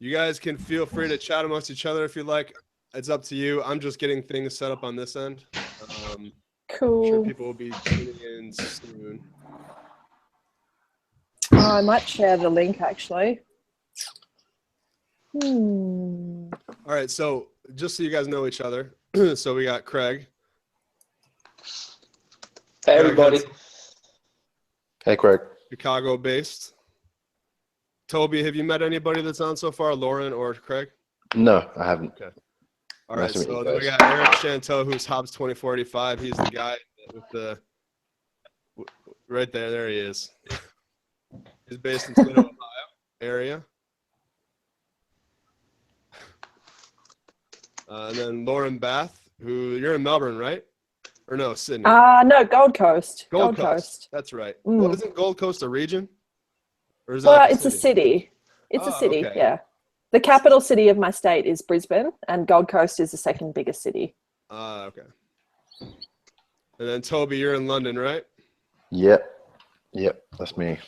You guys can feel free to chat amongst each other if you like. It's up to you. I'm just getting things set up on this end. Cool. I'm sure people will be tuning in soon. Oh, I might share the link actually. All right, so just so you guys know each other, so we got Craig. Hey, everybody. Hey, Craig. Chicago-based. Toby, have you met anybody that's on so far, Lauren or Craig? No, I haven't. Okay. All right, Nice to meet so you then we guys. got Eric Chanteau, who's Hobbs 2485. He's the guy with the right there. There he is. He's based in Toledo, Ohio area. And then Lauren Bath, who you're in Melbourne, right? Or no, Sydney. No, Gold Coast. Gold Coast. That's right. Well, isn't Gold Coast a region? Or is that Well, like it's a city. It's a city, okay. yeah. The capital city of my state is Brisbane, and Gold Coast is the second biggest city. Okay. And then Toby, you're in London, right? Yep, that's me.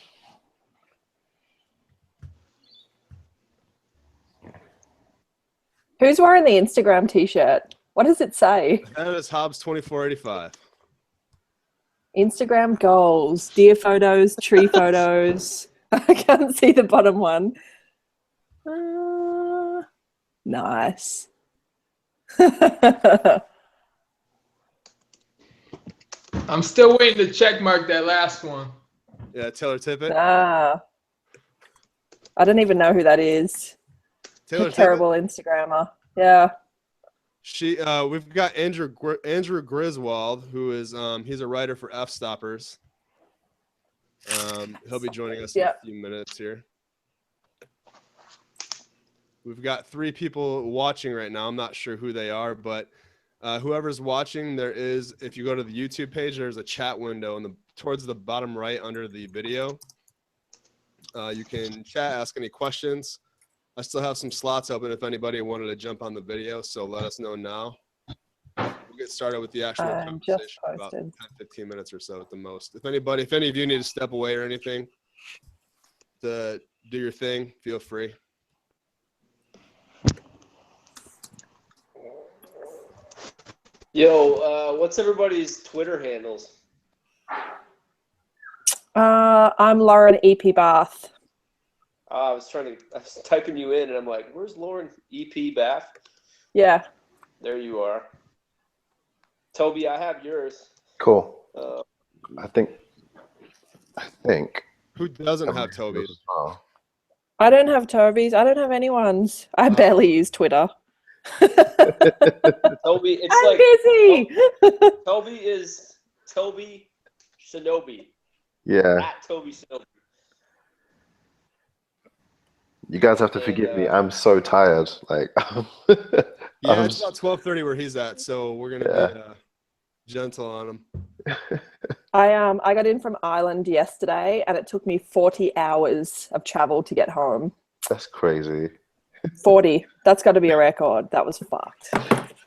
Who's wearing the Instagram t-shirt? What does it say? That is Hobbs 2485. Instagram goals, deer photos, tree photos. I can't see the bottom one. Nice. I'm still waiting to check mark that last one. Yeah, Taylor Tippett. I don't even know who that is. Taylor A terrible Instagrammer. Yeah. We've got Andrew Griswold, who is he's a writer for F Stoppers. He'll be joining us in a few minutes here. We've got 3 people watching right now. I'm not sure who they are, but whoever's watching, there is, if you go to the YouTube page, there's a chat window towards the bottom right under the video. You can chat, ask any questions. I still have some slots open if anybody wanted to jump on the video, so let us know now. We'll get started with the actual conversation in about 10, 15 minutes or so at the most. If any of you need to step away or anything to do your thing, feel free. Yo, what's everybody's Twitter handles? I'm Lauren EP Bath. I was typing you in, and I'm like, where's Lauren EP Bath? Yeah. There you are. Toby, I have yours. Cool. I think. Who doesn't have Toby's? I don't have Toby's. I don't have anyone's. I barely use Twitter. Toby, it's I'm busy. Toby is Toby Shinobi. Yeah. At Toby Shinobi. You guys have to forgive me. I'm so tired. Like, yeah, it's about 12:30 where he's at, so we're gonna be gentle on him. I got in from Ireland yesterday, and it took me 40 hours of travel to get home. That's crazy. 40. That's got to be a record. That was fucked.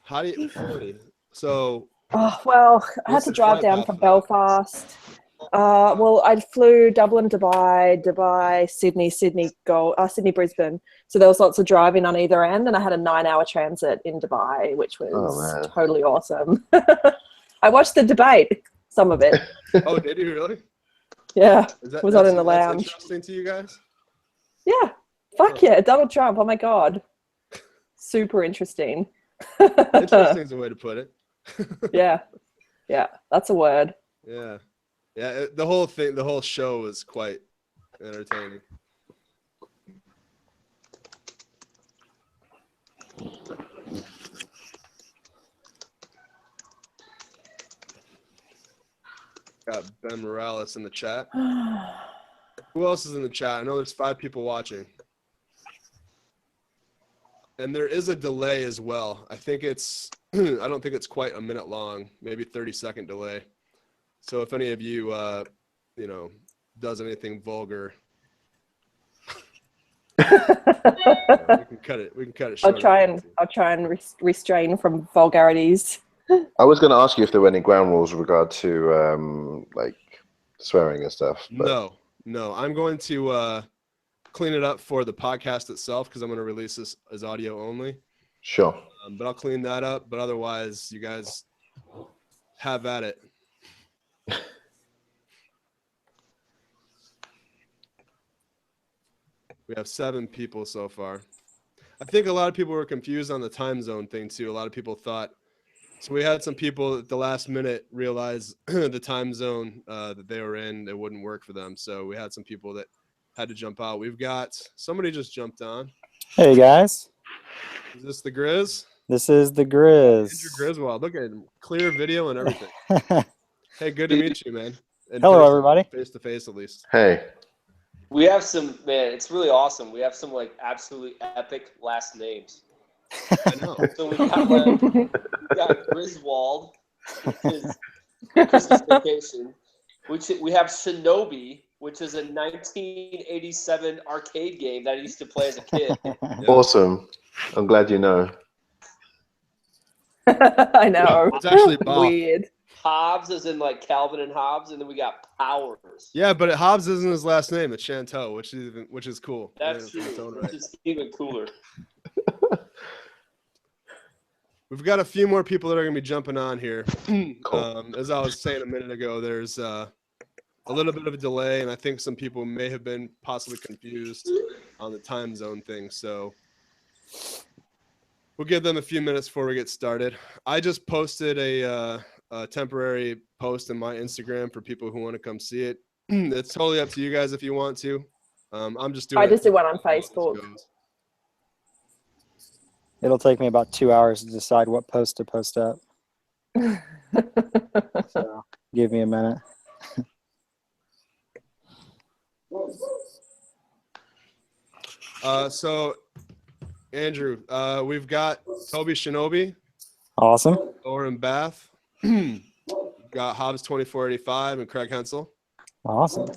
How do you 40? So. Oh well, I had to drive down from Belfast. Well, I flew Dublin, Dubai, Sydney, Brisbane. So there was lots of driving on either end, and I had a 9-hour transit in Dubai, which was totally awesome. I watched the debate, some of it. Oh, did you really? Yeah, was on in the lounge. Interesting to you guys? Yeah, fuck yeah, Donald Trump. Oh my god, super interesting. Interesting is a way to put it. Yeah, that's a word. Yeah. Yeah, the whole show was quite entertaining. Got Ben Morales in the chat. Who else is in the chat? I know there's 5 people watching. And there is a delay as well. I think it's, I don't think it's quite a minute long, maybe 30-second delay. So if any of you, does anything vulgar, we can cut it. We can cut it short. I'll try and restrain from vulgarities. I was going to ask you if there were any ground rules with regard to like swearing and stuff. But... No. I'm going to clean it up for the podcast itself because I'm going to release this as audio only. Sure. But I'll clean that up. But otherwise, you guys have at it. We have 7 people so far. I think a lot of people were confused on the time zone thing too. A lot of people thought, so we had some people at the last minute realize the time zone that they were in, it wouldn't work for them. So we had some people that had to jump out. We've got somebody just jumped on. Hey guys, Is this the Grizz? this is the Grizz. Andrew Griswold. Look at him. Clear video and everything. Hey, good to meet you, man. In Hello, person, everybody. Face to face, at least. Hey. We have some, man, it's really awesome. We have some like absolutely epic last names. I know. So we got Griswold, which is Christmas Vacation. We have Shinobi, which is a 1987 arcade game that I used to play as a kid. Yeah. Awesome. I'm glad you know. I know. It's actually Bob. Weird. Hobbs is in like Calvin and Hobbs, and then we got Powers. Yeah, but Hobbs isn't his last name. It's Chanteau, which is cool. That's in its true. own Which right. is even cooler. We've got a few more people that are going to be jumping on here. Cool. As I was saying a minute ago, there's a little bit of a delay, and I think some people may have been possibly confused on the time zone thing. So we'll give them a few minutes before we get started. I just posted a temporary post in my Instagram for people who want to come see it. It's totally up to you guys if you want to. I'm just doing. I just it did one on how this Facebook. goes. It'll take me about 2 hours to decide what post to post up. So give me a minute. So Andrew, we've got Toby Shinobi Awesome. over in Bath. We've got Hobbs 2485 and Craig Hensel. Awesome.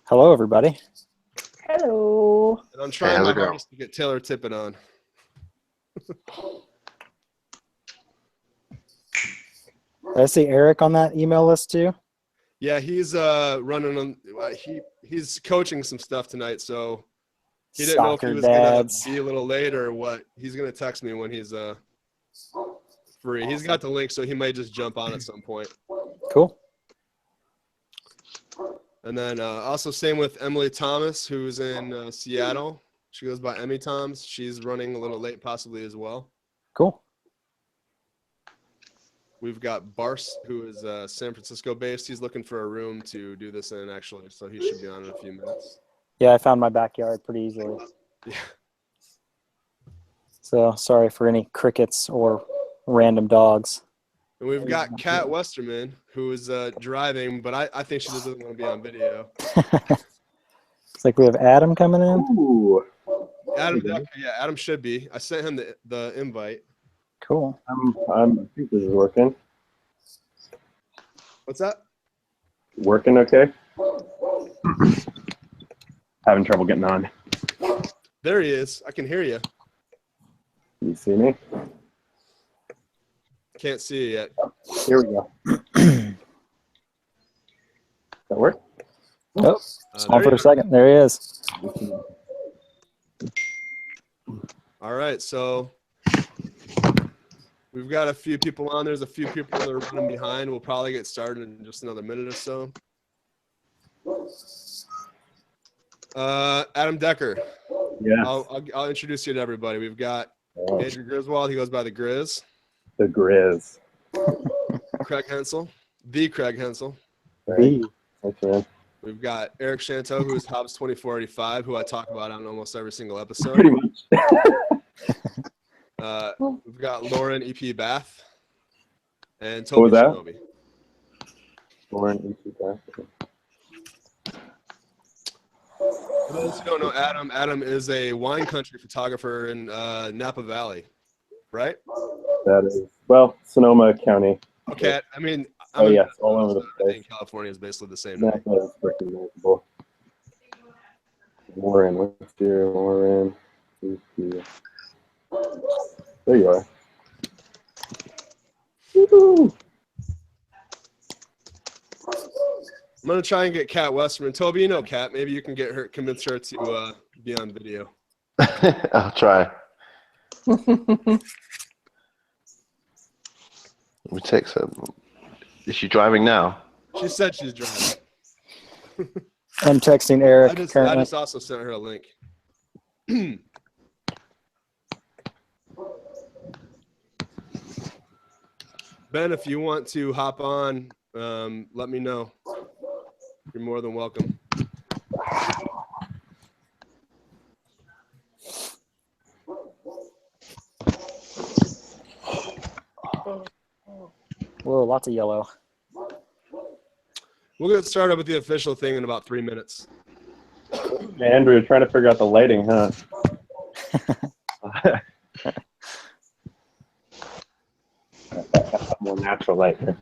Hello, everybody. Hello. And I'm trying how's my it going? hardest to get Taylor Tippett on. Did I see Eric on that email list too? Yeah, he's running on. He's coaching some stuff tonight, so he didn't know if he Soccer was dads. gonna be a little late or what. He's gonna text me when he's free. He's got the link, so he might just jump on at some point. Cool. And then also same with Emily Thomas, who's in Seattle. She goes by Emmy Toms. She's running a little late possibly as well. Cool. We've got Bars, who is San Francisco based. He's looking for a room to do this in actually, so he should be on in a few minutes. Yeah, I found my backyard pretty easily. Yeah. So sorry for any crickets or random dogs. And we've got Kat Westerman, who is driving, but I think she just doesn't want to be on video. It's like we have Adam coming in. Ooh. Adam Decker, yeah, Adam should be. I sent him the invite. Cool. I think this is working. What's that? Working okay? Having trouble getting on. There he is. I can hear you. You see me? Can't see you yet. Here we go. That work? Oh, there small for you a second. There he is. All right, so we've got a few people on. There's a few people that are running behind. We'll probably get started in just another minute or so. Adam Decker. Yeah. I'll introduce you to everybody. We've got Andrew Griswold. He goes by the Grizz. The Grizz. Craig Hensel. The Craig Hensel. Right. Thanks, man. We've got Eric Chanteau, who is Hobbs 2485, who I talk about on almost every single episode. Pretty much. We've got Lauren EP Bath and What was Toby that? Shinobi. Lauren, okay. For those who don't know Adam is a wine country photographer in Napa Valley, right? That is, well, Sonoma County. Okay, I mean, Oh, in yes, Minnesota, all over the so I place. think California is basically the same. Napa is recognizable. Warren, what's your Warren? There you are. Woo-hoo. I'm gonna try and get Kat Westerman. Toby, you know Kat. Maybe you can get her, convince her to be on video. I'll try. Let me text her. Is she driving now? She said she's driving. I'm texting Eric I currently. just also sent her a link. Ben, if you want to hop on, let me know. You're more than welcome. Whoa, lots of yellow. We'll get started with the official thing in about 3 minutes. Andrew, trying to figure out the lighting, huh? More natural light here.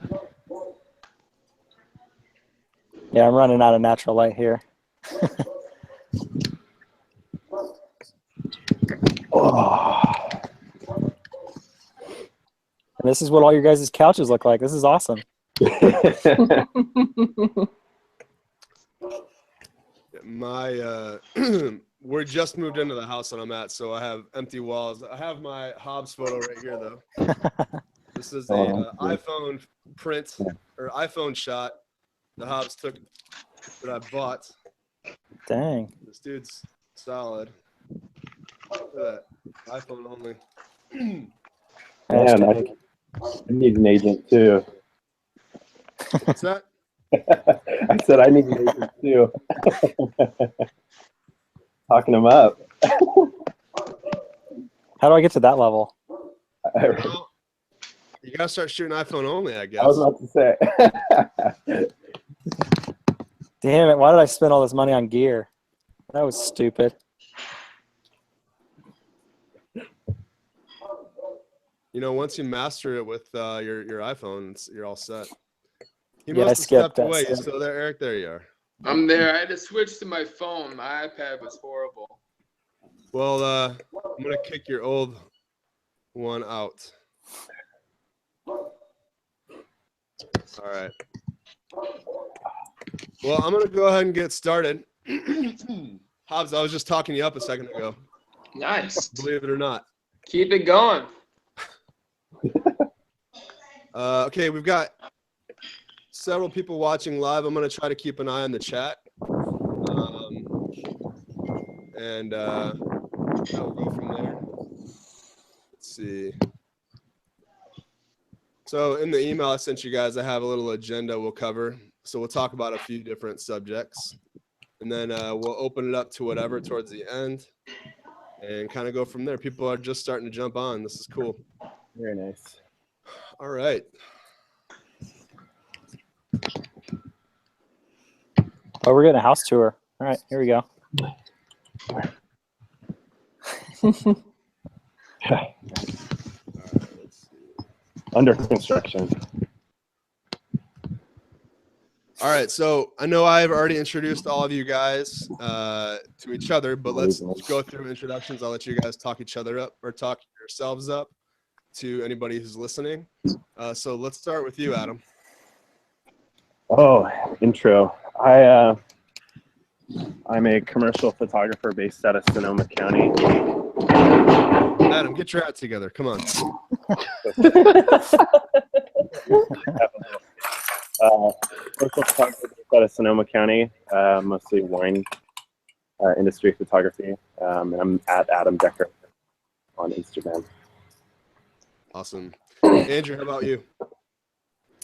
Yeah, I'm running out of natural light here. Oh. And this is what all your guys' couches look like. This is awesome. My we're just moved into the house that I'm at, so I have empty walls. I have my Hobbs photo right here, though. This is a iPhone print or iPhone shot that Hobbs took that I bought. Dang. This dude's solid. Look at that. iPhone only. Man, Hashtag. I need an agent too. What's that? I said I need an agent too. Talking him up. How do I get to that level? Well, you gotta start shooting iPhone only, I guess. I was about to say. Damn it, why did I spend all this money on gear? That was stupid. You know, once you master it with your iPhone, you're all set. He Yeah, I must have skipped stepped that away. You step. still there, Eric? There you are. I'm there. I had to switch to my phone. My iPad was horrible. Well, I'm gonna kick your old one out. All right. Well, I'm gonna go ahead and get started. Hobbs, I was just talking you up a second ago. Nice. Believe it or not. Keep it going. Okay, we've got several people watching live. I'm gonna try to keep an eye on the chat. And we'll go from there. Let's see. So in the email I sent you guys, I have a little agenda we'll cover. So we'll talk about a few different subjects, and then we'll open it up to whatever towards the end, and kind of go from there. People are just starting to jump on. This is cool. Very nice. All right. Oh, we're getting a house tour. All right, here we go. Under construction. All right, so I know I've already introduced all of you guys to each other, but let's go through introductions. I'll let you guys talk each other up or talk yourselves up to anybody who's listening. So let's start with you, Adam. Oh, intro. I'm a commercial photographer based out of Sonoma County. Adam, get your act together. Come on. Commercial photographer based out of Sonoma County, mostly wine industry photography. And I'm at Adam Decker on Instagram. Awesome. Andrew, how about you?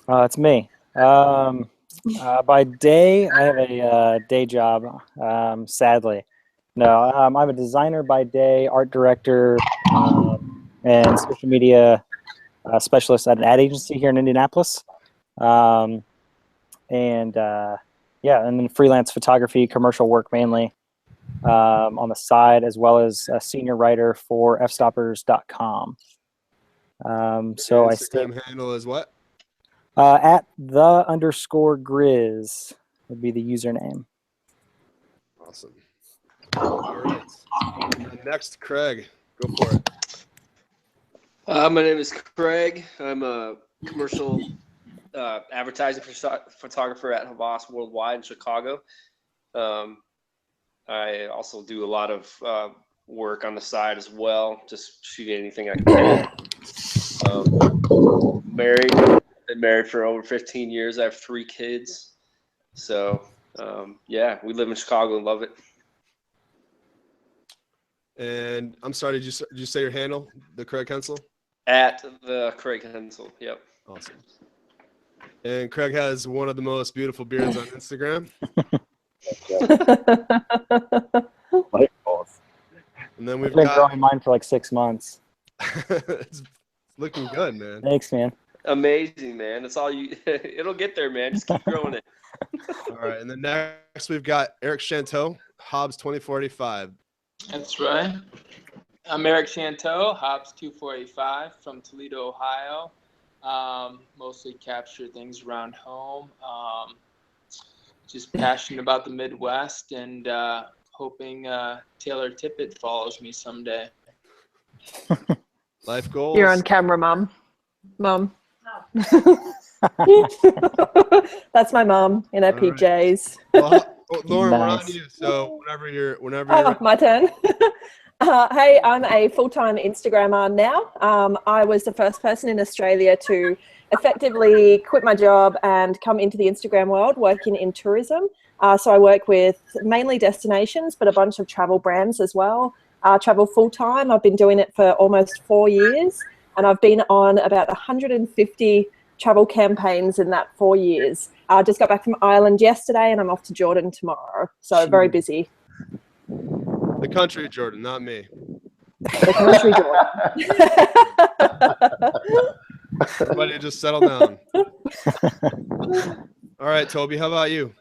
It's me. By day, I have a day job, sadly. No, I'm a designer by day, art director, and social media specialist at an ad agency here in Indianapolis. And then freelance photography, commercial work mainly on the side, as well as a senior writer for fstoppers.com. So I stay Instagram handle is what? at _Grizz would be the username. Awesome. All right. And then next, Craig. Go for it. My name is Craig. I'm a commercial advertising photographer at Havas Worldwide in Chicago. I also do a lot of work on the side as well, just shooting anything I can. Been married for over 15 years. I have 3 kids. So, yeah, we live in Chicago and love it. And I'm sorry, did you say your handle, the Craig Hensel? At the Craig Hensel, yep. Awesome. And Craig has one of the most beautiful beards on Instagram. Light balls. And then we've I've been got growing mine for like 6 months. it's looking good, man. Thanks, man. Amazing, man. That's all you. It'll get there, man. Just keep growing it. All right, and then next we've got Eric Chanteau, Hobbs 2485. That's right. I'm Eric Chanteau, Hobbs 2485 from Toledo, Ohio. Mostly capture things around home. Just passionate about the Midwest and hoping Taylor Tippett follows me someday. Life goals. You're on camera, Mum. That's my mom in her All right. PJs. Well, Lauren, we're on Nice. you. So whenever you're Oh, my turn. Hey, I'm a full-time Instagrammer now. I was the first person in Australia to effectively quit my job and come into the Instagram world working in tourism. So I work with mainly destinations, but a bunch of travel brands as well. Travel full-time. I've been doing it for almost 4 years, and I've been on about 150 travel campaigns in that 4 years. I just got back from Ireland yesterday, and I'm off to Jordan tomorrow. So very busy. the country, Jordan, not me. The country Jordan. Everybody just settle down. All right, Toby, how about you?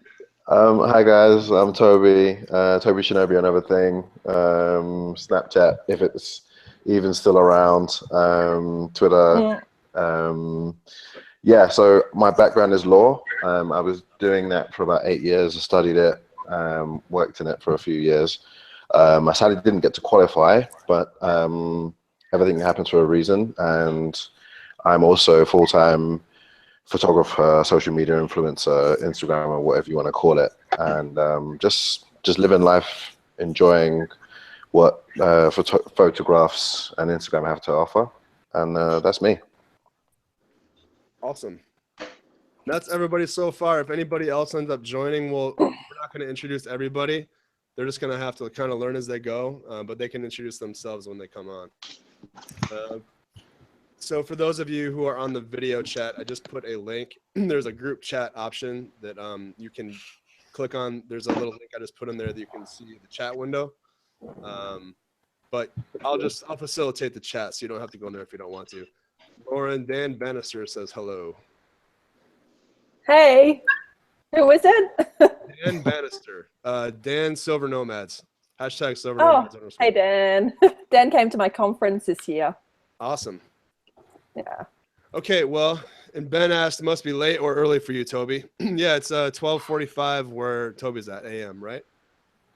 Hi guys, I'm Toby. Toby Shinobi on everything. Snapchat, if it's even still around. Twitter. Yeah, so my background is law. I was doing that for about 8 years. I studied it, worked in it for a few years. I sadly didn't get to qualify, but everything happens for a reason. And I'm also a full-time photographer, social media influencer, Instagram, or whatever you want to call it. And just living life, enjoying what photographs and Instagram have to offer. And that's me. Awesome. That's everybody so far. If anybody else ends up joining, we're not going to introduce everybody. They're just going to have to kind of learn as they go, but they can introduce themselves when they come on. So for those of you who are on the video chat, I just put a link. There's a group chat option that you can click on. There's a little link I just put in there that you can see the chat window. But I'll facilitate the chat, so you don't have to go in there if you don't want to. Lauren, Dan Bannister says hello. Hey, who is it? Dan Bannister. Dan Silver Nomads. Hashtag Silver Oh, Nomads. hey, Dan. Dan came to my conference this year. Awesome. Yeah. Okay, well, and Ben asked, it must be late or early for you, Toby. Yeah, it's 12:45 where Toby's at AM, right?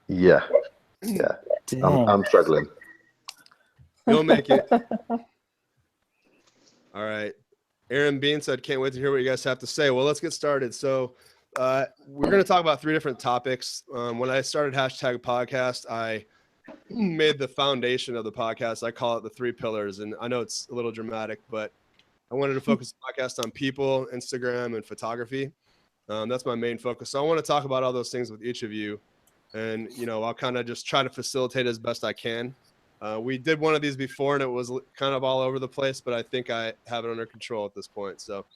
Yeah, I'm struggling. You'll make it. All right. Aaron Bean said, can't wait to hear what you guys have to say. Well, let's get started. So we're going to talk about 3 different topics. When I started Hashtag Podcast, I made the foundation of the podcast. I call it the 3 pillars. And I know it's a little dramatic, but I wanted to focus the podcast on people, Instagram, and photography. That's my main focus. So I want to talk about all those things with each of you. And, I'll kind of just try to facilitate as best I can. We did one of these before and it was kind of all over the place, but I think I have it under control at this point. So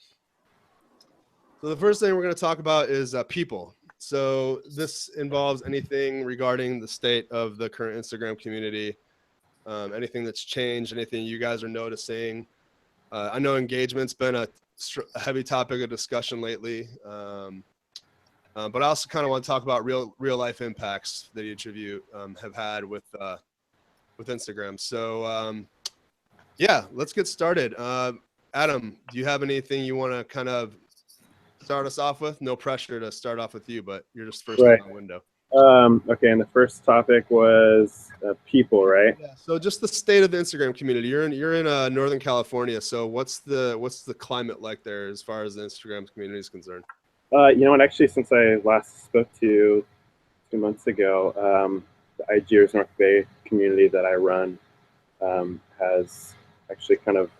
the first thing we're going to talk about is people. So this involves anything regarding the state of the current Instagram community, anything that's changed, anything you guys are noticing. I know engagement's been a heavy topic of discussion lately, but I also kind of want to talk about real life impacts that each of you have had with Instagram. So yeah, let's get started. Adam, do you have anything you want to kind of start us off with? No pressure to start off with you, but you're just first in the window. Okay, and the first topic was people, right? Yeah. So just the state of the Instagram community. You're in Northern California. So what's the climate like there as far as the Instagram community is concerned? You know what? Actually, since I last spoke to you 2 months ago, the IGers North Bay community that I run has actually kind of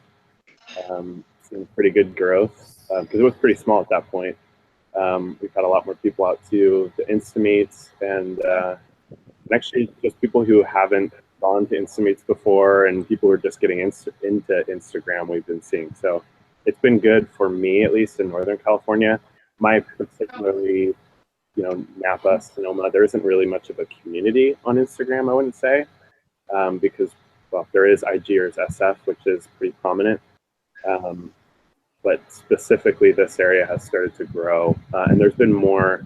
seen pretty good growth because it was pretty small at that point. We've had a lot more people out to the Instameets and actually just people who haven't gone to Instameets before and people who are just getting into Instagram we've been seeing. So it's been good for me, at least in Northern California. My particularly, Napa, Sonoma, there isn't really much of a community on Instagram, I wouldn't say, because, well, there is IGers SF, which is pretty prominent. But specifically, this area has started to grow, and there's been more.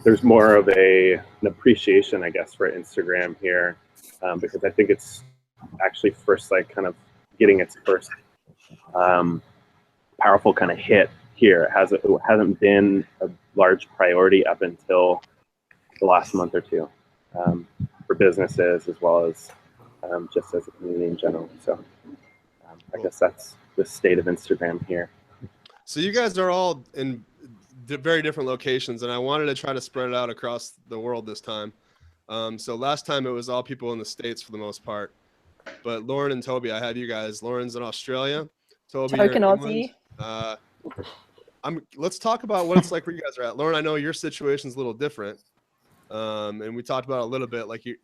There's more of an appreciation, I guess, for Instagram here, because I think it's actually first, like, kind of getting its first powerful kind of hit here. It hasn't been a large priority up until the last month or two for businesses as well as just as a community in general. So I guess that's the state of Instagram here. So you guys are all in very different locations, and I wanted to try to spread it out across the world this time. So last time it was all people in the States for the most part, but Lauren and Toby, I have you guys. Lauren's in Australia. Toby, Token you're in Aussie. Let's talk about what it's like where you guys are at. Lauren, I know your situation's a little different, and we talked about it a little bit, like you,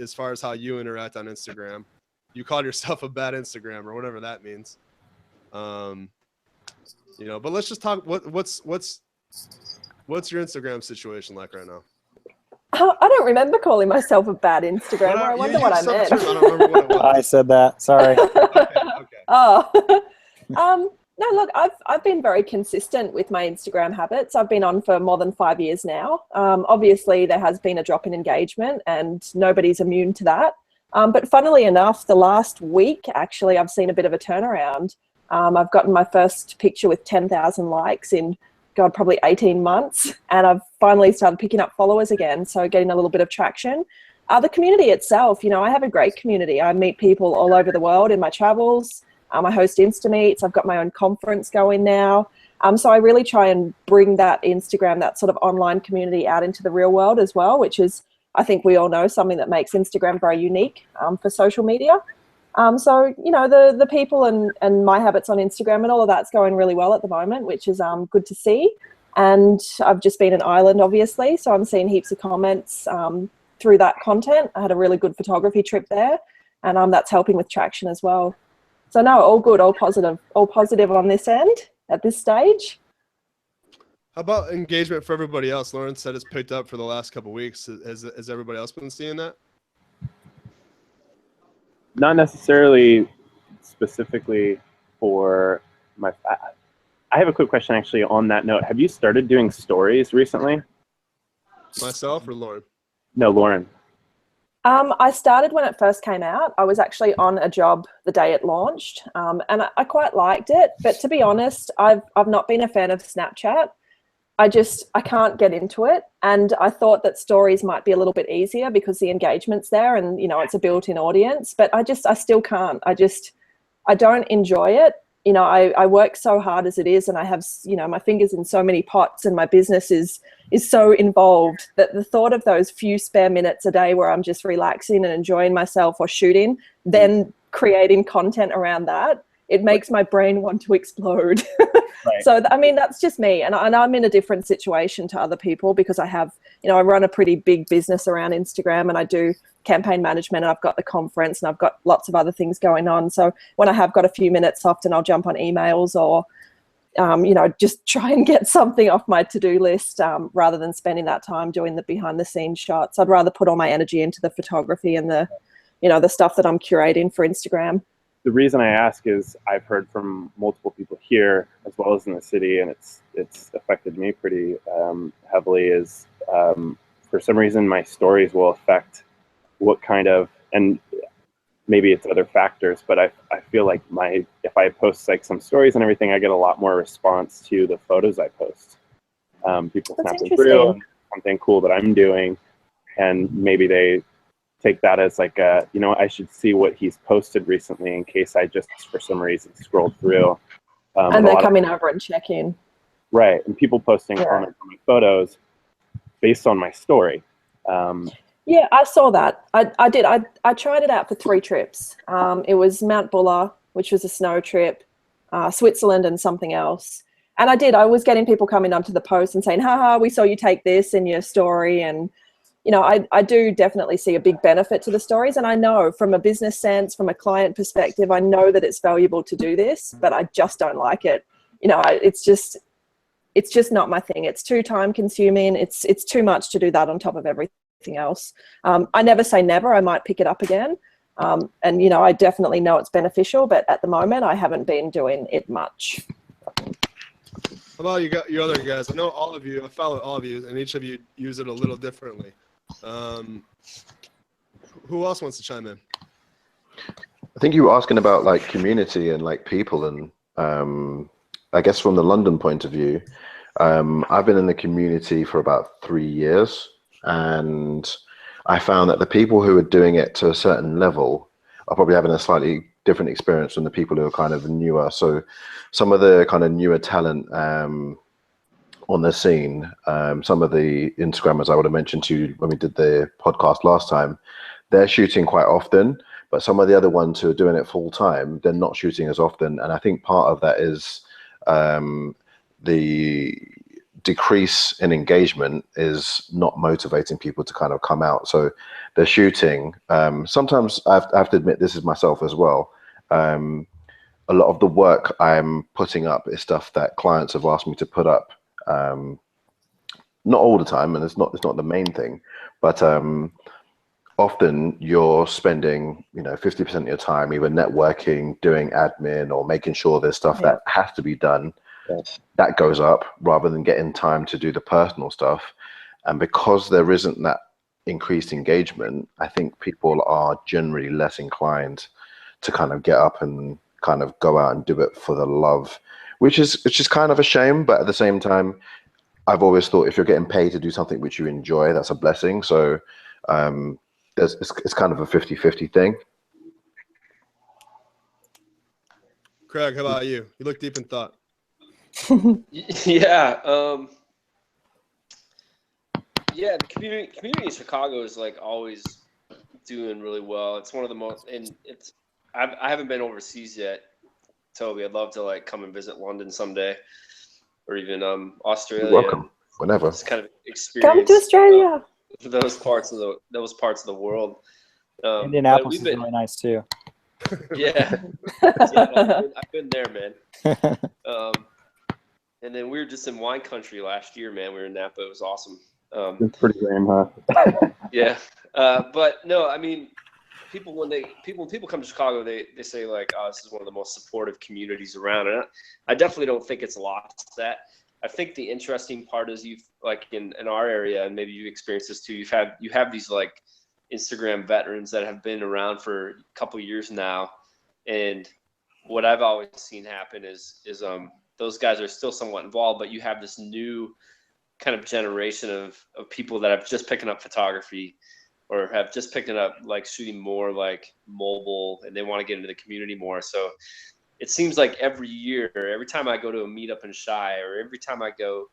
as far as how you interact on Instagram. You called yourself a bad Instagram or whatever that means. But let's just talk. What's your Instagram situation like right now? I don't remember calling myself a bad Instagrammer. I wonder what I meant. I don't remember what it was. I said that. Sorry. Okay. Oh, no, look, I've been very consistent with my Instagram habits. I've been on for more than 5 years now. Obviously, there has been a drop in engagement, and nobody's immune to that. But funnily enough, the last week, actually, I've seen a bit of a turnaround. I've gotten my first picture with 10,000 likes in, God, probably 18 months. And I've finally started picking up followers again. So getting a little bit of traction. The community itself, I have a great community. I meet people all over the world in my travels. I host Instameets. I've got my own conference going now. So I really try and bring that Instagram, that sort of online community out into the real world as well, which is, I think we all know, something that makes Instagram very unique for social media. So, the people and my habits on Instagram and all of that's going really well at the moment, which is good to see. And I've just been in Ireland, obviously, so I'm seeing heaps of comments through that content. I had a really good photography trip there, and that's helping with traction as well. So no, all good, all positive on this end at this stage. How about engagement for everybody else? Lauren said it's picked up for the last couple of weeks. Has everybody else been seeing that? Not necessarily specifically for my. I have a quick question actually on that note. Have you started doing stories recently? Myself or Lauren? No, Lauren. I started when it first came out. I was actually on a job the day it launched, and I quite liked it. But to be honest, I've not been a fan of Snapchat. I can't get into it. And I thought that stories might be a little bit easier because the engagement's there and, it's a built-in audience, but I still can't. I don't enjoy it. I work so hard as it is, and I have, my fingers in so many pots, and my business is so involved that the thought of those few spare minutes a day where I'm just relaxing and enjoying myself or shooting, then creating content around that, it makes my brain want to explode. Right. So, that's just me. And I'm in a different situation to other people because I have, I run a pretty big business around Instagram, and I do campaign management, and I've got the conference, and I've got lots of other things going on. So when I have got a few minutes, often I'll jump on emails or, just try and get something off my to-do list rather than spending that time doing the behind the scenes shots. I'd rather put all my energy into the photography and the stuff that I'm curating for Instagram. The reason I ask is I've heard from multiple people here as well as in the city, and it's affected me pretty heavily, is for some reason my stories will affect what kind of, and maybe it's other factors, but I feel like if I post like some stories and everything, I get a lot more response to the photos I post. People snap them through. something cool that I'm doing, and maybe they take that as like a, you know, I should see what he's posted recently in case I just for some reason scroll through. And they're coming over and check in. Right, and people posting comments on my photos based on my story. Yeah, I saw that. I did. I tried it out for 3 trips. It was Mount Buller, which was a snow trip, Switzerland, and something else. And I was getting people coming onto the post and saying, haha, we saw you take this in your story. And, you know, I do definitely see a big benefit to the stories. And I know from a business sense, from a client perspective, I know that it's valuable to do this, but I just don't like it. You know, it's just not my thing. It's too time consuming. It's too much to do that on top of everything else. I never say never. I might pick it up again. And, you know, I definitely know it's beneficial, but at the moment I haven't been doing it much. How about you other guys? I know all of you, I follow all of you, and each of you use it a little differently. Who else wants to chime in? I think you were asking about like community and like people, and I guess from the London point of view, I've been in the community for about 3 years, and I found that the people who are doing it to a certain level are probably having a slightly different experience from the people who are kind of newer. So some of the kind of newer talent on the scene, some of the Instagrammers I would have mentioned to you when we did the podcast last time, they're shooting quite often, but some of the other ones who are doing it full time, they're not shooting as often. And I think part of that is the decrease in engagement is not motivating people to kind of come out. So they're shooting. Sometimes I have to admit, this is myself as well. A lot of the work I'm putting up is stuff that clients have asked me to put up. Not all the time, and it's not the main thing, but often you're spending, you know, 50% of your time either networking, doing admin, or making sure there's stuff that has to be done. That goes up rather than getting time to do the personal stuff. And because there isn't that increased engagement, I think people are generally less inclined to kind of get up and kind of go out and do it for the love, which is kind of a shame. But at the same time, I've always thought if you're getting paid to do something which you enjoy, that's a blessing. So it's kind of a 50-50 thing. Craig, how about you? You look deep in thought. Yeah. Yeah, the community in Chicago is like always doing really well. It's one of the most, and I haven't been overseas yet, Toby. I'd love to like come and visit London someday, or even Australia. You're welcome whenever. Just kind of experience. Come to Australia. Those parts of the world. Indianapolis is really nice too. Yeah, I've been there, man. And then we were just in wine country last year, man. We were in Napa. It was awesome. It's pretty lame, huh? Yeah, but no, I mean, when people come to Chicago, they say like, "Oh, this is one of the most supportive communities around," and I definitely don't think it's lost that. I think the interesting part is you've like in our area, and maybe you experienced this too. You have these like Instagram veterans that have been around for a couple years now, and what I've always seen happen is those guys are still somewhat involved, but you have this new kind of generation of people that have just picking up photography or have just picked it up like shooting more like mobile, and they want to get into the community more. So it seems like every year, every time I go to a meetup in Chi, or every time I go,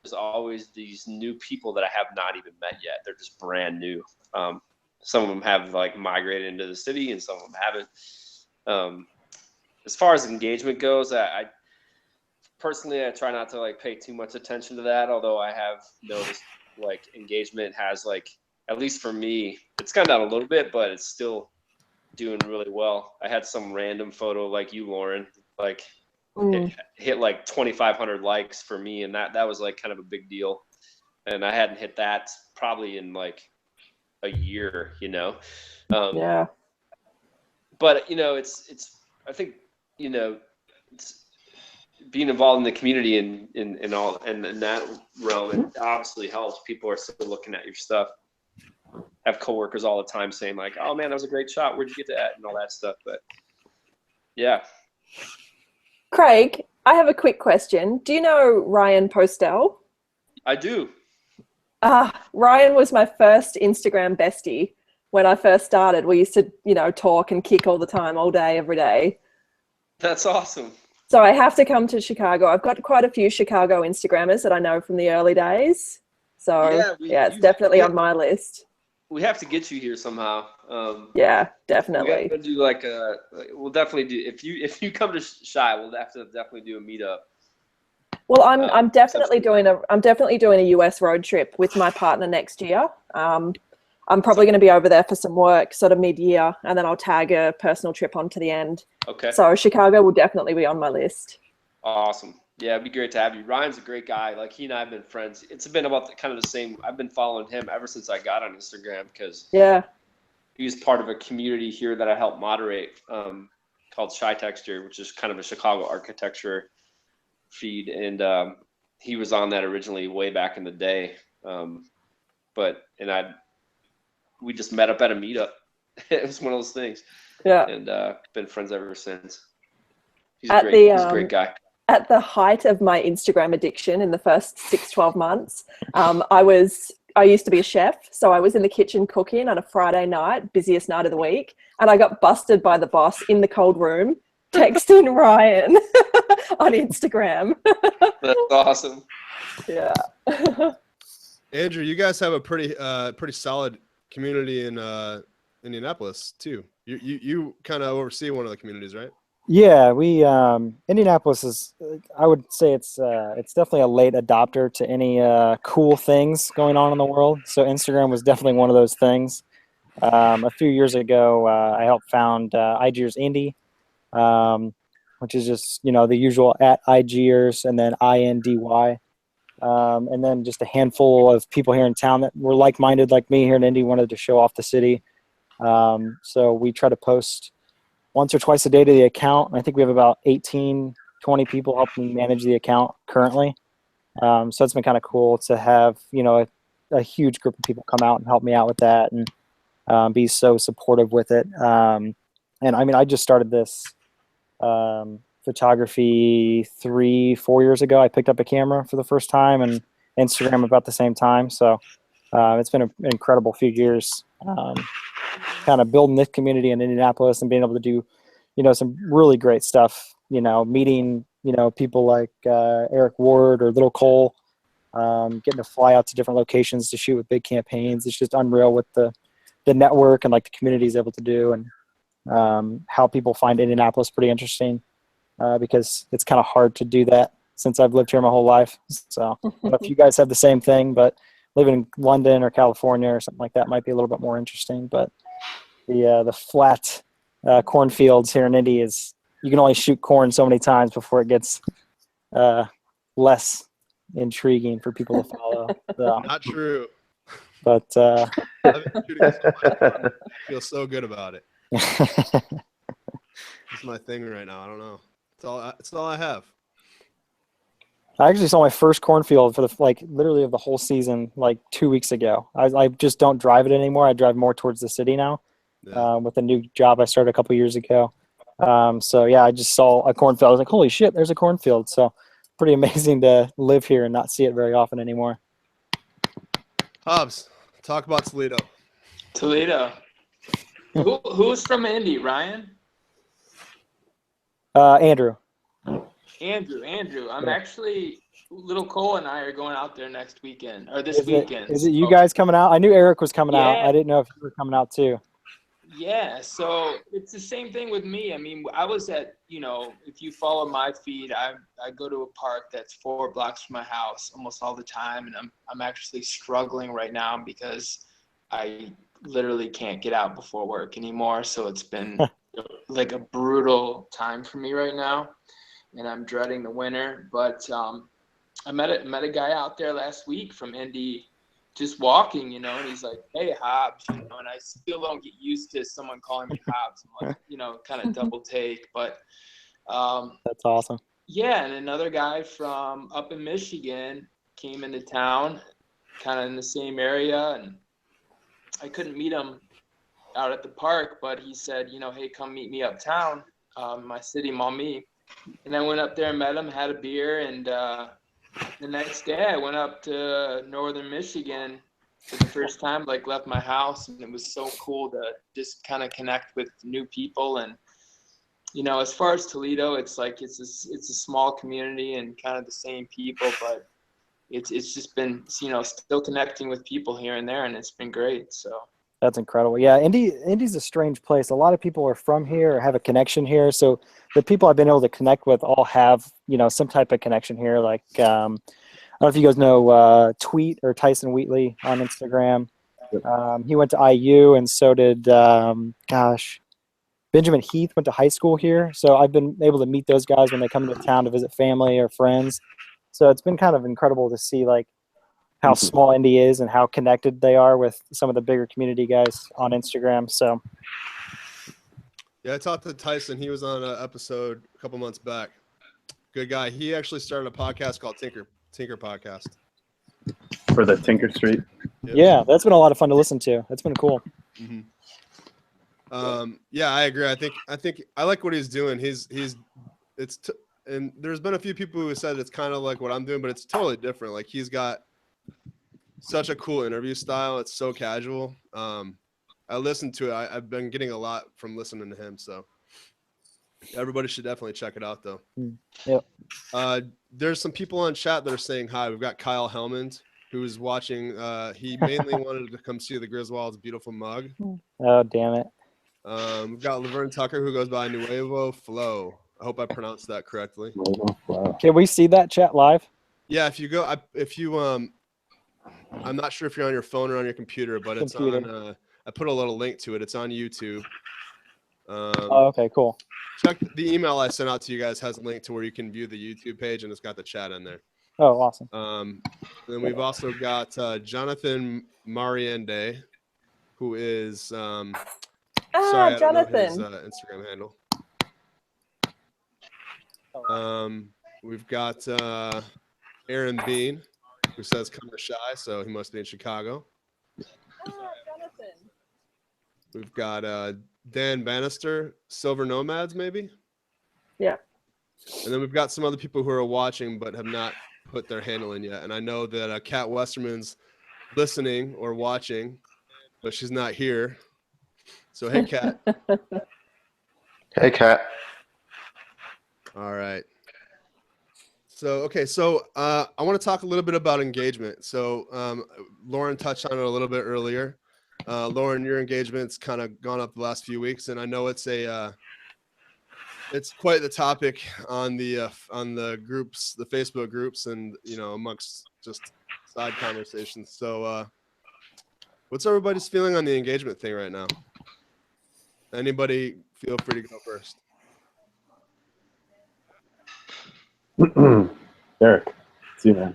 there's always these new people that I have not even met yet. They're just brand new. Some of them have like migrated into the city, and some of them haven't. As far as engagement goes, I personally, I try not to like pay too much attention to that. Although I have noticed like engagement has like, at least for me, it's gone down a little bit, but it's still doing really well. I had some random photo like you, Lauren, like it hit like 2,500 likes for me, and that was like kind of a big deal. And I hadn't hit that probably in like a year, you know. Yeah. But you know, it's I think, you know, it's being involved in the community and all, and in that realm, it obviously helps. People are still looking at your stuff. I have coworkers all the time saying like, "Oh man, that was a great shot. Where'd you get that?" and all that stuff. But yeah. Craig, I have a quick question. Do you know Ryan Postel? I do. Ryan was my first Instagram bestie when I first started. We used to, talk and kick all the time, all day, every day. That's awesome. So I have to come to Chicago. I've got quite a few Chicago Instagrammers that I know from the early days. So it's definitely on my list. We have to get you here somehow. Yeah, definitely. We got to do we'll definitely do, if you come to Chi, we'll have to definitely do a meetup. Well, I'm definitely doing a US road trip with my partner next year. I'm probably going to be over there for some work sort of mid-year, and then I'll tag a personal trip onto the end. Okay. So Chicago will definitely be on my list. Awesome. Yeah, it'd be great to have you. Ryan's a great guy. Like, he and I have been friends. It's been about kind of the same. I've been following him ever since I got on Instagram because he was part of a community here that I helped moderate called Chi Texture, which is kind of a Chicago architecture feed. And he was on that originally way back in the day. We just met up at a meetup. It was one of those things. Yeah. And been friends ever since. He's a great guy. At the height of my Instagram addiction in the first 6-12 months, I used to be a chef. So I was in the kitchen cooking on a Friday night, busiest night of the week. And I got busted by the boss in the cold room, texting Ryan on Instagram. That's awesome. Yeah. Andrew, you guys have a pretty solid community in Indianapolis too. You kind of oversee one of the communities, right? Yeah, we Indianapolis is. I would say it's definitely a late adopter to any cool things going on in the world. So Instagram was definitely one of those things. A few years ago, I helped found IGers Indy, which is just the usual at IGers and then INDY. And then just a handful of people here in town that were like-minded like me here in Indy, wanted to show off the city. So we try to post once or twice a day to the account. I think we have about 18, 20 people helping manage the account currently. So it's been kind of cool to have, a huge group of people come out and help me out with that and be so supportive with it. And I mean, I just started this photography 3-4 years ago. I picked up a camera for the first time and Instagram about the same time. So it's been an incredible few years, kind of building this community in Indianapolis and being able to do, some really great stuff, meeting, people like Eric Ward or Little Cole, getting to fly out to different locations to shoot with big campaigns. It's just unreal what the network and like the community is able to do, and how people find Indianapolis pretty interesting. Because it's kind of hard to do that since I've lived here my whole life. So if you guys have the same thing, but living in London or California or something like that might be a little bit more interesting. But the flat cornfields here in Indy is, you can only shoot corn so many times before it gets less intriguing for people to follow. So, Not true. But I've been shooting so much fun. I feel so good about it. It's my thing right now. I don't know. It's all I have. I actually saw my first cornfield for literally of the whole season 2 weeks ago. I just don't drive it anymore. I drive more towards the city now, with a new job I started a couple years ago. So yeah, I just saw a cornfield. I was like, holy shit, there's a cornfield. So pretty amazing to live here and not see it very often anymore. Hobbs, talk about Toledo. Toledo. Who's from Indy, Ryan? Andrew. Andrew. I'm actually, Little Cole and I are going out there next weekend, or this weekend. Is it you guys coming out? I knew Eric was coming out. I didn't know if you were coming out too. Yeah, so it's the same thing with me. I mean, I was at, if you follow my feed, I go to a park that's 4 blocks from my house almost all the time, and I'm actually struggling right now because I literally can't get out before work anymore. So it's been like a brutal time for me right now, and I'm dreading the winter. But I met a guy out there last week from Indy, just walking, and he's like, "Hey, Hobbs," and I still don't get used to someone calling me Hobbs. I'm like, kind of double take, but that's awesome. Yeah, and another guy from up in Michigan came into town, kind of in the same area, and I couldn't meet him out at the park, but he said, hey, come meet me uptown, my city, Maumee. And I went up there and met him, had a beer, and The next day, I went up to northern Michigan for the first time. Like, left my house, and it was so cool to just kind of connect with new people. And you know, as far as Toledo, it's like it's a small community and kind of the same people, but it's just been, you know, still connecting with people here and there, and it's been great. So. That's incredible. Yeah, Indy's a strange place. A lot of people are from here or have a connection here. So the people I've been able to connect with all have, you know, some type of connection here. Like, I don't know if you guys know Tweet or Tyson Wheatley on Instagram. He went to IU, and so did, Benjamin Heath went to high school here. So I've been able to meet those guys when they come into town to visit family or friends. So it's been kind of incredible to see, like, how small Indy is and how connected they are with some of the bigger community guys on Instagram. So, yeah, I talked to Tyson. He was on an episode a couple months back. Good guy. He actually started a podcast called Tinker Podcast. For the Tinker Street. Yeah, that's been a lot of fun to listen to. That's been cool. Mm-hmm. Yeah, I agree. I think I like what he's doing. And there's been a few people who said it's kind of like what I'm doing, but it's totally different. Like, he's got such a cool interview style. It's so casual. I listened to it. I've been getting a lot from listening to him. So everybody should definitely check it out, though. Yep. There's some people on chat that are saying hi. We've got Kyle Hellman, who's watching. He mainly wanted to come see the Griswold's beautiful mug. Oh, damn it. We've got Laverne Tucker, who goes by Nuevo Flow. I hope I pronounced that correctly. Can we see that chat live? Yeah, if you go, I'm not sure if you're on your phone or on your computer, but it's on. I put a little link to it. It's on YouTube. Oh, okay, cool. Check the email I sent out to you guys has a link to where you can view the YouTube page, and it's got the chat in there. Oh, awesome. Then we've also got Jonathan Mariende, who is sorry, I don't know his Instagram handle. We've got Aaron Bean, who says kind of shy, so he must be in Chicago. Jonathan. We've got Dan Bannister, Silver Nomads, maybe? Yeah. And then we've got some other people who are watching but have not put their handle in yet. And I know that Kat Westerman's listening or watching, but she's not here. So, hey, Kat. Hey, Kat. All right. So, okay. So I want to talk a little bit about engagement. So Lauren touched on it a little bit earlier. Lauren, your engagement's kind of gone up the last few weeks, and I know it's quite the topic on the groups, the Facebook groups, and amongst just side conversations. So, what's everybody's feeling on the engagement thing right now? Anybody, feel free to go first. Eric, it's you, man.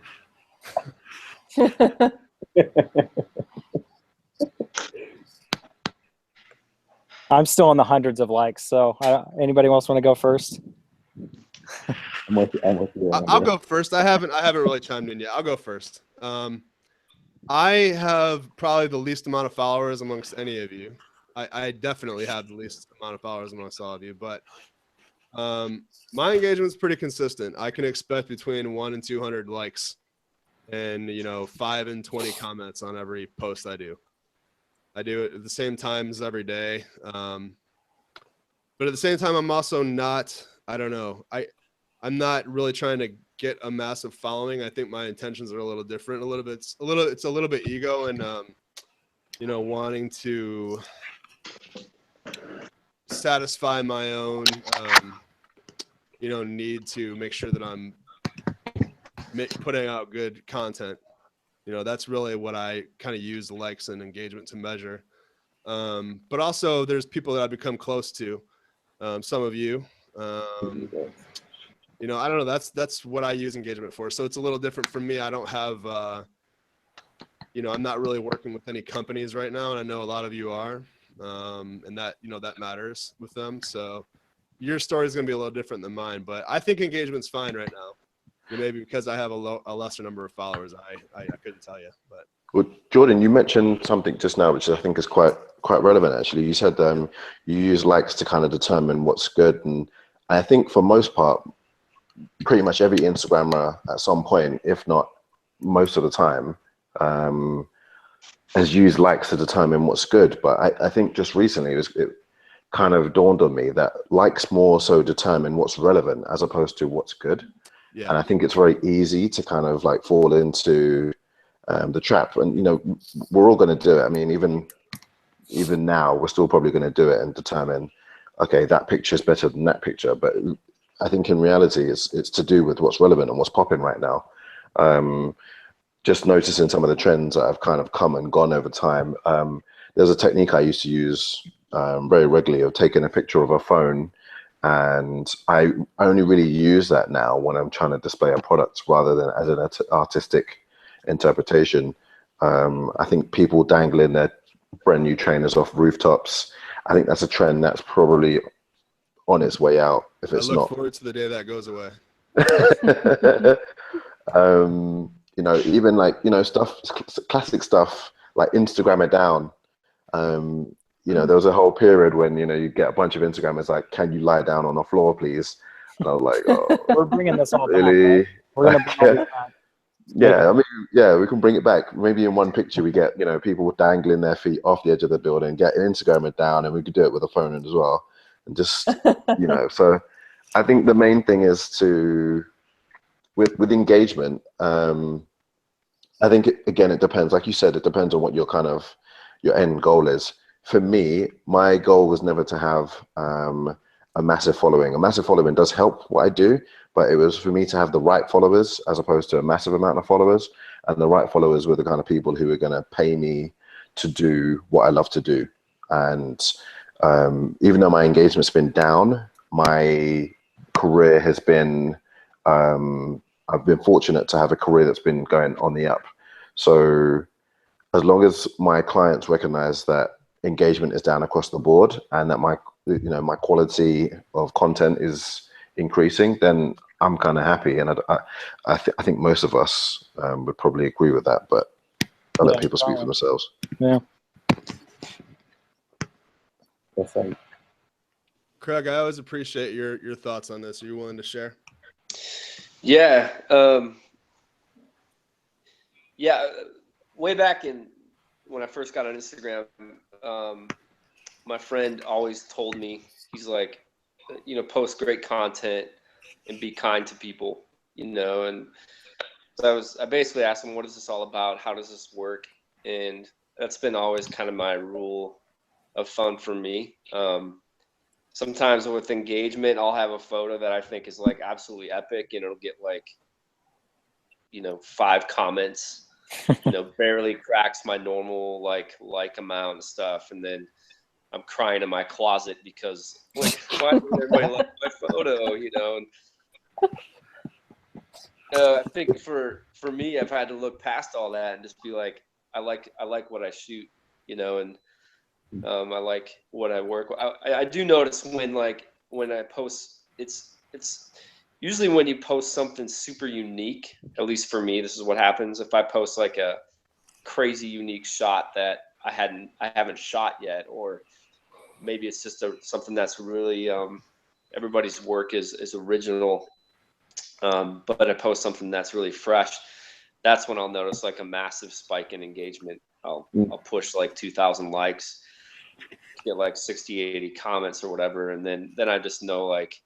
I'm still in the hundreds of likes, so anybody else want to go first? I'm with you. I'll go first. I haven't really chimed in yet. I'll go first. I have probably the least amount of followers amongst any of you. I definitely have the least amount of followers amongst all of you, but my engagement is pretty consistent. I can expect between 1 and 200 likes and 5 and 20 comments on every post I do. I do it at the same times every day. But at the same time, I'm also not, I don't know. I'm not really trying to get a massive following. I think my intentions are a little different. It's a little bit ego and, wanting to satisfy my own, need to make sure that I'm putting out good content. That's really what I kind of use the likes and engagement to measure. But also there's people that I've become close to, some of you. I don't know. That's what I use engagement for. So it's a little different for me. I don't have, I'm not really working with any companies right now, and I know a lot of you are, and that, that matters with them. So your story is going to be a little different than mine, but I think engagement's fine right now. Maybe because I have a lesser number of followers, I couldn't tell you. But well, Jordan, you mentioned something just now, which I think is quite relevant. Actually, you said you use likes to kind of determine what's good, and I think for most part, pretty much every Instagrammer at some point, if not most of the time, has used likes to determine what's good. But I think just recently it kind of dawned on me that likes more so determine what's relevant as opposed to what's good. Yeah. And I think it's very easy to kind of like fall into the trap. And, you know, we're all going to do it. I mean, even now, we're still probably going to do it and determine, okay, that picture is better than that picture. But I think in reality, it's to do with what's relevant and what's popping right now. Just noticing some of the trends that have kind of come and gone over time. There's a technique I used to use very regularly of taking a picture of a phone, and I only really use that now when I'm trying to display a product rather than as an artistic interpretation. I think people dangling their brand new trainers off rooftops, I think that's a trend that's probably on its way out, if it's I look not. forward to the day that goes away. You know, even like, you know, stuff, classic stuff like Instagram it down. You know, there was a whole period when, you know, you get a bunch of Instagrammers like, can you lie down on the floor, please? And I was like, oh, We're bringing this all really? back. Right? We're gonna bring all this back. Yeah, I mean, yeah, we can bring it back. Maybe in one picture we get, you know, people dangling their feet off the edge of the building, get Instagram it down, and we could do it with a phone as well. And just, you know, so I think the main thing is to, with engagement, I think, again, it depends. Like you said, it depends on what your kind of, your end goal is. For me, my goal was never to have a massive following. A massive following does help what I do, but it was for me to have the right followers as opposed to a massive amount of followers. And the right followers were the kind of people who are going to pay me to do what I love to do. And even though my engagement's been down, my career has been, I've been fortunate to have a career that's been going on the up. So as long as my clients recognize that engagement is down across the board and that my, you know, my quality of content is increasing, then I'm kind of happy. And I think most of us would probably agree with that, but I'll let people speak for themselves. Yeah. Craig, I always appreciate your thoughts on this. Are you willing to share? Yeah. Yeah. Way back when I first got on Instagram, my friend always told me, he's like, you know, post great content and be kind to people, you know. And so I basically asked him, what is this all about? How does this work? And that's been always kind of my rule of thumb for me. Sometimes with engagement, I'll have a photo that I think is like absolutely epic, and it'll get like, you know, 5 comments, you know, barely cracks my normal like amount and stuff. And then I'm crying in my closet because like, why does everybody like my photo, you know? And I think for me, I've had to look past all that and just be like, I like what I shoot, you know, and I like what I work with. I do notice when I post, it's usually when you post something super unique, at least for me, this is what happens. If I post like a crazy unique shot that I haven't shot yet, or maybe it's just something that's really, everybody's work is original, but I post something that's really fresh, that's when I'll notice like a massive spike in engagement. I'll push like 2,000 likes, get like 60, 80 comments or whatever. And then I just know, like,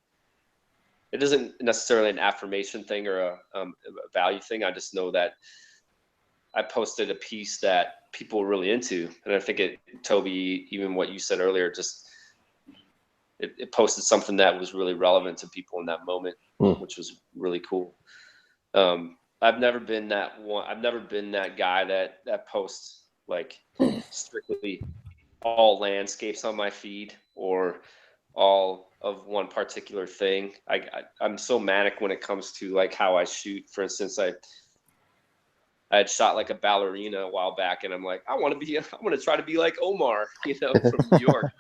it isn't necessarily an affirmation thing or a value thing. I just know that I posted a piece that people were really into. And I think Toby, even what you said earlier, just it posted something that was really relevant to people in that moment, which was really cool. I've never been that guy that posts like strictly all landscapes on my feed or all of one particular thing. I'm so manic when it comes to like how I shoot. For instance, I had shot like a ballerina a while back, and I'm like, I want to try to be like Omar, you know, from New York.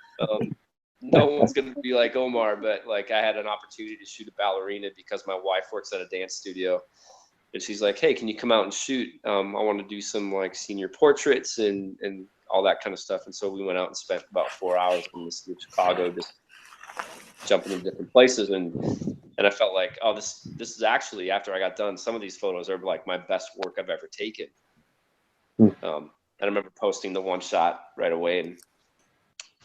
No one's going to be like Omar, but like I had an opportunity to shoot a ballerina because my wife works at a dance studio. And she's like, hey, can you come out and shoot? I want to do some like senior portraits and all that kind of stuff. And so we went out and spent about 4 hours in the city of Chicago, just jumping in different places. And And I felt like, oh, this is actually, after I got done, some of these photos are like my best work I've ever taken. And I remember posting the one shot right away, and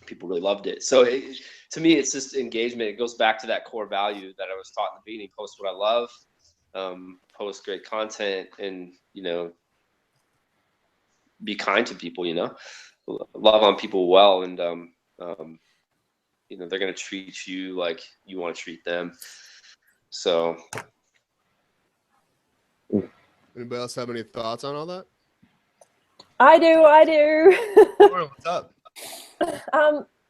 people really loved it. So to me, it's just engagement. It goes back to that core value that I was taught in the beginning: post what I love, post great content, and be kind to people. Love on people well, and they're gonna treat you like you want to treat them. So, anybody else have any thoughts on all that? I do. Laura, what's up?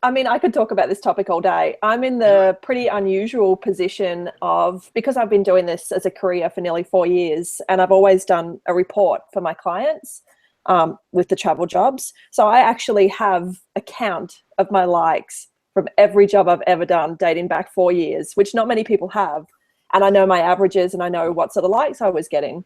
I mean, I could talk about this topic all day. I'm in the pretty unusual position of, because I've been doing this as a career for nearly 4 years, and I've always done a report for my clients with the travel jobs. So I actually have a count of my likes from every job I've ever done dating back 4 years, which not many people have. And I know my averages, and I know what sort of likes I was getting.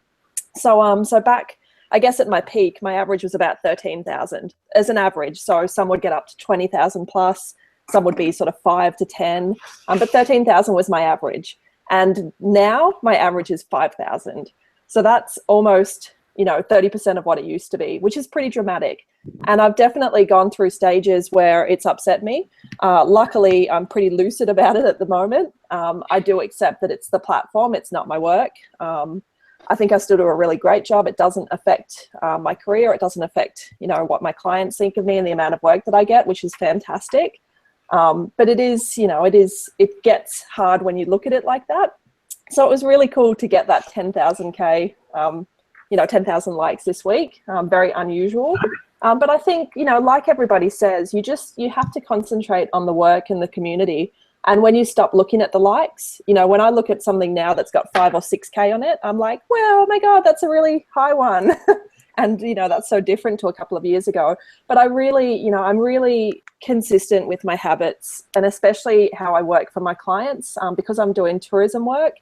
So back, I guess at my peak, my average was about 13,000 as an average. So some would get up to 20,000 plus, some would be sort of 5 to 10, but 13,000 was my average. And now my average is 5,000. So that's almost, 30% of what it used to be, which is pretty dramatic. And I've definitely gone through stages where it's upset me. Luckily, I'm pretty lucid about it at the moment. I do accept that it's the platform, it's not my work. I think I still do a really great job. It doesn't affect my career. It doesn't affect, what my clients think of me and the amount of work that I get, which is fantastic. But it is, it gets hard when you look at it like that. So it was really cool to get that 10,000K, 10,000 likes this week. Very unusual. But I think, like everybody says, you have to concentrate on the work and the community. And when you stop looking at the likes, when I look at something now that's got 5 or 6K on it, I'm like, well, oh my God, that's a really high one. And, that's so different to a couple of years ago. But I really, I'm really consistent with my habits, and especially how I work for my clients, because I'm doing tourism work.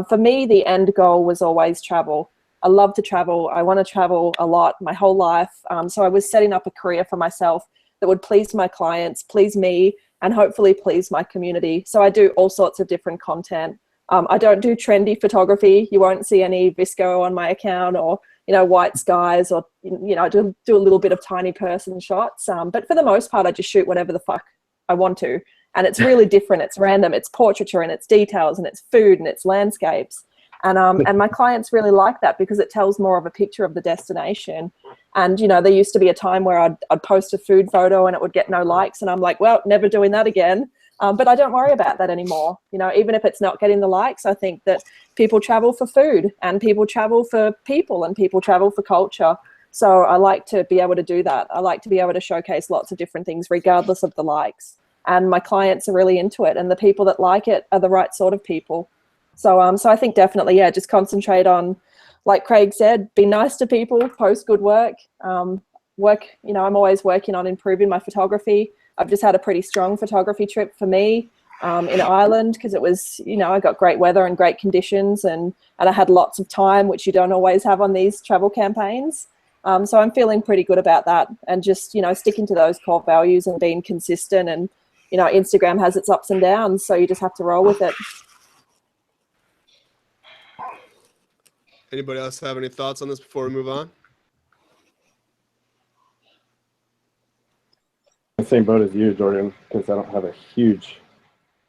For me, the end goal was always travel. I love to travel. I want to travel a lot my whole life. So I was setting up a career for myself that would please my clients, please me, and hopefully please my community. So I do all sorts of different content. I don't do trendy photography. You won't see any VSCO on my account, or, white skies, or, I do a little bit of tiny person shots. But for the most part, I just shoot whatever the fuck I want to. And it's really different. It's random. It's portraiture, and it's details, and it's food, and it's landscapes. And my clients really like that because it tells more of a picture of the destination. And, there used to be a time where I'd post a food photo and it would get no likes. And I'm like, well, never doing that again. But I don't worry about that anymore. Even if it's not getting the likes, I think that people travel for food, and people travel for people, and people travel for culture. So I like to be able to do that. I like to be able to showcase lots of different things regardless of the likes. And my clients are really into it. And the people that like it are the right sort of people. So I think definitely, just concentrate on, like Craig said, be nice to people, post good work. I'm always working on improving my photography. I've just had a pretty strong photography trip for me in Ireland, because it was, I got great weather and great conditions, and I had lots of time, which you don't always have on these travel campaigns. So I'm feeling pretty good about that, and just, sticking to those core values and being consistent. And, Instagram has its ups and downs, so you just have to roll with it. Anybody else have any thoughts on this before we move on? The same boat as you, Jordan, because I don't have a huge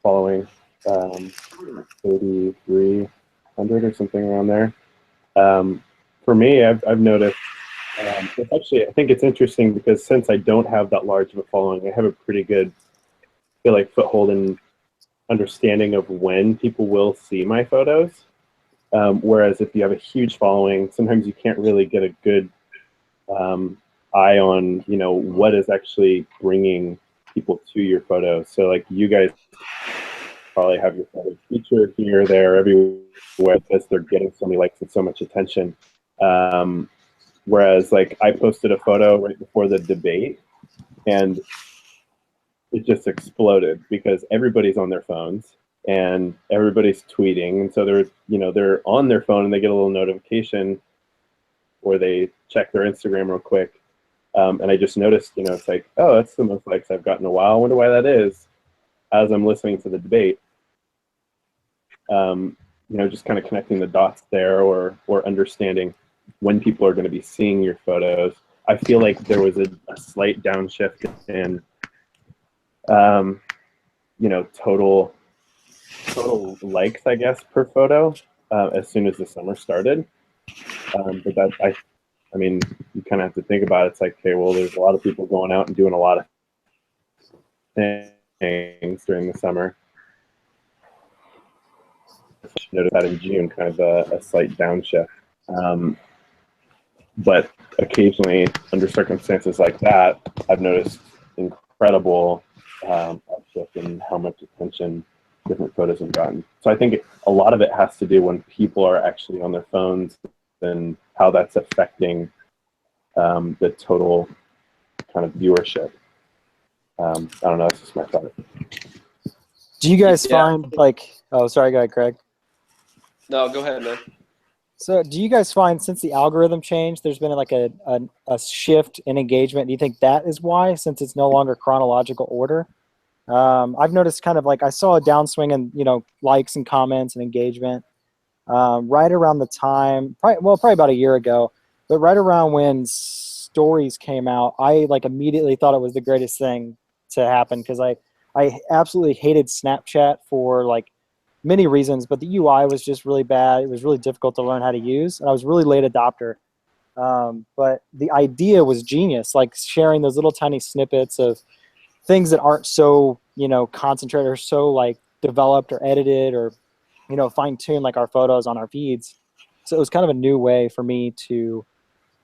following, 3,300 or something around there. For me, I've noticed, it's actually, I think it's interesting because since I don't have that large of a following, I have a pretty good, foothold in understanding of when people will see my photos. Whereas if you have a huge following, sometimes you can't really get a good eye on, what is actually bringing people to your photos. So like you guys probably have your photos featured here, there, everywhere, because they're getting so many likes and so much attention. Whereas like I posted a photo right before the debate, and it just exploded because everybody's on their phones and everybody's tweeting, and so they're on their phone and they get a little notification, or they check their Instagram real quick, and I just noticed, it's like, oh, that's the most likes I've gotten in a while. I wonder why that is. As I'm listening to the debate, just kind of connecting the dots there, or understanding when people are going to be seeing your photos. I feel like there was a slight downshift in, total likes, I guess, per photo as soon as the summer started. But that, I mean, you kind of have to think about it. It's like, okay, well, there's a lot of people going out and doing a lot of things during the summer. I noticed that in June, kind of a slight downshift. But occasionally, under circumstances like that, I've noticed incredible upshift in how much attention different photos have gotten. So I think a lot of it has to do when people are actually on their phones and how that's affecting the total kind of viewership. I don't know, that's just my thought. Do you guys find oh, sorry, go ahead, Craig. No, go ahead, man. So do you guys find, since the algorithm changed, there's been like a shift in engagement? Do you think that is why, since it's no longer chronological order? I've noticed kind of like, I saw a downswing in, likes and comments and engagement right around the time, probably about a year ago, but right around when stories came out, I like immediately thought it was the greatest thing to happen, because I absolutely hated Snapchat for like many reasons, but the UI was just really bad. It was really difficult to learn how to use, and I was really late adopter. But the idea was genius, like sharing those little tiny snippets of things that aren't so, concentrated or so like developed or edited or, fine-tuned like our photos on our feeds. So it was kind of a new way for me to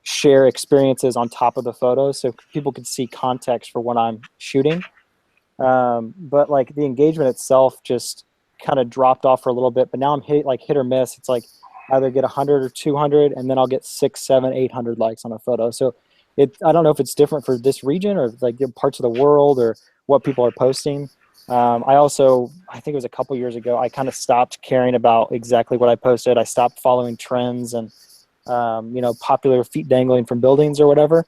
share experiences on top of the photos so people could see context for what I'm shooting. But like the engagement itself just kind of dropped off for a little bit, but now I'm hit or miss. It's like either get 100 or 200, and then I'll get 600, 700, 800 likes on a photo. So I don't know if it's different for this region or like parts of the world or what people are posting. I think it was a couple years ago, I kind of stopped caring about exactly what I posted. I stopped following trends and, popular feet dangling from buildings or whatever.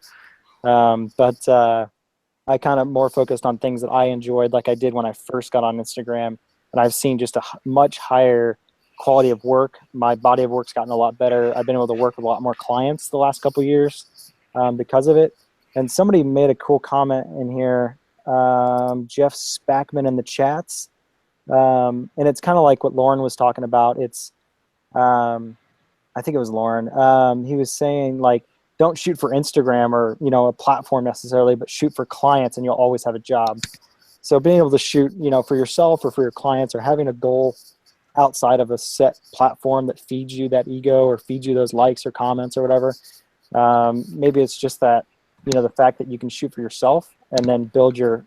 But I kind of more focused on things that I enjoyed, like I did when I first got on Instagram. And I've seen just a much higher quality of work. My body of work's gotten a lot better. I've been able to work with a lot more clients the last couple of years because of it. And somebody made a cool comment in here, Jeff Spackman in the chats. And it's kind of like what Lauren was talking about. It's, I think it was Lauren. He was saying, like, don't shoot for Instagram or, a platform necessarily, but shoot for clients and you'll always have a job. So being able to shoot, for yourself or for your clients, or having a goal outside of a set platform that feeds you that ego or feeds you those likes or comments or whatever. Maybe it's just that, the fact that you can shoot for yourself and then build your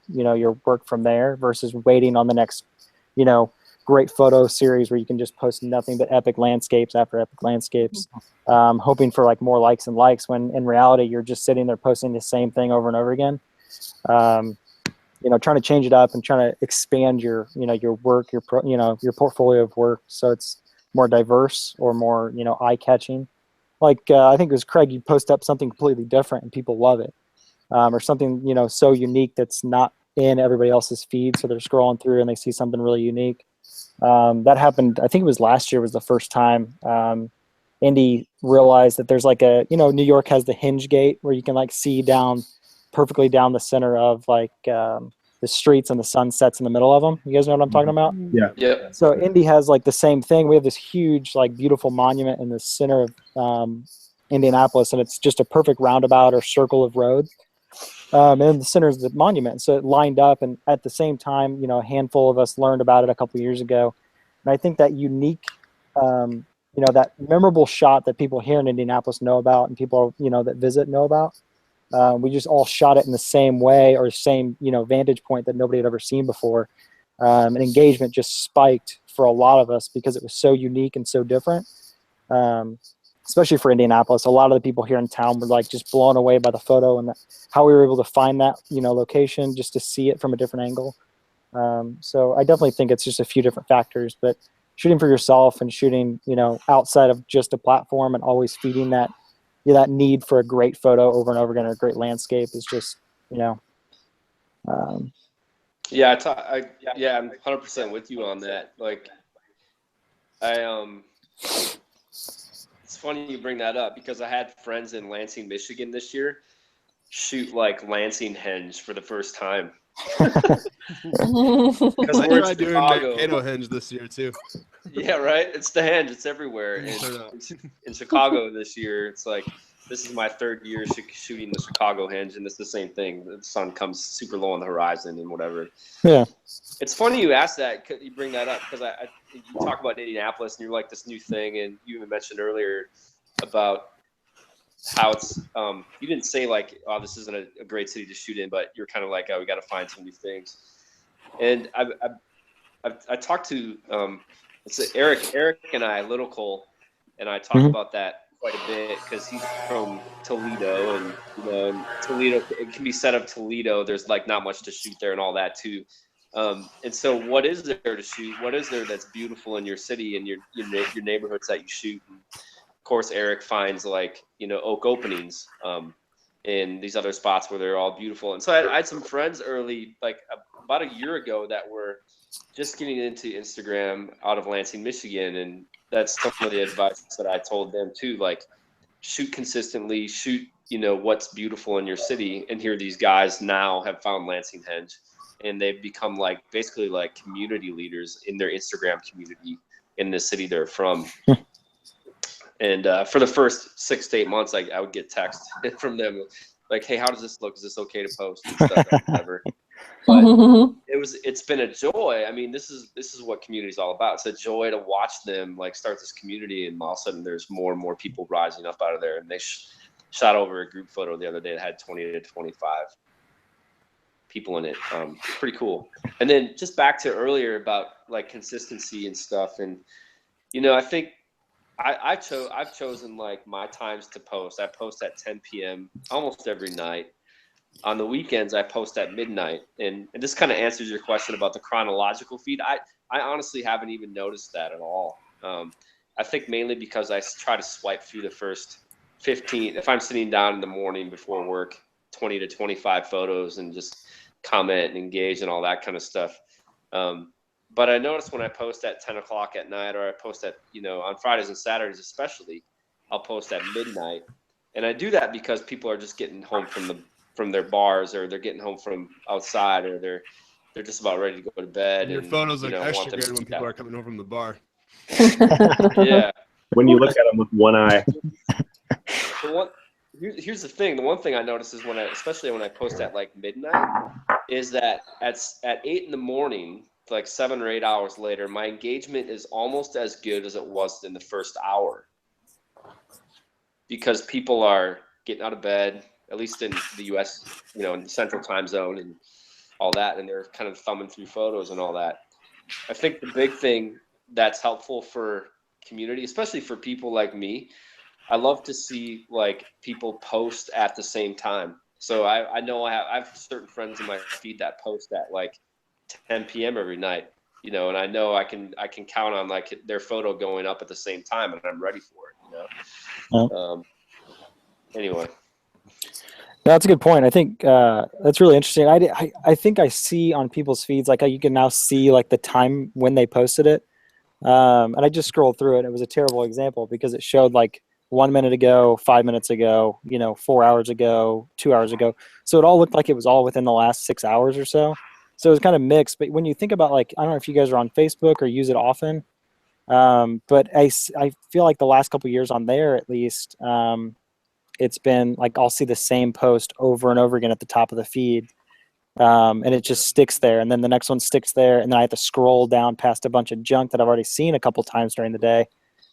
work from there versus waiting on the next, great photo series where you can just post nothing but epic landscapes after epic landscapes, hoping for like more likes and likes, when in reality, you're just sitting there posting the same thing over and over again. Trying to change it up and trying to expand your, your work, your portfolio of work, so it's more diverse or more, eye-catching. Like I think it was Craig, you post up something completely different and people love it, or something so unique that's not in everybody else's feed, so they're scrolling through and they see something really unique. That happened, I think it was last year was the first time Indy realized that there's like a, New York has the hinge gate where you can like see perfectly down the center of like the streets, and the sun sets in the middle of them. You guys know what I'm talking about? Yeah. So Indy has like the same thing. We have this huge like beautiful monument in the center of Indianapolis, and it's just a perfect roundabout or circle of roads. And in the center is the monument. So it lined up, and at the same time, a handful of us learned about it a couple of years ago. And I think that unique, that memorable shot that people here in Indianapolis know about, and people, that visit know about, we just all shot it in the same way or same, vantage point that nobody had ever seen before. And engagement just spiked for a lot of us because it was so unique and so different. Especially for Indianapolis, a lot of the people here in town were like just blown away by the photo and how we were able to find that, location just to see it from a different angle. So I definitely think it's just a few different factors, but shooting for yourself and shooting, outside of just a platform and always feeding that, that need for a great photo over and over again, or a great landscape is just, Yeah, I'm 100% with you on that. Like, It's funny you bring that up because I had friends in Lansing, Michigan this year shoot like Lansing henge for the first time. Because I we're in tried doing Chicago. Mankato henge this year too. Yeah, right. It's the henge. It's everywhere. In Chicago this year, it's like this is my third year shooting the Chicago henge, and it's the same thing. The sun comes super low on the horizon and whatever. Yeah. It's funny you asked that. You bring that up because you talk about Indianapolis and you're like this new thing, and you even mentioned earlier about how it's you didn't say like, oh, this isn't a great city to shoot in, but you're kind of like, oh, we got to find some new things. And I talked to it's Eric and I, Little Cole, and I talk about that quite a bit because he's from Toledo, and and Toledo, it can be said of Toledo, there's like not much to shoot there and all that too. And so what is there to shoot? What is there that's beautiful in your city and your neighborhoods that you shoot? And of course, Eric finds like, oak openings in these other spots where they're all beautiful. And so I had some friends early, like about a year ago, that were just getting into Instagram out of Lansing, Michigan. And that's some of the advice that I told them too, like shoot consistently, shoot, what's beautiful in your city. And here these guys now have found Lansing henge, and they've become like basically like community leaders in their Instagram community in the city they're from. And for the first 6 to 8 months, I would get texts from them like, hey, how does this look? Is this okay to post and stuff? Whatever. But it's been a joy. I mean, this is what community is all about. It's a joy to watch them like start this community, and all of a sudden there's more and more people rising up out of there. And they shot over a group photo the other day that had 20 to 25 people in it. Pretty cool. And then just back to earlier about like consistency and stuff. And, I think I've chosen like my times to post. I post at 10 p.m. almost every night. On the weekends, I post at midnight. And this kind of answers your question about the chronological feed. I honestly haven't even noticed that at all. I think mainly because I try to swipe through the first 15. If I'm sitting down in the morning before work, 20 to 25 photos and just comment and engage and all that kind of stuff. But I notice when I post at 10 o'clock at night, or I post at, on Fridays and Saturdays especially, I'll post at midnight. And I do that because people are just getting home from their bars, or they're getting home from outside, or they're just about ready to go to bed. Your and, photos look extra want them good to when eat people out. are coming home from the bar. Yeah. When you look at them with one eye. Here's the thing. The one thing I notice is especially when I post at like midnight, is that at 8 in the morning, like 7 or 8 hours later, my engagement is almost as good as it was in the first hour, because people are getting out of bed, at least in the US, in the central time zone and all that, and they're kind of thumbing through photos and all that. I think the big thing that's helpful for community, especially for people like me, I love to see like people post at the same time. So I know I have certain friends in my feed that post at like 10 p.m. every night, and I know I can count on like their photo going up at the same time, and I'm ready for it. Anyway. That's a good point. I think that's really interesting. I think I see on people's feeds, like you can now see like the time when they posted it. And I just scrolled through it. It was a terrible example because it showed like 1 minute ago, 5 minutes ago, 4 hours ago, 2 hours ago. So it all looked like it was all within the last 6 hours or so. So it was kind of mixed. But when you think about like, I don't know if you guys are on Facebook or use it often, but I feel like the last couple of years on there, at least, it's been like I'll see the same post over and over again at the top of the feed, and it just sticks there. And then the next one sticks there, and then I have to scroll down past a bunch of junk that I've already seen a couple times during the day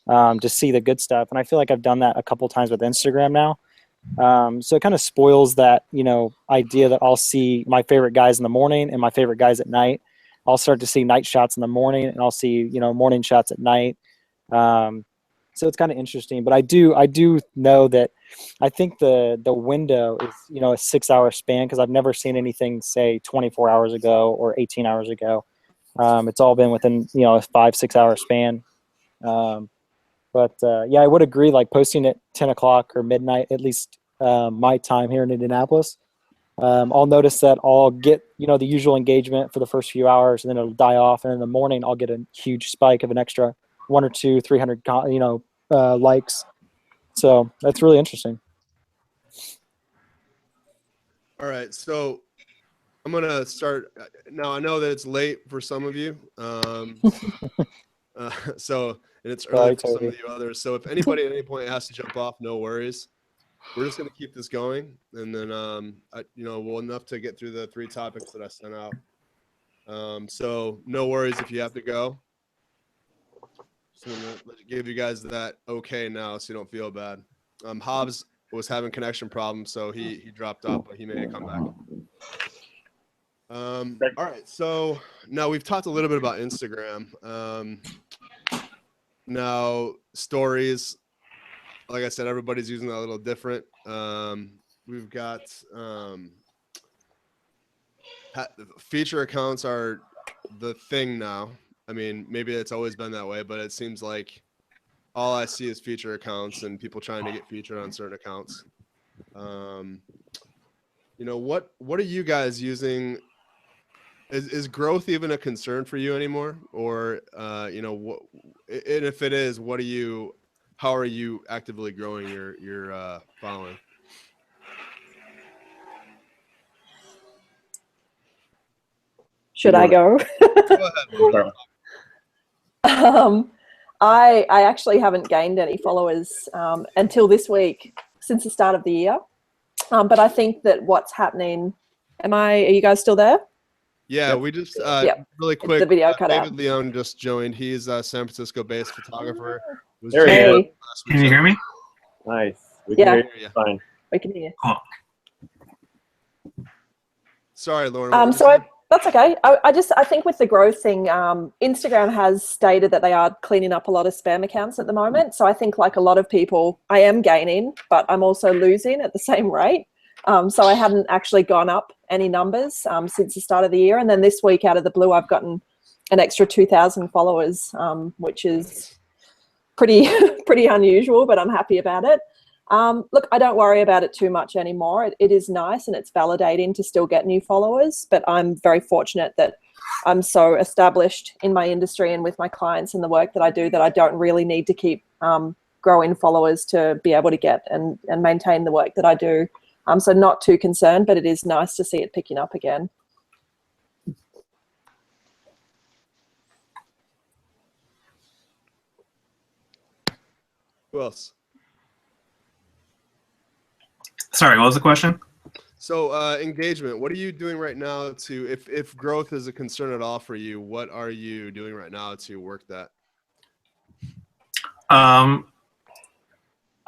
to see the good stuff. And I feel like I've done that a couple times with Instagram now. So it kind of spoils that, idea that I'll see my favorite guys in the morning and my favorite guys at night. I'll start to see night shots in the morning, and I'll see, morning shots at night. So it's kind of interesting, but I do know that I think the window is, a 6 hour span, because I've never seen anything say 24 hours ago or 18 hours ago. It's all been within, a 5-6 hour span. But I would agree, like posting at 10 o'clock or midnight, at least my time here in Indianapolis, I'll notice that I'll get, the usual engagement for the first few hours, and then it'll die off. And in the morning, I'll get a huge spike of an extra 1 or 2, 300, likes. So that's really interesting. All right, so I'm gonna start now. I know that it's late for some of you, so and it's early for some of you others. So if anybody at any point has to jump off, no worries. We're just gonna keep this going, and then we'll enough to get through the 3 topics that I sent out. So no worries if you have to go. Just want to give you guys that okay now, so you don't feel bad. Hobbs was having connection problems, so he dropped off, but he may come back. All right, so now we've talked a little bit about Instagram. Now stories, like I said, everybody's using that a little different. We've got feature accounts are the thing now. I mean, maybe it's always been that way, but it seems like all I see is feature accounts and people trying to get featured on certain accounts. What are you guys using? Is growth even a concern for you anymore? Or, and if it is, how are you actively growing your following? Should I go? Go ahead. I actually haven't gained any followers until this week, since the start of the year. But I think that what's happening, are you guys still there? Yeah, we just really quick. The video cut David out. Leon just joined. He's a San Francisco-based photographer. There he is. Can you hear me? Nice. We Yeah. can hear you fine. We can hear. Cool. Sorry, Lauren. That's okay. I think with the growth thing, Instagram has stated that they are cleaning up a lot of spam accounts at the moment. So I think like a lot of people, I am gaining, but I'm also losing at the same rate. So I haven't actually gone up any numbers since the start of the year. And then this week, out of the blue, I've gotten an extra 2,000 followers, which is pretty unusual, but I'm happy about it. Look, I don't worry about it too much anymore. It is nice and it's validating to still get new followers, but I'm very fortunate that I'm so established in my industry and with my clients and the work that I do that I don't really need to keep growing followers to be able to get and maintain the work that I do. So not too concerned, but it is nice to see it picking up again. Who else? Sorry, what was the question? So engagement, what are you doing right now if growth is a concern at all for you, what are you doing right now to work that?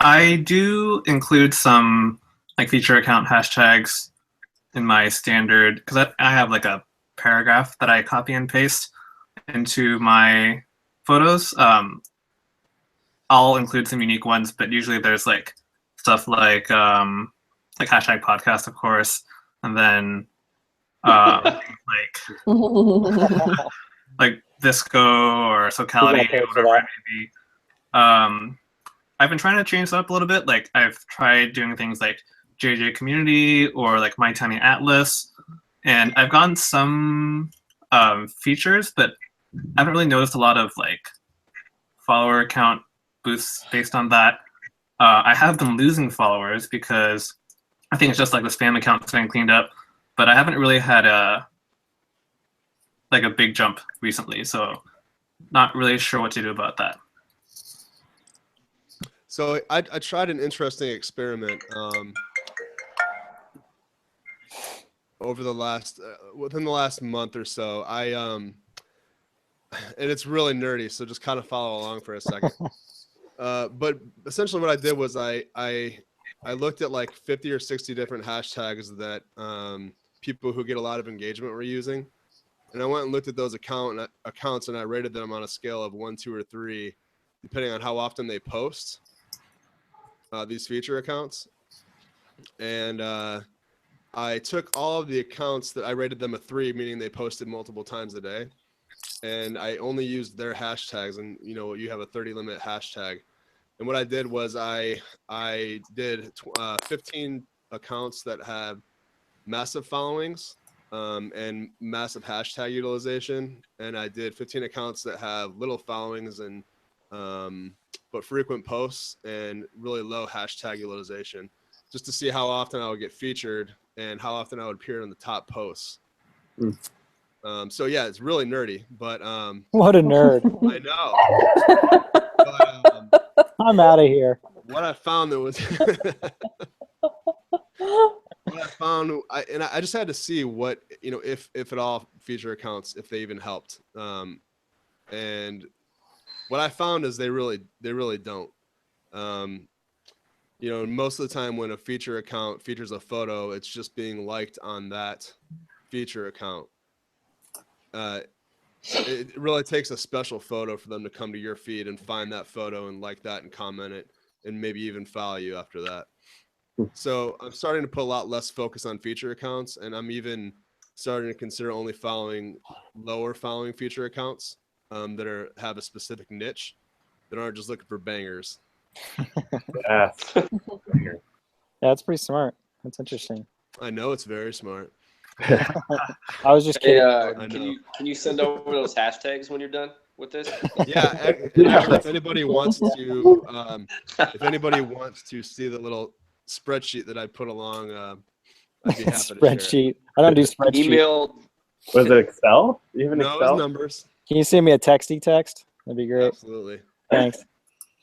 I do include some like feature account hashtags in my standard, because I have like a paragraph that I copy and paste into my photos. I'll include some unique ones, but usually there's like stuff like hashtag podcast, of course, and then like Visco or Socality or whatever it may be. I've been trying to change that up a little bit. Like I've tried doing things like JJ Community or like My Tiny Atlas, and I've gotten some features, but I haven't really noticed a lot of like follower count boosts based on that. I have been losing followers because I think it's just like the spam account's getting cleaned up, but I haven't really had a big jump recently, so not really sure what to do about that. So I tried an interesting experiment over the last within the last month or so. And it's really nerdy, so just kind of follow along for a second. But essentially what I did was I looked at like 50 or 60 different hashtags that people who get a lot of engagement were using. And I went and looked at those accounts and I rated them on a scale of 1, 2, or 3, depending on how often they post these feature accounts. And I took all of the accounts that I rated them a 3, meaning they posted multiple times a day. And I only used their hashtags, and you have a 30 limit hashtag. And what I did was I did 15 accounts that have massive followings and massive hashtag utilization. And I did 15 accounts that have little followings and but frequent posts and really low hashtag utilization, just to see how often I would get featured and how often I would appear in the top posts. So yeah, it's really nerdy, but What a nerd. I know. But, I'm out of here. what I found that was what I found, I just had to see what, if at all feature accounts, if they even helped. And what I found is they really don't. Most of the time when a feature account features a photo, it's just being liked on that feature account. It really takes a special photo for them to come to your feed and find that photo and like that and comment it and maybe even follow you after that. So I'm starting to put a lot less focus on feature accounts, and I'm even starting to consider only following lower following feature accounts that have a specific niche, that aren't just looking for bangers. Yeah. Yeah, that's pretty smart. That's interesting. I know, it's very smart. I was just Hey, kidding. can you send over those hashtags when you're done with this? Yeah, and actually, if anybody wants to see the little spreadsheet that I put along, I'd be happy to share it. Spreadsheet. I don't do spreadsheet. Email. Was it Excel? You have an No, Excel? it's numbers. Can you send me a texty text? That'd be great. Absolutely. Thanks.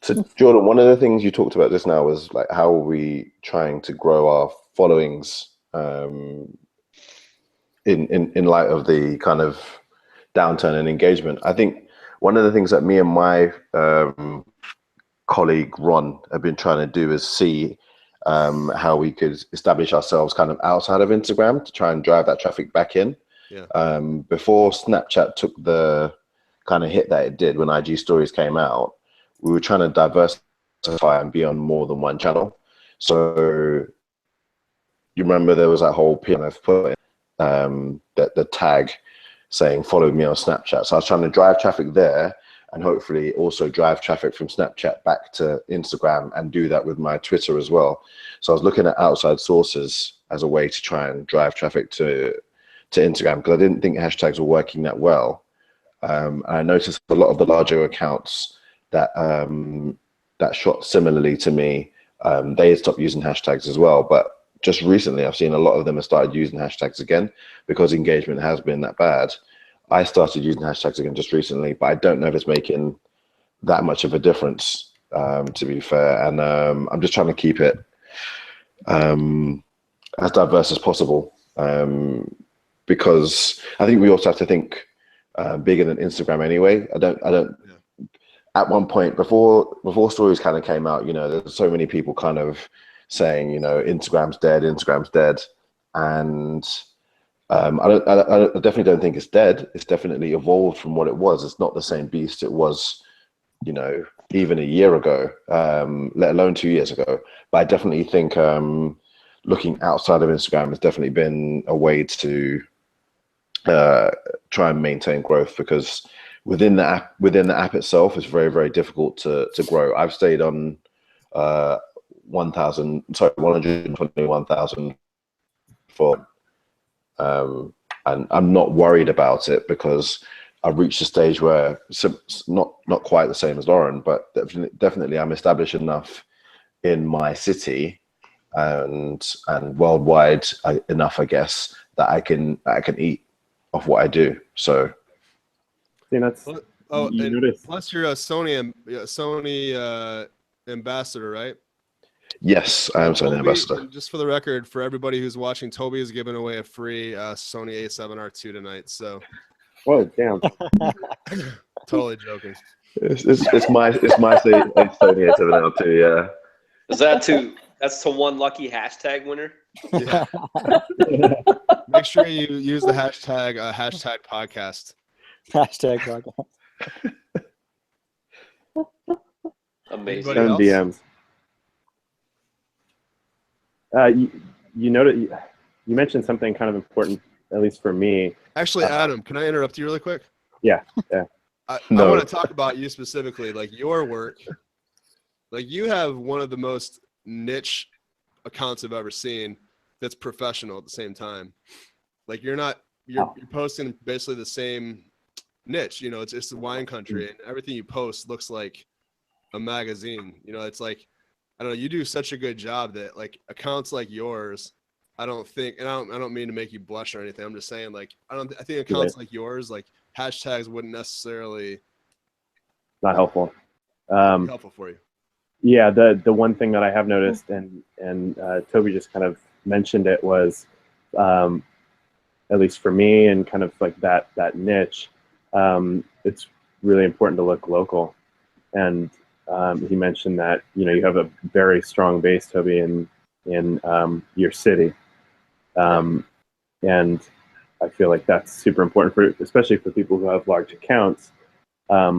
So Jordan, one of the things you talked about just now was like, how are we trying to grow our followings in light of the kind of downturn in engagement? I think one of the things that me and my colleague Ron have been trying to do is see how we could establish ourselves kind of outside of Instagram to try and drive that traffic back in. Yeah. Before Snapchat took the kind of hit that it did when IG stories came out, we were trying to diversify and be on more than one channel. So you remember there was that whole PMF put in, the tag saying follow me on Snapchat. So I was trying to drive traffic there and hopefully also drive traffic from Snapchat back to Instagram and do that with my Twitter as well. So I was looking at outside sources as a way to try and drive traffic to Instagram, because I didn't think hashtags were working that well. I noticed a lot of the larger accounts that shot similarly to me, they had stopped using hashtags as well. But just recently, I've seen a lot of them have started using hashtags again because engagement has been that bad. I started using hashtags again just recently, but I don't know if it's making that much of a difference, to be fair. And I'm just trying to keep it as diverse as possible, because I think we also have to think bigger than Instagram anyway. I don't. At one point before stories kind of came out, there's so many people kind of saying, Instagram's dead, and I definitely don't think it's dead. It's definitely evolved from what it was. It's not the same beast it was, even a year ago, let alone 2 years ago. But I definitely think looking outside of Instagram has definitely been a way to try and maintain growth, because within the app itself, it's very, very difficult to grow. I've stayed on 121,000 for, and I'm not worried about it because I've reached a stage where it's not quite the same as Lauren, but definitely I'm established enough in my city and worldwide enough, I guess, that I can eat off what I do. So. That's, plus you're a Sony ambassador, right? Yes, I am Sony ambassador. Just for the record, for everybody who's watching, Toby is giving away a free Sony A7R2 tonight. So, whoa, damn! Totally joking. It's my Sony A7R2. Yeah. That's to one lucky hashtag winner. Yeah. Make sure you use the hashtag podcast. Hashtag podcast. Amazing. Send DMs. You mentioned something kind of important, at least for me. Actually, Adam, can I interrupt you really quick? Yeah. I want to talk about you specifically, like your work. Like, you have one of the most niche accounts I've ever seen that's professional at the same time. Like, you're posting basically the same niche, it's the wine country, and everything you post looks like a magazine. You know, it's like, I don't know, you do such a good job that like accounts like yours, I don't think, and I don't mean to make you blush or anything. I'm just saying, like, I think accounts like yours, like hashtags wouldn't necessarily Not helpful. be helpful for you. Yeah, the one thing that I have noticed, and Toby just kind of mentioned it, was at least for me and kind of like that niche, it's really important to look local. And he mentioned that, you know, you have a very strong base, Toby, in your city, and I feel like that's super important especially for people who have large accounts,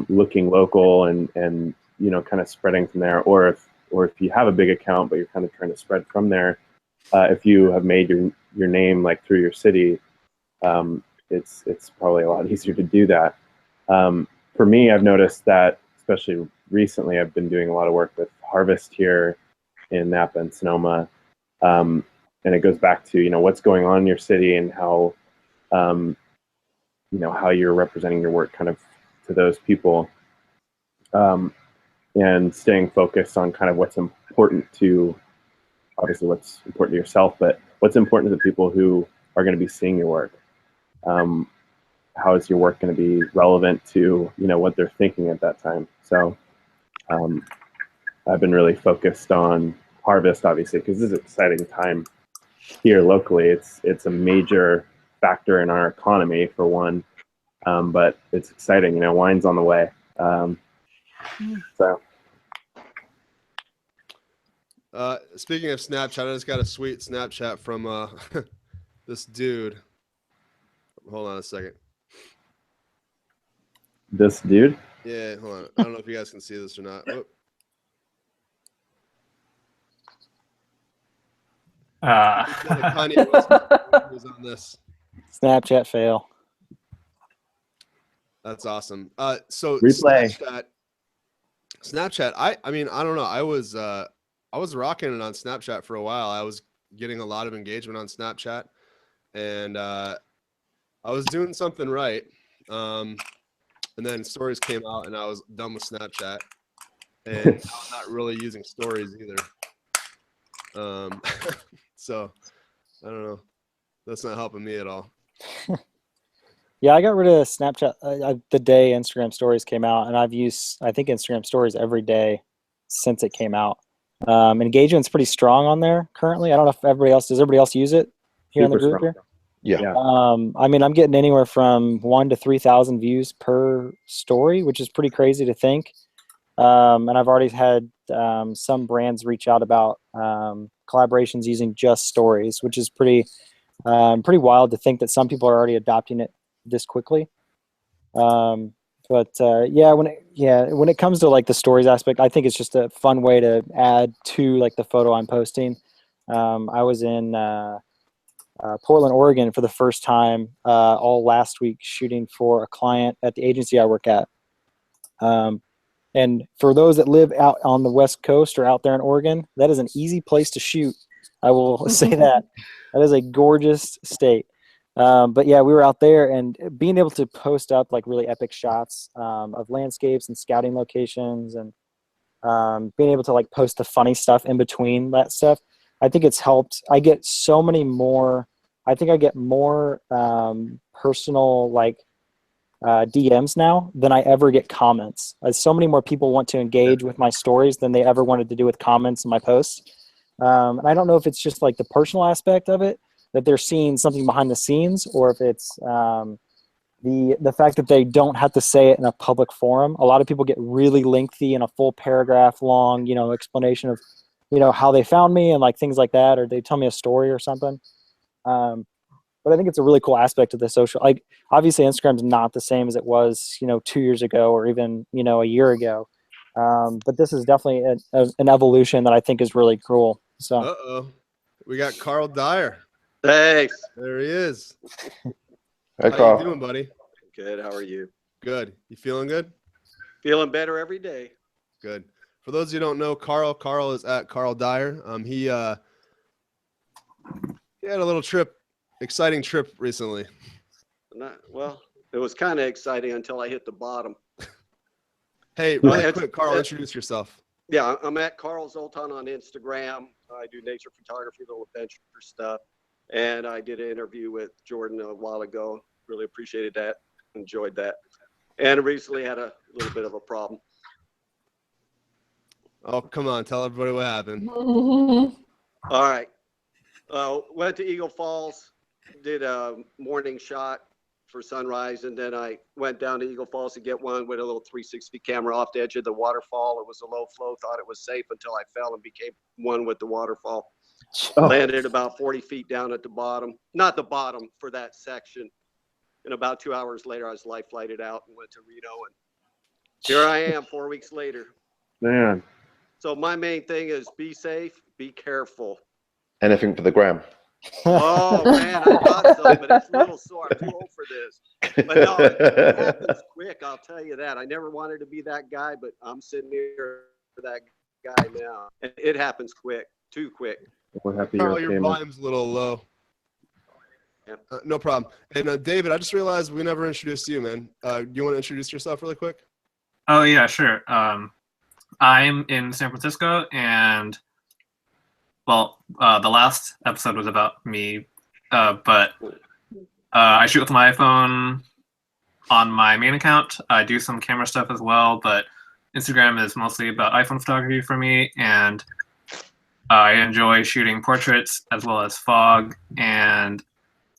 looking local and you know, kind of spreading from there. Or if you have a big account but you're kind of trying to spread from there, if you have made your name like through your city, it's probably a lot easier to do that. For me, I've noticed that, especially recently, I've been doing a lot of work with Harvest here in Napa and Sonoma, and it goes back to, you know, what's going on in your city and how, you know, how you're representing your work kind of to those people, and staying focused on kind of what's important to, obviously what's important to yourself, but what's important to the people who are going to be seeing your work. How is your work going to be relevant to, you know, what they're thinking at that time? So I've been really focused on Harvest, obviously, because this is an exciting time here locally. It's a major factor in our economy, for one, but it's exciting. You know, wine's on the way. So. Speaking of Snapchat, I just got a sweet Snapchat from this dude. Hold on a second. This dude? Yeah, hold on. I don't know if you guys can see this or not. Whoop. Kanye West was on this. Snapchat fail. That's awesome. So replay. Snapchat. I mean, I don't know. I was rocking it on Snapchat for a while. I was getting a lot of engagement on Snapchat, and I was doing something right. And then stories came out, and I was done with Snapchat, and I'm not really using stories either. So I don't know. That's not helping me at all. Yeah, I got rid of Snapchat the day Instagram stories came out, and I've used, I think, Instagram stories every day since it came out. Engagement's pretty strong on there currently. I don't know if does everybody else use it here in the group here? Yeah. I mean, I'm getting anywhere from 1,000 to 3,000 views per story, which is pretty crazy to think. And I've already had some brands reach out about collaborations using just stories, which is pretty wild to think that some people are already adopting it this quickly. When it comes to like the stories aspect, I think it's just a fun way to add to like the photo I'm posting. I was in Portland, Oregon for the first time all last week shooting for a client at the agency I work at. And for those that live out on the West Coast or out there in Oregon, that is an easy place to shoot. I will say that. That is a gorgeous state. But yeah, we were out there, and being able to post up like really epic shots of landscapes and scouting locations, and being able to like post the funny stuff in between that stuff, I think it's helped. I get so many more. I think I get more personal like DMs now than I ever get comments. So many more people want to engage with my stories than they ever wanted to do with comments in my posts. And I don't know if it's just like the personal aspect of it, that they're seeing something behind the scenes, or if it's the fact that they don't have to say it in a public forum. A lot of people get really lengthy in a full paragraph long, explanation of, how they found me and like things like that, or they tell me a story or something. But I think it's a really cool aspect of the social. Like obviously Instagram's not the same as it was, 2 years ago or even, a year ago. But this is definitely an evolution that I think is really cool. So, we got Carl Dyer. Hey. There he is. Hey, How Carl. you doing, buddy? Good. How are you? Good. You feeling good? Feeling better every day. Good. For those who don't know, Carl is at Carl Dyer. He had a little exciting trip recently. Well, it was kind of exciting until I hit the bottom. Hey, Well, really it's- quick, Carl, introduce yourself. Yeah, I'm at Carl Zoltan on Instagram. I do nature photography, little adventure stuff. And I did an interview with Jordan a while ago. Really appreciated that. Enjoyed that. And recently had a little bit of a problem. Oh, come on, tell everybody what happened. All right. Went to Eagle Falls, did a morning shot for sunrise, and then I went down to Eagle Falls to get one with a little 360 camera off the edge of the waterfall. It was a low flow, thought it was safe until I fell and became one with the waterfall. Landed about 40 feet down at the bottom, not the bottom for that section. And about 2 hours later, I was life flighted out and went to Reno. And here I am 4 weeks later. Man. So my main thing is be safe, be careful. Anything for the gram. Oh man, I got some, but it's a little sore. I'm too old for this. But no, it happens quick. I'll tell you that. I never wanted to be that guy, but I'm sitting here for that guy now, and it happens quick, too quick. We're happy Carl, you're your famous. volume's a little low. Yeah. No problem. And David, I just realized we never introduced you, man. Do you want to introduce yourself really quick? Oh yeah, sure. I'm in San Francisco, and well, the last episode was about me, but I shoot with my iPhone on my main account. I do some camera stuff as well, but Instagram is mostly about iPhone photography for me, and I enjoy shooting portraits as well as fog and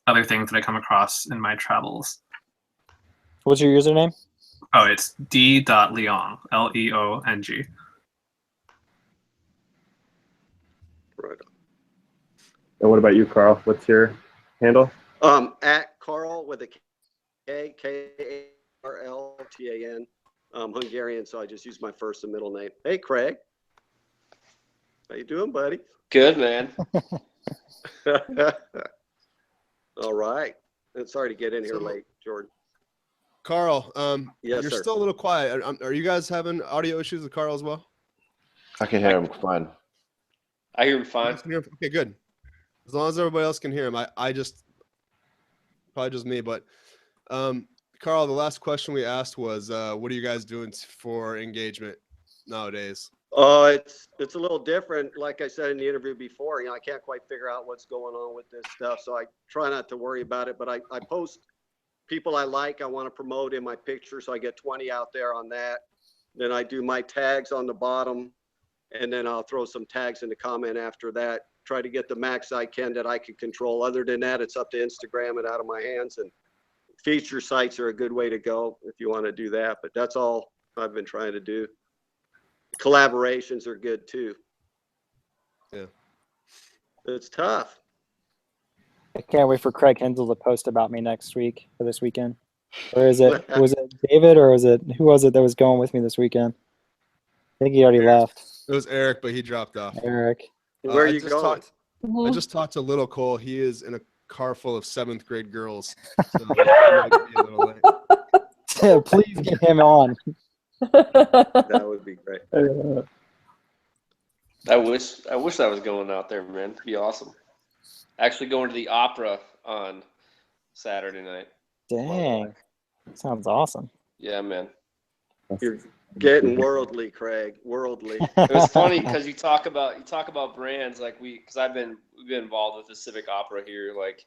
other things that I come across in my travels. What's your username? Oh, it's d.leong, Leong. Right. And what about you, Carl? What's your handle? At Carl with a K, Karltan. I'm Hungarian, so I just use my first and middle name. Hey, Craig. How you doing, buddy? Good, man. All right. And sorry to get in here late, Jordan. Carl, Yes, you're sir. still a little quiet. Are you guys having audio issues with Carl as well? I can hear him fine. I hear him You fine. guys can hear him? Okay, good. As long as everybody else can hear him, I just probably just me. But Carl, the last question we asked was, what are you guys doing for engagement nowadays? It's a little different. Like I said in the interview before, I can't quite figure out what's going on with this stuff. So I try not to worry about it, but I post people I like, I want to promote in my picture. So I get 20 out there on that. Then I do my tags on the bottom, and then I'll throw some tags in the comment after that. Try to get the max I can that I can control. Other than that, it's up to Instagram and out of my hands. And feature sites are a good way to go if you want to do that. But that's all I've been trying to do. Collaborations are good too. Yeah. It's tough. I can't wait for Craig Hensel to post about me next week or this weekend. Or was it David, or who was it that was going with me this weekend? I think he already left. It was Eric, but he dropped off. Eric. Where are I you just going? I just talked to Little Cole. He is in a car full of 7th grade girls. So I might be a little late. Please get him on. That would be great. I wish I was going out there, man. It'd be awesome. Actually going to the opera on Saturday night. Dang. Sounds awesome. Yeah, man. You're getting worldly, Craig. Worldly. It was funny because you talk about brands like we've been involved with the Civic Opera here. Like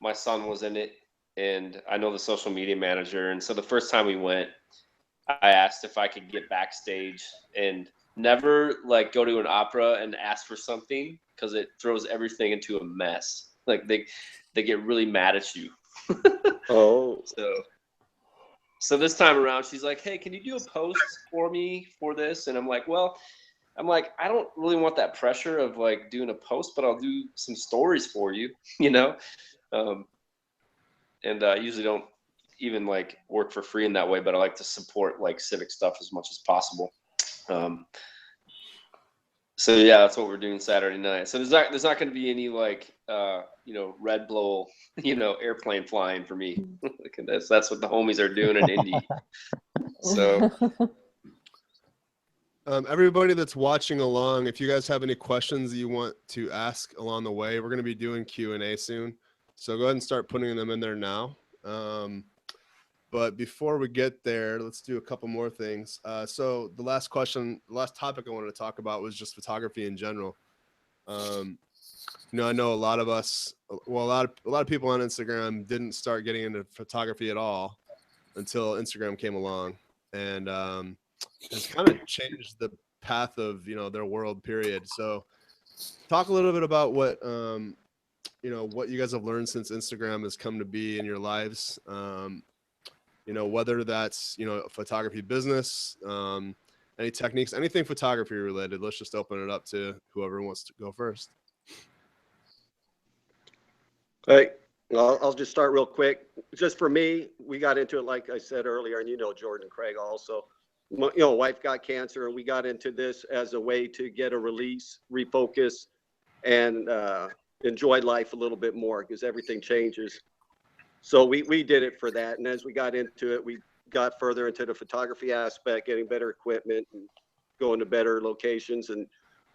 my son was in it, and I know the social media manager. And so the first time we went, I asked if I could get backstage, and never like go to an opera and ask for something because it throws everything into a mess. Like they get really mad at you. Oh. So this time around, she's like, "Hey, can you do a post for me for this?" And I'm like, I don't really want that pressure of like doing a post, but I'll do some stories for you, And I usually don't even like work for free in that way, but I like to support like civic stuff as much as possible. So yeah, that's what we're doing Saturday night. So there's not going to be any like Red Bull airplane flying for me. That's what the homies are doing in Indy. So everybody that's watching along, if you guys have any questions that you want to ask along the way, we're going to be doing Q&A soon. So go ahead and start putting them in there now. But before we get there, let's do a couple more things. So the last topic I wanted to talk about was just photography in general. I know a lot of us, well, a lot of people on Instagram didn't start getting into photography at all until Instagram came along, and has kind of changed the path of their world. Period. So, talk a little bit about what what you guys have learned since Instagram has come to be in your lives. Whether that's photography business, any techniques, anything photography related. Let's just open it up to whoever wants to go first. Hey, I'll just start real quick. Just for me, we got into it, like I said earlier, and Jordan and Craig also. Wife got cancer, and we got into this as a way to get a release, refocus, and enjoy life a little bit more, because everything changes. So we did it for that. And as we got into it, we got further into the photography aspect, getting better equipment and going to better locations. And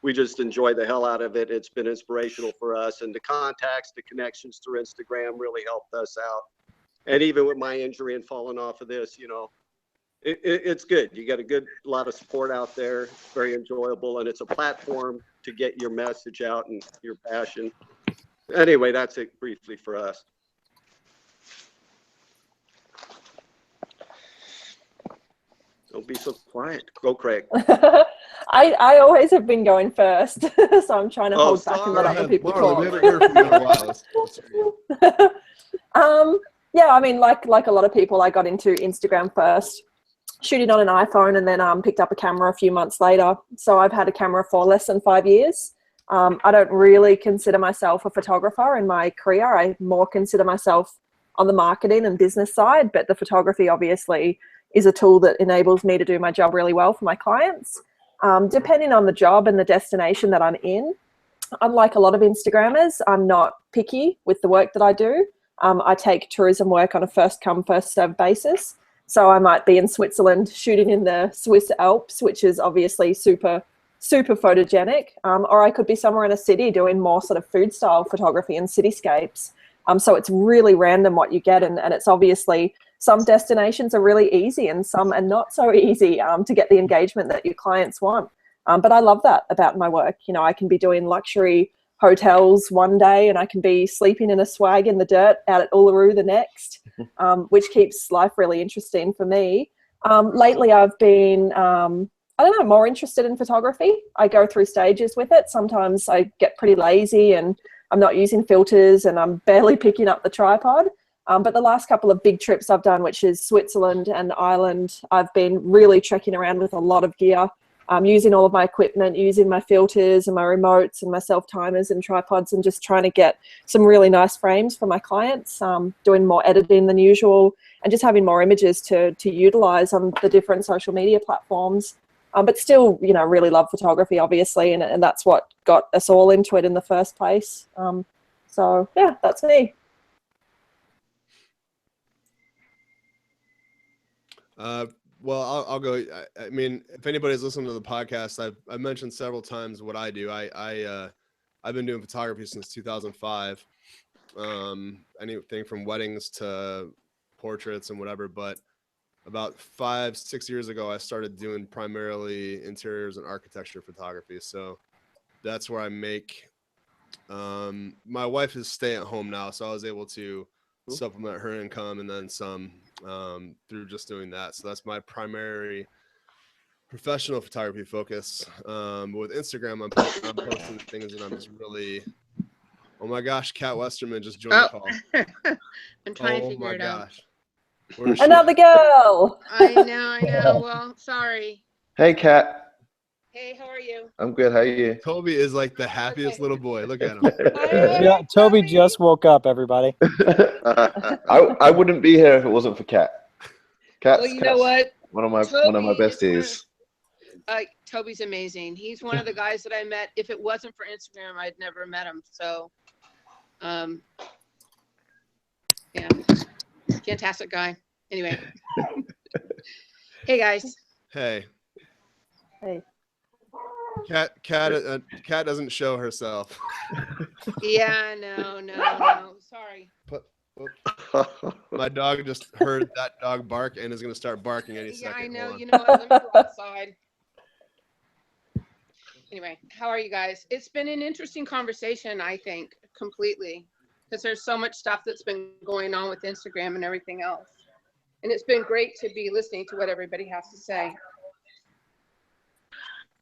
we just enjoy the hell out of it. It's been inspirational for us. And the contacts, the connections through Instagram really helped us out. And even with my injury and falling off of this, it's good. You got a lot of support out there, very enjoyable. And it's a platform to get your message out and your passion. Anyway, that's it briefly for us. Don't be so quiet. Go, Craig. I always have been going first, so I'm trying to hold back and let other people talk. We haven't heard from you in a while. Let's hear you. Yeah, I mean, like a lot of people, I got into Instagram first, shooting on an iPhone, and then picked up a camera a few months later. So I've had a camera for less than 5 years. I don't really consider myself a photographer in my career. I more consider myself on the marketing and business side, but the photography obviously is a tool that enables me to do my job really well for my clients. Depending on the job and the destination that I'm in, unlike a lot of Instagrammers, I'm not picky with the work that I do. I take tourism work on a first come, first served basis. So I might be in Switzerland shooting in the Swiss Alps, which is obviously super photogenic. Or I could be somewhere in a city doing more sort of food style photography and cityscapes. So it's really random what you get. And it's obviously some destinations are really easy and some are not so easy to get the engagement that your clients want. But I love that about my work. I can be doing luxury hotels one day and I can be sleeping in a swag in the dirt out at Uluru the next, which keeps life really interesting for me. Lately I've been, more interested in photography. I go through stages with it. Sometimes I get pretty lazy and I'm not using filters and I'm barely picking up the tripod. But the last couple of big trips I've done, which is Switzerland and Ireland, I've been really trekking around with a lot of gear, using all of my equipment, using my filters and my remotes and my self-timers and tripods, and just trying to get some really nice frames for my clients, doing more editing than usual, and just having more images to utilize on the different social media platforms. But still, really love photography, obviously, and that's what got us all into it in the first place. So, yeah, that's me. Well, I'll go. I mean, if anybody's listening to the podcast, I've mentioned several times what I do. I've been doing photography since 2005. Anything from weddings to portraits and whatever. But about 5-6 years ago, I started doing primarily interiors and architecture photography. So that's where I make. My wife is stay at home now, so I was able to supplement her income and then some through just doing that. So that's my primary professional photography focus. But with Instagram, I'm posting things and I'm just really, oh my gosh, Kat Westerman just joined the call. I'm trying to figure it out. Another girl. I know. Well, sorry. Hey, Kat. Hey, how are you? I'm good. How are you? Toby is like the happiest little boy. Look at him. Yeah, Toby just woke up, everybody. I wouldn't be here if it wasn't for Kat. Well, you know what? One of my besties. Toby's amazing. He's one of the guys that I met. If it wasn't for Instagram, I'd never met him. So, yeah, fantastic guy. Anyway, hey guys. Hey. Hey. Kat doesn't show herself. Yeah, no. Sorry. My dog just heard that dog bark and is going to start barking any Yeah, second. I know. Hold on. You know what? Let me go outside. Anyway, how are you guys? It's been an interesting conversation, I think, completely, because there's so much stuff that's been going on with Instagram and everything else. And it's been great to be listening to what everybody has to say.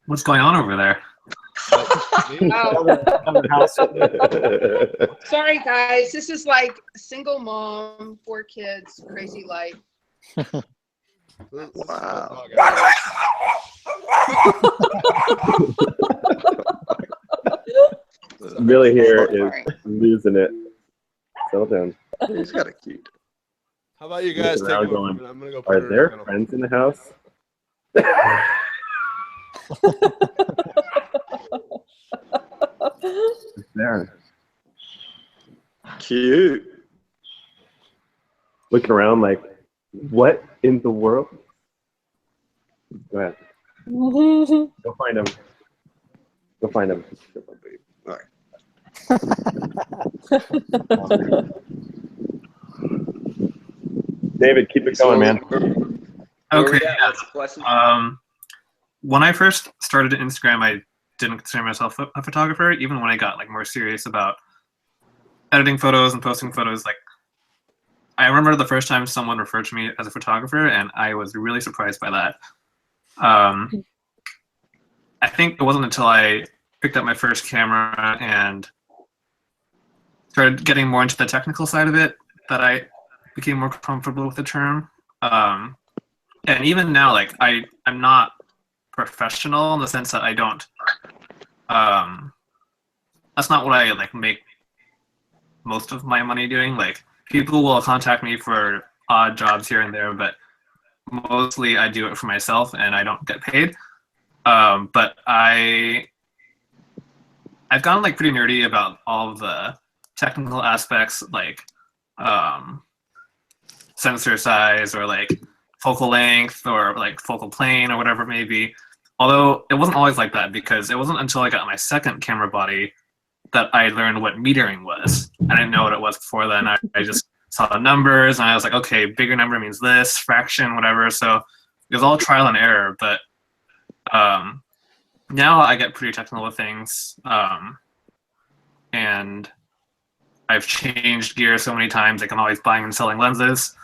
What's going on over there? Sorry, guys. This is like single mom, 4 kids, crazy life. Wow. Billy here is losing it. Settle down. He's got a cute. How about you guys Looking take around over? going, I'm going to go put are her there in a- friends in the house? There. Cute. Looking around like, what in the world? Go ahead. Go find him. Go find him. All right. David, keep it going, man. Okay. Yeah, what's the question? When I first started Instagram, I didn't consider myself a photographer. Even when I got like more serious about editing photos and posting photos, like I remember the first time someone referred to me as a photographer, and I was really surprised by that. I think it wasn't until I picked up my first camera and started getting more into the technical side of it that I became more comfortable with the term. And even now, like I'm not professional in the sense that I don't. That's not what I like make most of my money doing. Like people will contact me for odd jobs here and there, but mostly I do it for myself and I don't get paid. But I've gotten like pretty nerdy about all of the technical aspects, like sensor size or like focal length or like focal plane or whatever it may be. Although it wasn't always like that, because it wasn't until I got my second camera body that I learned what metering was. I didn't know what it was before then. I just saw the numbers and I was like, okay, bigger number means this, fraction, whatever. So it was all trial and error. But now I get pretty technical with things. And I've changed gear so many times, like I'm always buying and selling lenses.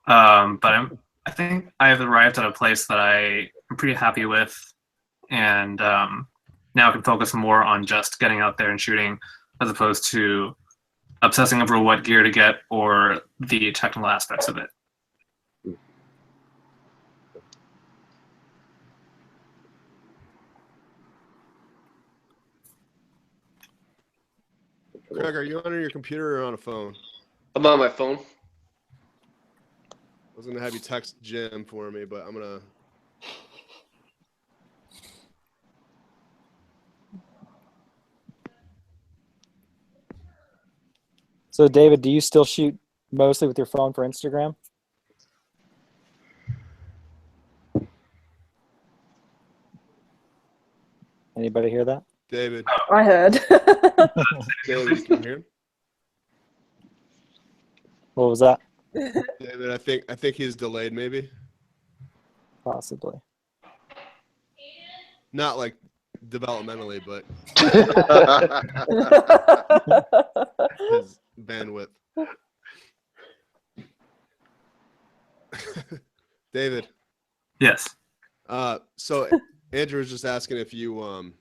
But I think I've arrived at a place that I'm pretty happy with. And now I can focus more on just getting out there and shooting as opposed to obsessing over what gear to get or the technical aspects of it. Craig, are you on your computer or on a phone? I'm on my phone. I was going to have you text Jim for me, but I'm going to... So, David, do you still shoot mostly with your phone for Instagram? Anybody hear that? David. I heard. David, you can hear him? What was that? David, I think he's delayed, maybe. Possibly. Not like developmentally, but his bandwidth. David. Yes. So Andrew was just asking if you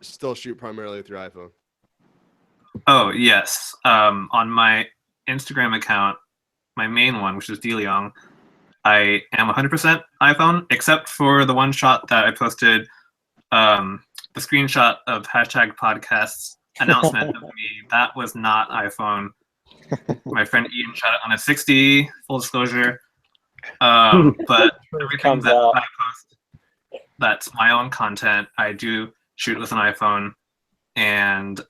still shoot primarily with your iPhone. Oh, yes. On my Instagram account, my main one, which is DeLeong, I am 100% iPhone, except for the one shot that I posted, the screenshot of #podcasts announcement of me. That was not iPhone. My friend Ian shot it on a 60, full disclosure. But everything that I post, that's my own content, I do shoot with an iPhone. And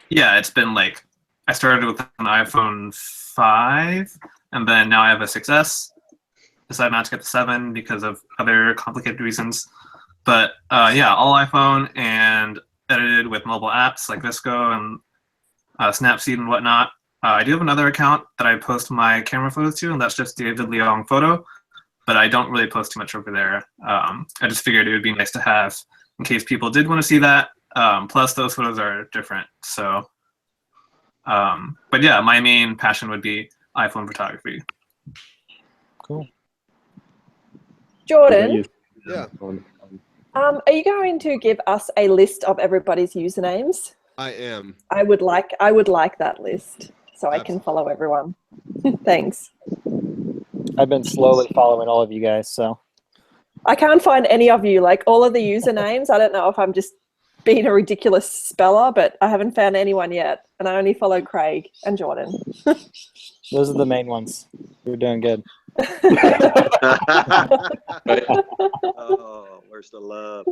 yeah, it's been like, I started with an iPhone 5, and then now I have a 6S. Decided not to get the 7 because of other complicated reasons. But yeah, all iPhone and edited with mobile apps like VSCO Snapseed and whatnot. I do have another account that I post my camera photos to, and that's just David Leong Photo, but I don't really post too much over there. I just figured it would be nice to have in case people did want to see that. Plus, those photos are different. So, but yeah, my main passion would be iPhone photography. Cool. Jordan, Yeah. are you going to give us a list of everybody's usernames? I am. I would like that list so I can follow everyone. Thanks. I've been slowly following all of you guys, so. I can't find any of you, like all of the usernames. I don't know if I'm just being a ridiculous speller, but I haven't found anyone yet. And I only follow Craig and Jordan. Those are the main ones. You're doing good. Oh, where's the love?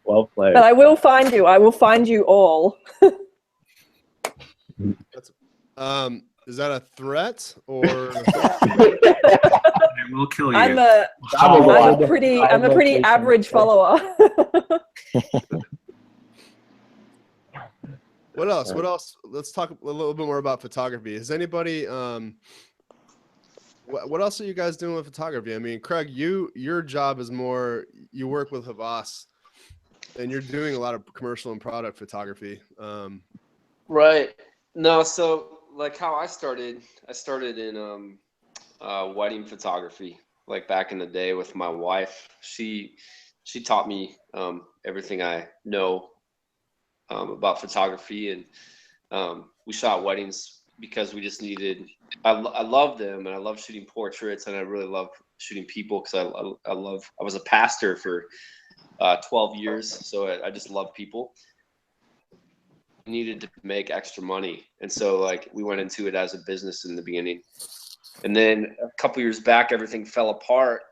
Well played. But I will find you. I will find you all. Is that a threat or? I will kill you. I'm a pretty average follower. What else? What else? Let's talk a little bit more about photography. Is anybody? What else are you guys doing with photography? I mean, Craig, your job is more. You work with Havas, and you're doing a lot of commercial and product photography. Right. No, so like how I started in wedding photography, like back in the day with my wife. She taught me everything I know about photography, and we shot weddings because we just needed. I love them, and I love shooting portraits, and I really love shooting people because I was a pastor for 12 years, so I just love people. Needed to make extra money, and so like we went into it as a business in the beginning, and then a couple years back everything fell apart,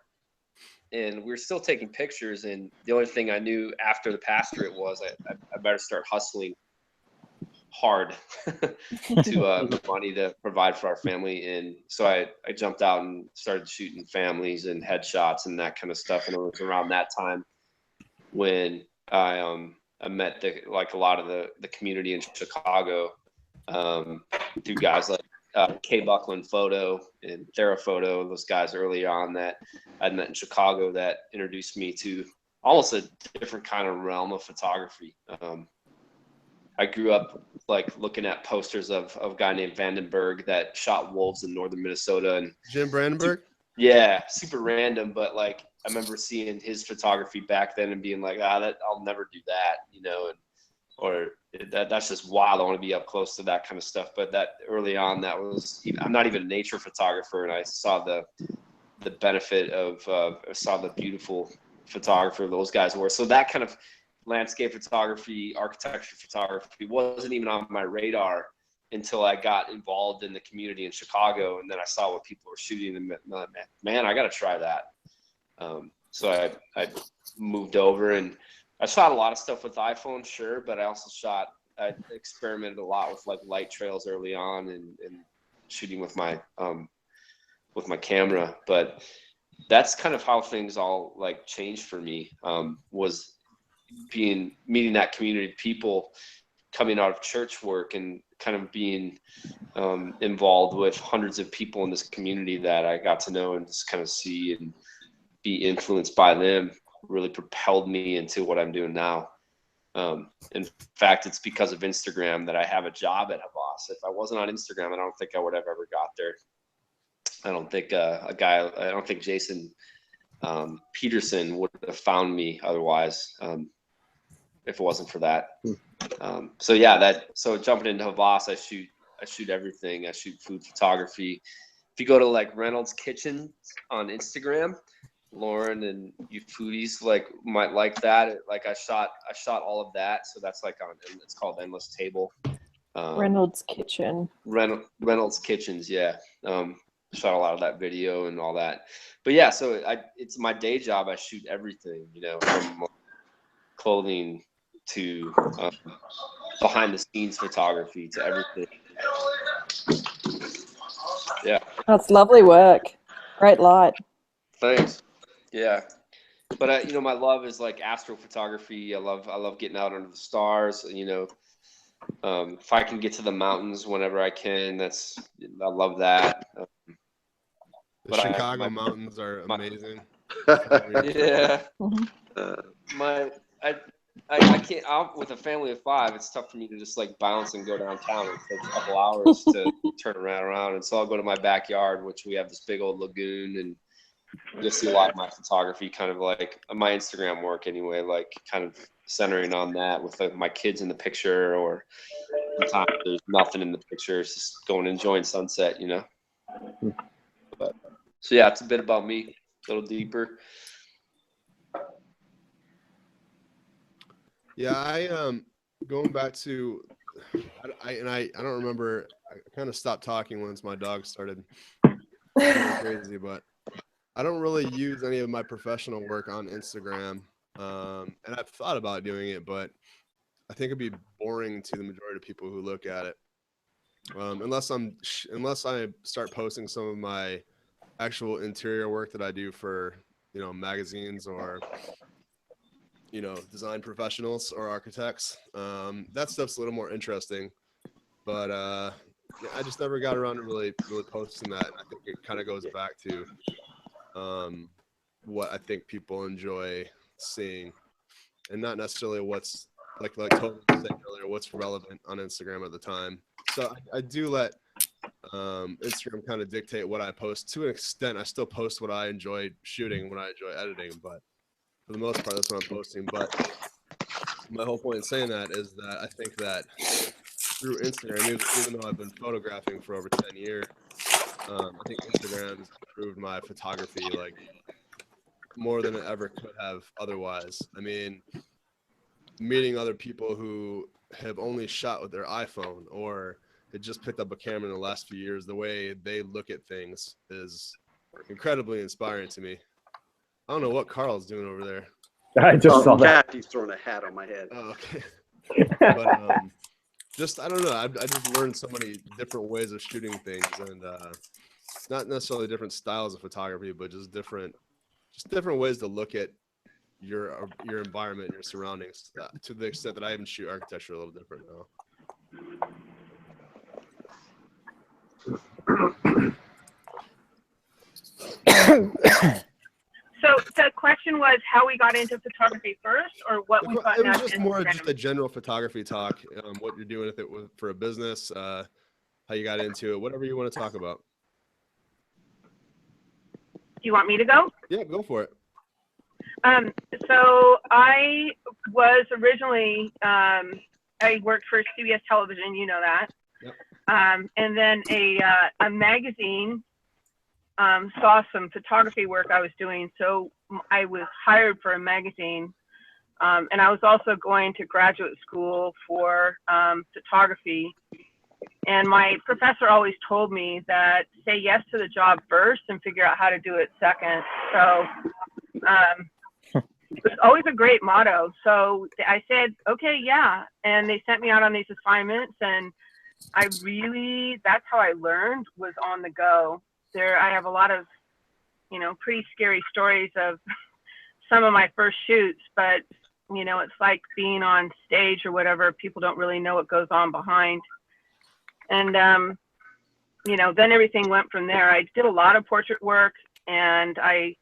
and we were still taking pictures, and the only thing I knew after the pastorate was I better start hustling hard to make money to provide for our family. And so I jumped out and started shooting families and headshots and that kind of stuff, and it was around that time when I met a lot of the community in Chicago through guys like Kay Buckland Photo and TheraPhoto, those guys early on that I'd met in Chicago that introduced me to almost a different kind of realm of photography. I grew up like looking at posters of a guy named Vandenberg that shot wolves in northern Minnesota, and Jim Brandenburg. Yeah, super random, but like I remember seeing his photography back then and being like, that I'll never do that, you know, that's just wild. I want to be up close to that kind of stuff. But that early on, I'm not even a nature photographer, and I saw the benefit of saw the beautiful photographer those guys were. So that kind of landscape photography, architecture photography wasn't even on my radar until I got involved in the community in Chicago, and then I saw what people were shooting, and man, I got to try that. So I moved over, and I shot a lot of stuff with iPhone, sure, but I also I experimented a lot with like light trails early on and shooting with my camera. But that's kind of how things all like changed for me, was meeting that community of people coming out of church work and kind of being involved with hundreds of people in this community that I got to know and just kind of see and be influenced by them really propelled me into what I'm doing now. In fact, it's because of Instagram that I have a job at Havas. If I wasn't on Instagram, I don't think I would have ever got there. I don't think Jason Peterson would have found me otherwise, if it wasn't for that. So jumping into Havas, I shoot everything. I shoot food photography. If you go to like Reynolds Kitchen on Instagram, Lauren and you foodies might like that. Like I shot all of that. So that's it's called Endless Table. Reynolds Kitchen. Reynolds Kitchens, yeah. Shot a lot of that video and all that. But yeah, so it's my day job. I shoot everything, from clothing to behind the scenes photography to everything. Yeah. That's lovely work. Great light. Thanks. Yeah. But my love is like astrophotography. I love getting out under the stars. If I can get to the mountains whenever I can, I love that. The Chicago mountains are amazing. Yeah. I can't. With a family of 5, it's tough for me to just like bounce and go downtown. It takes a couple hours to turn around. And so I'll go to my backyard, which we have this big old lagoon, and you'll see a lot of my photography, kind of like my Instagram work anyway, like kind of centering on that with like my kids in the picture, or sometimes there's nothing in the picture. It's just going and enjoying sunset, you know. But so yeah, it's a bit about me, a little deeper. Yeah, going back to, I don't remember. I kind of stopped talking once my dog started going crazy, but I don't really use any of my professional work on Instagram, and I've thought about doing it, but I think it'd be boring to the majority of people who look at it, unless I start posting some of my actual interior work that I do for, you know, magazines or, you know, design professionals or architects. That stuff's a little more interesting, but yeah, I just never got around to really posting that. I think it kind of goes back to what I think people enjoy seeing, and not necessarily what's like Toby was saying earlier, what's relevant on Instagram at the time. So I do let Instagram kind of dictate what I post. To an extent, I still post what I enjoy shooting, what I enjoy editing, but for the most part, that's what I'm posting. But my whole point in saying that is that I think that through Instagram, even though I've been photographing for over 10 years, I think Instagram has improved my photography like more than it ever could have otherwise. I mean, meeting other people who have only shot with their iPhone or had just picked up a camera in the last few years, the way they look at things is incredibly inspiring to me. I don't know what Carl's doing over there. I just saw that. He's throwing a hat on my head. Oh, okay. But just, I don't know. I just learned so many different ways of shooting things, and not necessarily different styles of photography, but just different ways to look at your environment, your surroundings, to the extent that I even shoot architecture a little different So the question was how we got into photography first, or what we thought. It was just more just a general photography talk. What you're doing with it for a business, how you got into it, whatever you want to talk about. Do you want me to go? Yeah, go for it. So I was originally, I worked for CBS Television, you know that. Yep. And then a magazine saw some photography work I was doing. So I was hired for a magazine. And I was also going to graduate school for photography. And my professor always told me that say yes to the job first and figure out how to do it second. So it was always a great motto. So I said, okay, yeah. And they sent me out on these assignments, and that's how I learned, was on the go. I have a lot of, you know, pretty scary stories of some of my first shoots, but, you know, it's like being on stage or whatever. People don't really know what goes on behind. And, you know, then everything went from there. I did a lot of portrait work, and I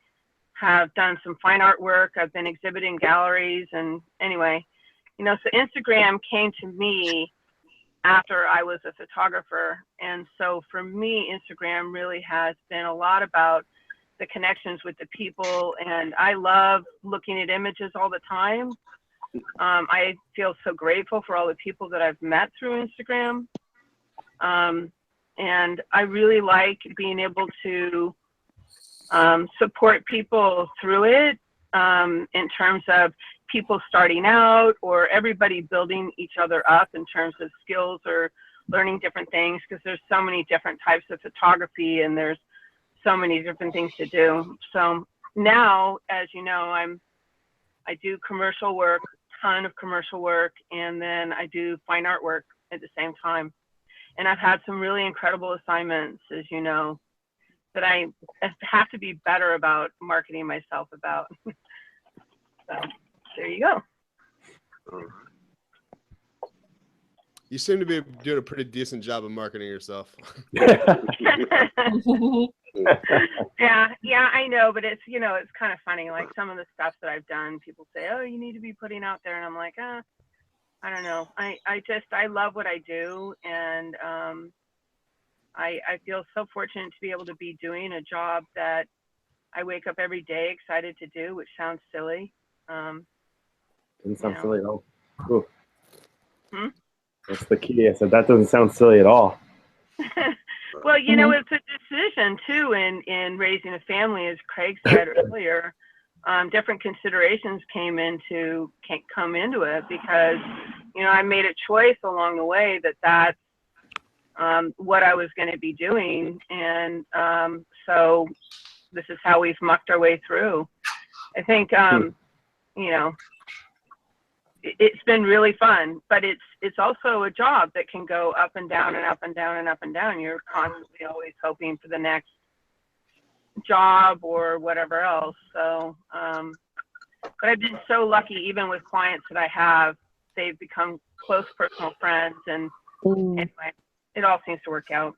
have done some fine art work. I've been exhibiting galleries, and anyway, you know, so Instagram came to me after I was a photographer. And so for me, Instagram really has been a lot about the connections with the people, and I love looking at images all the time. I feel so grateful for all the people that I've met through Instagram. And I really like being able to support people through it, in terms of people starting out, or everybody building each other up in terms of skills or learning different things, because there's so many different types of photography and there's so many different things to do. So now, as you know, I do commercial work, ton of commercial work, and then I do fine art work at the same time. And I've had some really incredible assignments, as you know, that I have to be better about marketing myself about. So there you go. You seem to be doing a pretty decent job of marketing yourself. Yeah, I know, but it's it's kind of funny. Like some of the stuff that I've done, people say, "Oh, you need to be putting out there," and I'm like, I don't know. I love what I do, and I feel so fortunate to be able to be doing a job that I wake up every day excited to do, which sounds silly. Doesn't sound silly at all. Ooh. That's the key. I said that doesn't sound silly at all. Well, it's a decision too in raising a family, as Craig said earlier. Different considerations come into it because I made a choice along the way that's what I was going to be doing, and so this is how we've mucked our way through. I think it's been really fun, but it's also a job that can go up and down and up and down and up and down. You're constantly always hoping for the next job or whatever else. So, but I've been so lucky, even with clients that I have, they've become close personal friends, and anyway, it all seems to work out.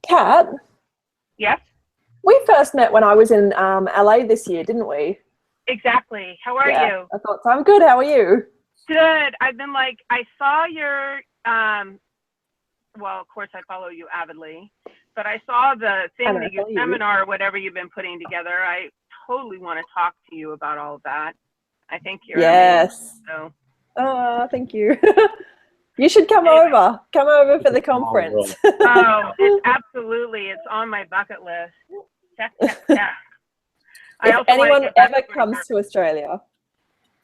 Kat? Yes? We first met when I was in LA this year, didn't we? Exactly. How are you? I thought so. I'm good. How are you? Good. I've been I saw your, well, of course I follow you avidly, but I saw the thing that your seminar or whatever you've been putting together. I totally want to talk to you about all of that. I think you're amazing, so. Oh, thank you. You should come over. Come over for the conference. Oh, absolutely. It's on my bucket list. Check. If anyone ever comes to Australia.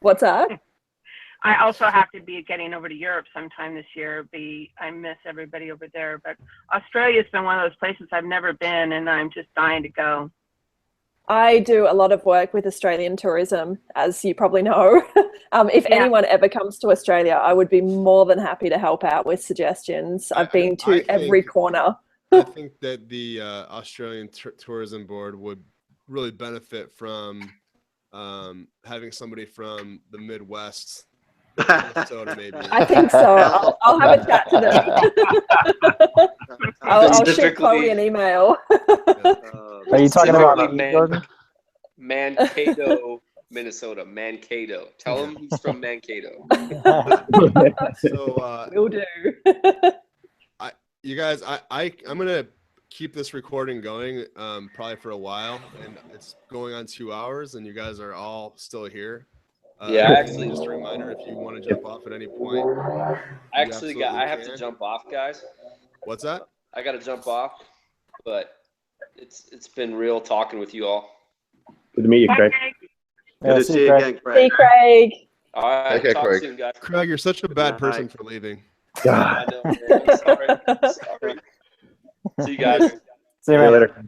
What's that? I also have to be getting over to Europe sometime this year. I miss everybody over there, but Australia's been one of those places I've never been, and I'm just dying to go. I do a lot of work with Australian tourism, as you probably know. If anyone ever comes to Australia, I would be more than happy to help out with suggestions. I've been to every corner. I think that the Australian Tourism Board would really benefit from having somebody from the Midwest, Minnesota, maybe. I think so. I'll have a chat to them. I'll shoot Chloe an email. Are you talking about Mankato, Minnesota? Mankato. Tell him he's from Mankato. So will do. You guys, I'm gonna keep this recording going probably for a while, and it's going on 2 hours, and you guys are all still here. Actually, just a reminder, if you want to jump off at any point. I have to jump off, guys. What's that? I got to jump off, but it's been real talking with you all. Good to meet you, Craig. Good to see you again, Craig. See Craig. All right, Okay, talk Craig. soon, guys. Craig, you're such a bad person for leaving. I know, man. I'm sorry. See you guys. See you later.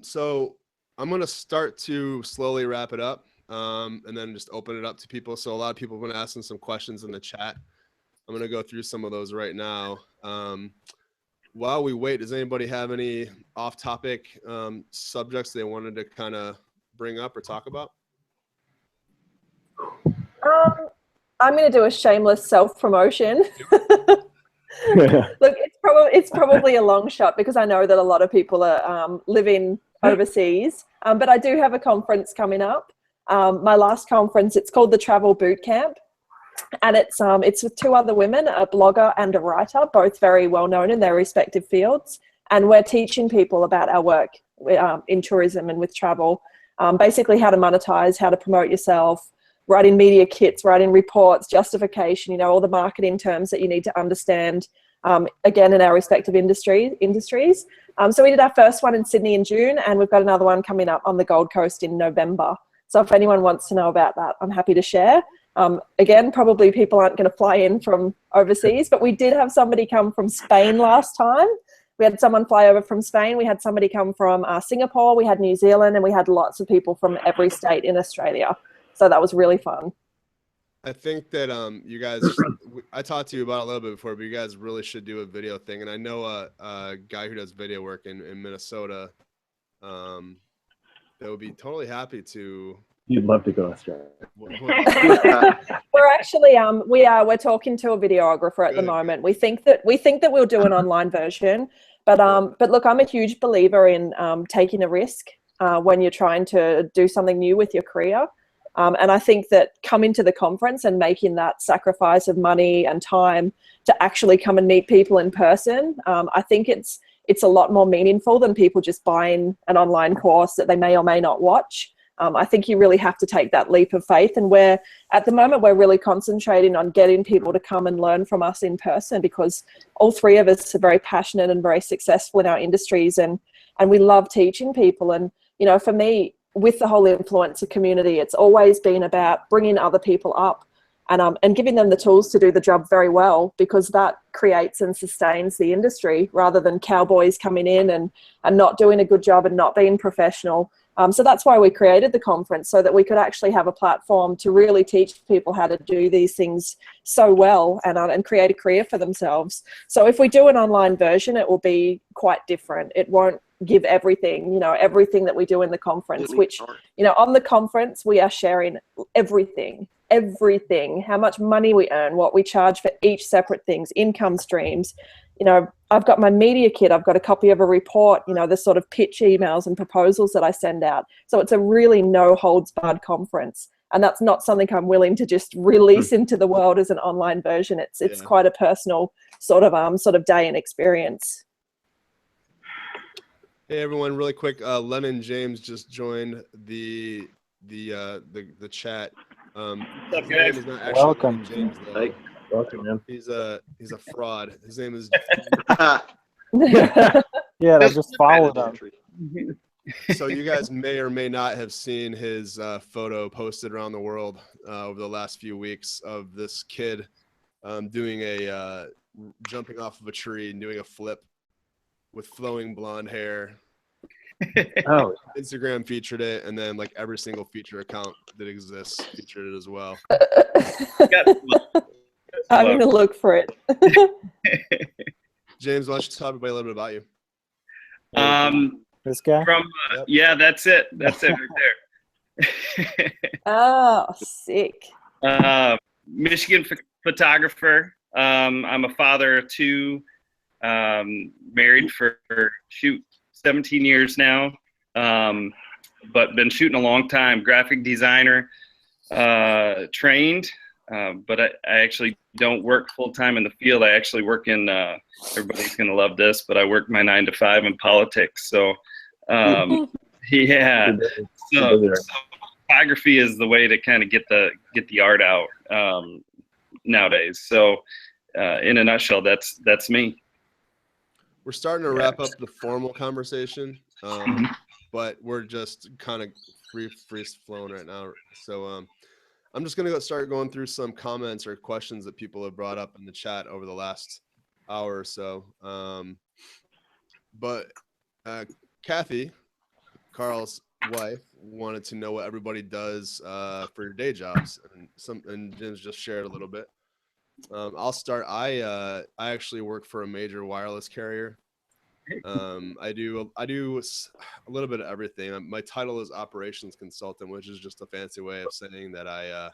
So I'm gonna start to slowly wrap it up, and then just open it up to people. So a lot of people have been asking some questions in the chat. I'm gonna go through some of those right now. While we wait, does anybody have any off-topic subjects they wanted to kind of bring up or talk about? I'm going to do a shameless self-promotion. Look, it's probably a long shot because I know that a lot of people are living overseas, but I do have a conference coming up. My last conference, it's called the Travel Boot Camp, and it's with two other women, a blogger and a writer, both very well known in their respective fields, and we're teaching people about our work in tourism and with travel, basically how to monetize, how to promote yourself, writing media kits, writing reports, justification, all the marketing terms that you need to understand, again, in our respective industries. So we did our first one in Sydney in June, and we've got another one coming up on the Gold Coast in November. So if anyone wants to know about that, I'm happy to share. Again, probably people aren't going to fly in from overseas, but we did have somebody come from Spain last time. We had someone fly over from Spain. We had somebody come from Singapore. We had New Zealand, and we had lots of people from every state in Australia. So that was really fun. I think that you guys, I talked to you about it a little bit before, but you guys really should do a video thing. And I know a guy who does video work in Minnesota that would be totally happy to, You'd love to go to Australia. We're actually we're talking to a videographer at the moment. We think that we'll do an online version, but look, I'm a huge believer in taking a risk when you're trying to do something new with your career. And I think that coming to the conference and making that sacrifice of money and time to actually come and meet people in person, I think it's a lot more meaningful than people just buying an online course that they may or may not watch. I think you really have to take that leap of faith. And at the moment, we're really concentrating on getting people to come and learn from us in person, because all three of us are very passionate and very successful in our industries. And we love teaching people. And, you know, for me, with the whole influencer community, it's always been about bringing other people up and giving them the tools to do the job very well, because that creates and sustains the industry, rather than cowboys coming in and not doing a good job and not being professional. So that's why we created the conference, so that we could actually have a platform to really teach people how to do these things so well and create a career for themselves. So if we do an online version, it will be quite different. It won't give everything, you know, everything that we do in the conference, which, you know, on the conference, we are sharing everything, how much money we earn, what we charge for each separate things, income streams. You know, I've got my media kit, I've got a copy of a report, you know, the sort of pitch emails and proposals that I send out. So it's a really no holds barred conference. And that's not something I'm willing to just release into the world as an online version. It's quite a personal sort of day and experience. Hey everyone, really quick, Lennon James just joined the chat. His name is not actually Welcome. James, though. Hey, welcome, man. He's a fraud. His name is Yeah, they just followed him. So you guys may or may not have seen his photo posted around the world over the last few weeks of this kid doing a jumping off of a tree and doing a flip with flowing blonde hair. Oh, Instagram featured it, and then like every single feature account that exists featured it as well. I'm going to look for it. James, why don't you tell everybody a little bit about you? This guy? Yeah, that's it. That's it right there. Oh, sick. Michigan photographer. I'm a father of two, married for 17 years now, but been shooting a long time. Graphic designer, trained, but I actually don't work full-time in the field. I actually work in, everybody's going to love this, but I work my 9 to 5 in politics. So, yeah, so photography is the way to kind of get the art out nowadays. So, in a nutshell, that's me. We're starting to wrap up the formal conversation, but we're just kind of free flowing right now. So I'm just gonna start going through some comments or questions that people have brought up in the chat over the last hour or so. But Kathy, Carl's wife, wanted to know what everybody does for your day jobs, and Jim's just shared a little bit. I'll start. I actually work for a major wireless carrier. I do a little bit of everything. My title is operations consultant, which is just a fancy way of saying that I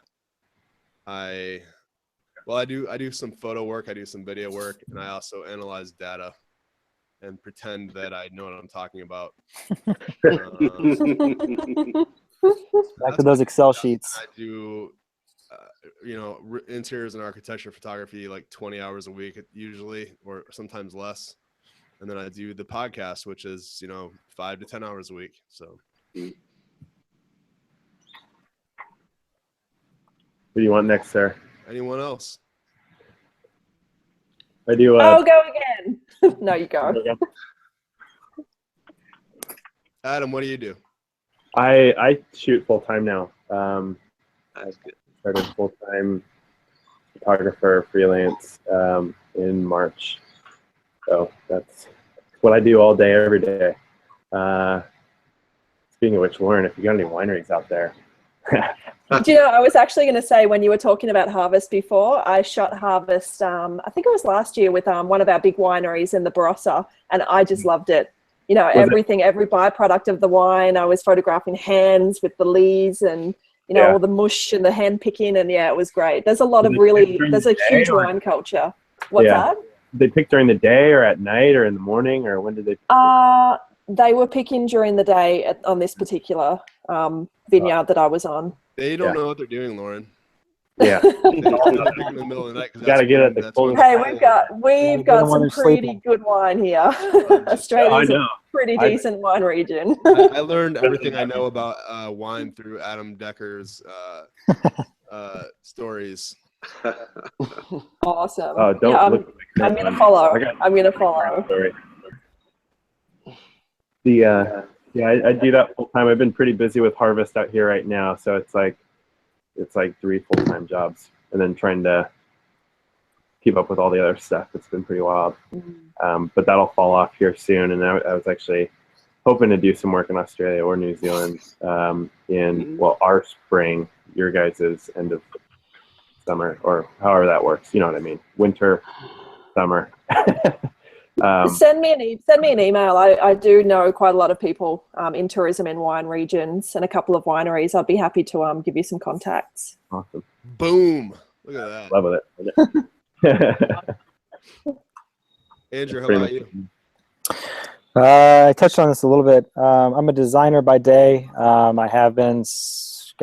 do some photo work, I do some video work, and I also analyze data and pretend that I know what I'm talking about. Back to those Excel sheets. I do interiors and architecture photography like 20 hours a week usually, or sometimes less. And then I do the podcast, which is 5 to 10 hours a week. So what do you want next, sir? Anyone else? I do. Oh, go again. No, you go. Adam, what do you do? I shoot full time now. That's good. Started full-time photographer freelance in March. So that's what I do all day, every day. Speaking of which, Lauren, if you got any wineries out there. Do you know, I was actually going to say, when you were talking about Harvest before, I shot Harvest, I think it was last year, with one of our big wineries in the Barossa, and I just loved it. Every byproduct of the wine. I was photographing hands with the lees, and Yeah. all the mush and the hand picking, and yeah, it was great. There's a lot Did of they pick really, during there's the a day, huge or- wine culture. What's Yeah. that? They pick during the day or at night or in the morning, or when did they? They were picking during the day on this particular vineyard that I was on. They don't know what they're doing, Lauren. Yeah. They pick in the middle of the night. 'cause Gotta that's get when- it at the that's when coldest Hey, it's we've cold. got when some they're pretty sleeping. good wine here. I Australia's a know. pretty I- decent wine region. I learned everything I know about wine through Adam Decker's stories. Awesome. Oh, don't Yeah, look. I'm gonna follow. I got- I'm gonna follow. Sorry. Yeah, I do that full time. I've been pretty busy with harvest out here right now, so it's like 3 full-time jobs, and then trying to keep up with all the other stuff. It's been pretty wild, but that'll fall off here soon. And I was actually hoping to do some work in Australia or New Zealand in our spring, your guys' end of summer, or however that works. You know what I mean? Winter, summer. Send me an email. I do know quite a lot of people in tourism and wine regions, and a couple of wineries. I'd be happy to give you some contacts. Awesome. Boom! Look at that. Love it. Andrew, how about you? I touched on this a little bit. I'm a designer by day. I have been, since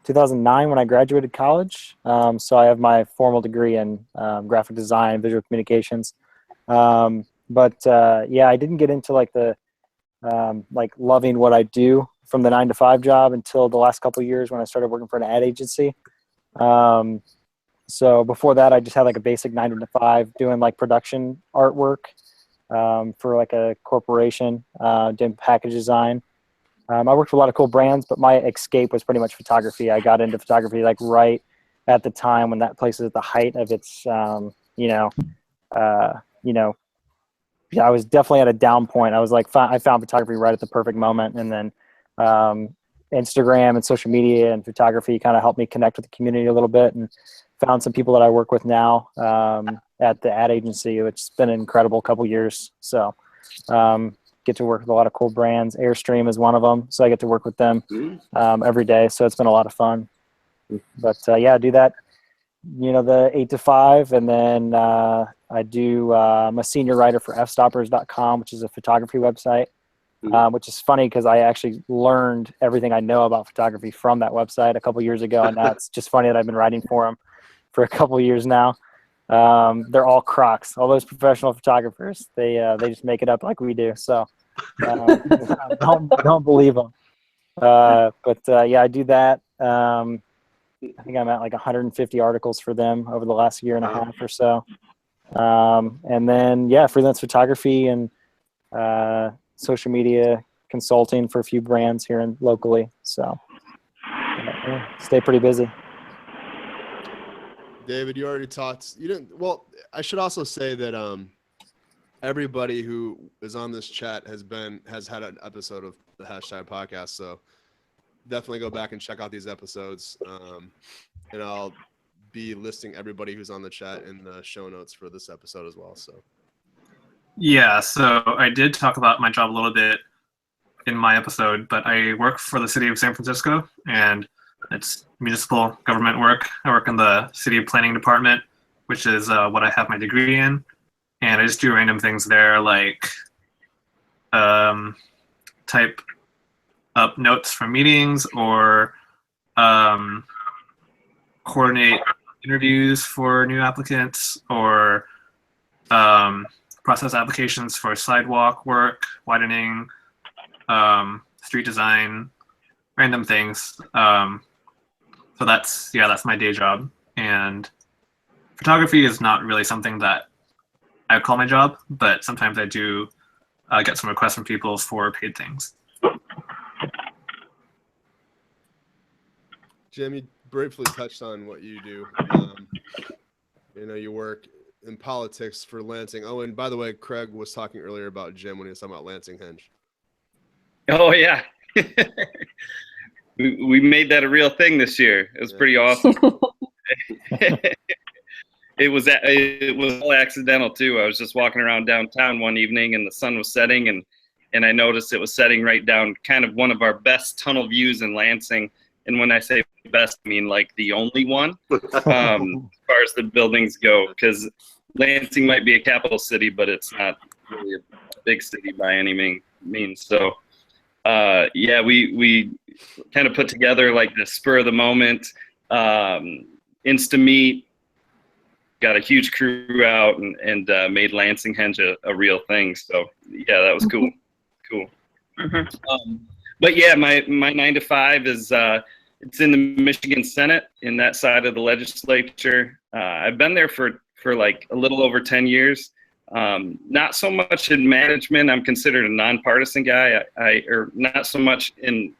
2009 when I graduated college. So I have my formal degree in graphic design, visual communications. But I didn't get into like the loving what I do from the 9-to-5 job until the last couple of years when I started working for an ad agency. So before that, I just had like a basic 9-to-5 doing like production artwork for like a corporation, doing package design. I worked with a lot of cool brands, but my escape was pretty much photography. I got into photography like right at the time when that place was at the height of its, I was definitely at a down point. I was like, I found photography right at the perfect moment. And then Instagram and social media and photography kind of helped me connect with the community a little bit, and found some people that I work with now at the ad agency, which has been an incredible couple years. So get to work with a lot of cool brands. Airstream is one of them. So I get to work with them every day. So it's been a lot of fun. But I do that, the 8-to-5. And then I'm a senior writer for fstoppers.com, which is a photography website, which is funny because I actually learned everything I know about photography from that website a couple years ago. And now it's just funny that I've been writing for them for a couple years now. They're all crocs. All those professional photographers, they just make it up like we do. So don't believe them. I do that. I think I'm at like 150 articles for them over the last year and a half or so. And then freelance photography and social media consulting for a few brands here and locally. So stay pretty busy. David, you already talked. You didn't. Well, I should also say that everybody who is on this chat has had an episode of the Hashtag Podcast. So definitely go back and check out these episodes. And I'll be listing everybody who's on the chat in the show notes for this episode as well. So yeah, so I did talk about my job a little bit in my episode, but I work for the city of San Francisco, and it's municipal government work. I work in the city planning department, which is what I have my degree in. And I just do random things there, like type up notes from meetings, or coordinate interviews for new applicants, or process applications for sidewalk work, widening, street design, random things. So that's my day job. And photography is not really something that I would call my job, but sometimes I do get some requests from people for paid things. Jim, you briefly touched on what you do. You work in politics for Lansing. Oh, and by the way, Craig was talking earlier about Jim when he was talking about Lansing Henge. Oh yeah. We made that a real thing this year. It was pretty awesome. It was all accidental too. I was just walking around downtown one evening and the sun was setting, and and I noticed it was setting right down kind of one of our best tunnel views in Lansing. And when I say best, I mean like the only one as far as the buildings go, because Lansing might be a capital city, but it's not really a big city by any means. So yeah, we kind of put together like the spur of the moment Insta-meet, got a huge crew out and made Lansing Henge a real thing. So yeah, that was cool. Cool. But yeah, my 9 to 5 is it's in the Michigan Senate, in that side of the legislature. I've been there for like a little over 10 years. Not so much in management. I'm considered a nonpartisan guy. Or not so much in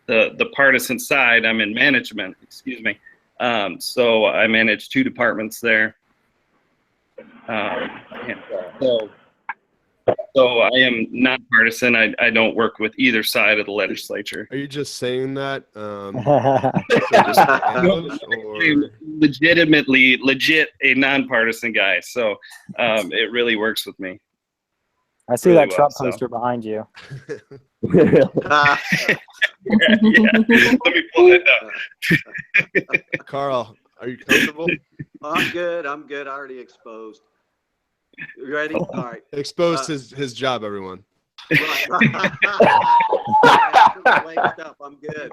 the partisan side. I'm in management. Excuse me. So I manage 2 departments there. So I am nonpartisan. I don't work with either side of the legislature. Are you just saying that? Legit a nonpartisan guy. So it really works with me. I see really that Trump well, poster behind you. Yeah. Let me pull that down. Carl, are you comfortable? I'm good. I'm good. I already exposed. You ready? All right. Exposed his job, everyone. Right. Stuff. I'm good.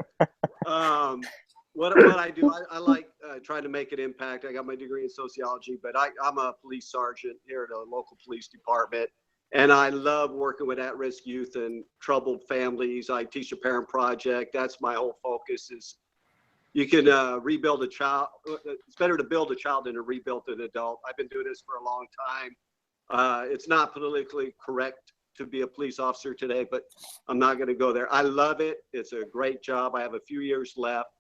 What I do, I like trying to make an impact. I got my degree in sociology, but I'm a police sergeant here at a local police department. And I love working with at-risk youth and troubled families. I teach a parent project. That's my whole focus is you can rebuild a child. It's better to build a child than to rebuild an adult. I've been doing this for a long time. It's not politically correct to be a police officer today, but I'm not going to go there. I love it. It's a great job. I have a few years left.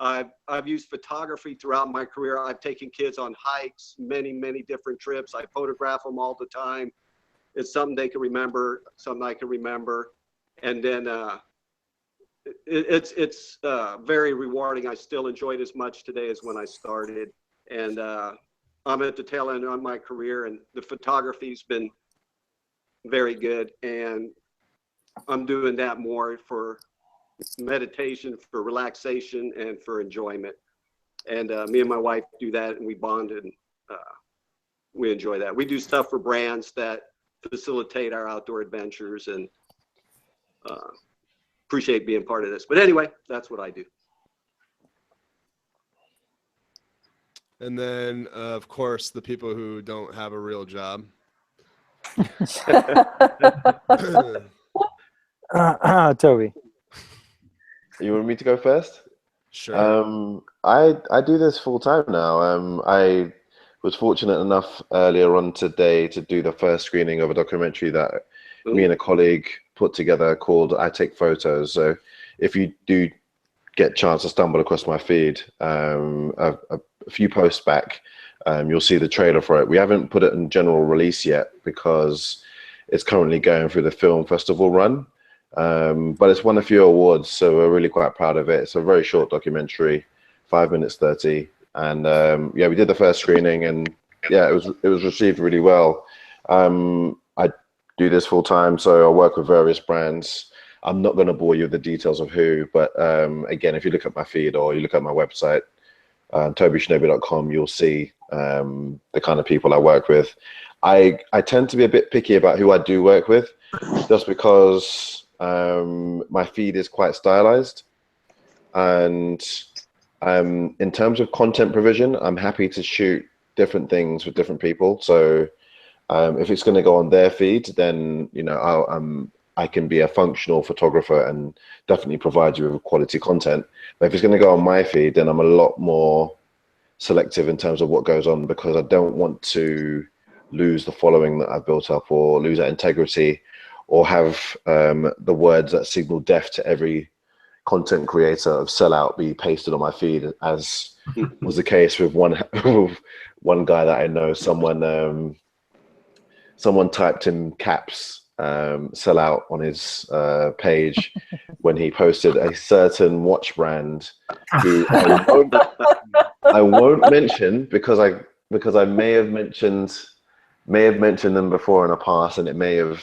I've used photography throughout my career. I've taken kids on hikes, many different trips. I photograph them all the time. It's something they can remember, something I can remember. And then it's very rewarding. I still enjoy it as much today as when I started. And I'm at the tail end of my career, and the photography's been very good. And I'm doing that more for meditation, for relaxation, and for enjoyment. And me and my wife do that, and we bond, and we enjoy that. We do stuff for brands that facilitate our outdoor adventures, and appreciate being part of this. But anyway, that's what I do. And then, of course, the people who don't have a real job. Toby. You want me to go first? Sure. I do this full time now. I was fortunate enough earlier on today to do the first screening of a documentary that me and a colleague put together called I Take Photos. So if you do get a chance to stumble across my feed, a few posts back, you'll see the trailer for it. We haven't put it in general release yet because it's currently going through the film festival run. But it's won a few awards, so we're really quite proud of it. It's a very short documentary, 5 minutes 30. And yeah, we did the first screening, and yeah, it was received really well. I do this full time, so I work with various brands. I'm not going to bore you with the details of who, but again, if you look at my feed or you look at my website, tobyshinobi.com, you'll see the kind of people I work with. I tend to be a bit picky about who I do work with, just because my feed is quite stylized, and in terms of content provision, I'm happy to shoot different things with different people. So if it's going to go on their feed, then you know I can be a functional photographer and definitely provide you with quality content. But if it's going to go on my feed, then I'm a lot more selective in terms of what goes on, because I don't want to lose the following that I've built up, or lose that integrity, or have the words that signal death to every content creator of sellout be pasted on my feed, as was the case with one guy that I know. Someone typed in caps sellout on his page when he posted a certain watch brand who I won't mention because I may have mentioned them before in the past, and it may have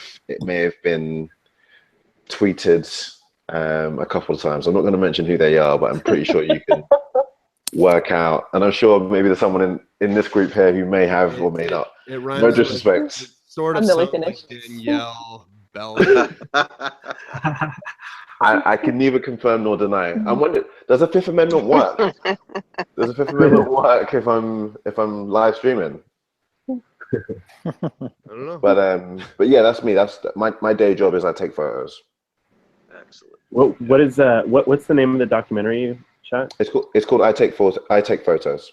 been tweeted a couple of times. I'm not going to mention who they are, but I'm pretty sure you can work out. And I'm sure maybe there's someone in this group here who may have or may not. It rhymes No with- disrespect. it sort of I'm nearly sounds like finished. Danielle Bell. I can neither confirm nor deny. I wonder, does a Fifth Amendment work? Does a Fifth Amendment work if I'm live streaming? I don't know. But yeah, that's me. That's my day job is I take photos. Excellent. What is what's the name of the documentary, chat? It's called I Take Photos. I take photos.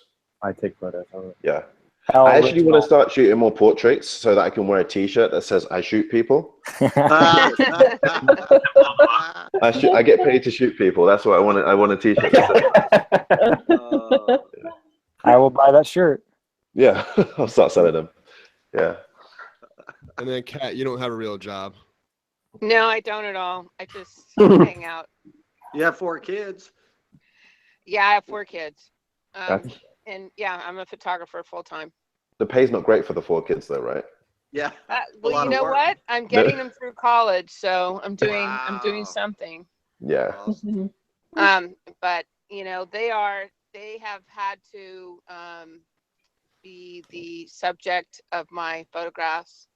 Oh. Yeah. Hell, I actually want original. to start shooting more portraits so that I can wear a T-shirt that says "I shoot people." I get paid to shoot people. That's what I want. I want a T-shirt. That says. I will buy that shirt. Yeah, I'll start selling them. Yeah. And then Kat, you don't have a real job. No, I don't at all. I just hang out. You have 4 kids. Yeah, I have 4 kids. That's- And yeah, I'm a photographer full time. The pay's not great for the 4 kids, though, right? Yeah. Well, lot you of know work. what? I'm getting them through college, so I'm doing something. Yeah. But you know, they have had to be the subject of my photographs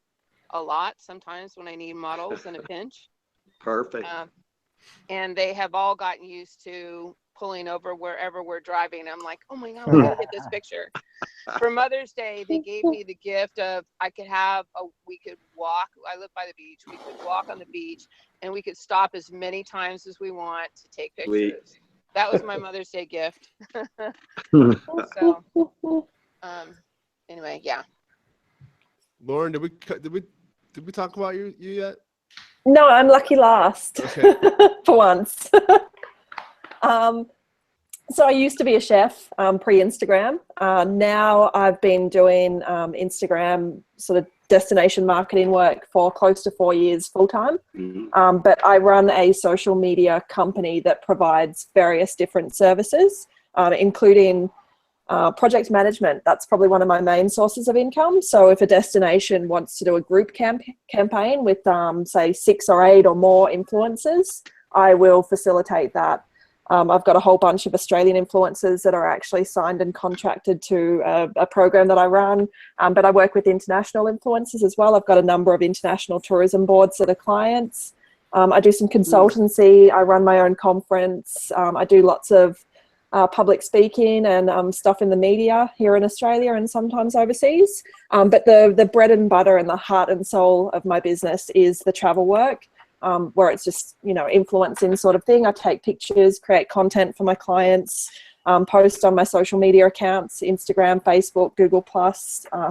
a lot. Sometimes when I need models in a pinch. Perfect. And they have all gotten used to pulling over wherever we're driving. I'm like, oh my God, we gotta get this picture. For Mother's Day, they gave me the gift of we could walk. I live by the beach. We could walk on the beach and we could stop as many times as we want to take pictures. Sweet. That was my Mother's Day gift. So, anyway, yeah. Lauren, did we talk about you yet? No, I'm lucky last Okay. for once. So I used to be a chef pre-Instagram. Now I've been doing Instagram sort of destination marketing work for close to 4 years full-time. But I run a social media company that provides various different services, including project management. That's probably one of my main sources of income. So if a destination wants to do a group campaign with, say, 6 or 8 or more influencers, I will facilitate that. I've got a whole bunch of Australian influencers that are actually signed and contracted to a program that I run, but I work with international influencers as well. I've got a number of international tourism boards that are clients. I do some consultancy. I run my own conference. I do lots of public speaking and stuff in the media here in Australia and sometimes overseas. But the bread and butter and the heart and soul of my business is the travel work. Where it's just, influencing sort of thing. I take pictures, create content for my clients, post on my social media accounts, Instagram, Facebook, Google+,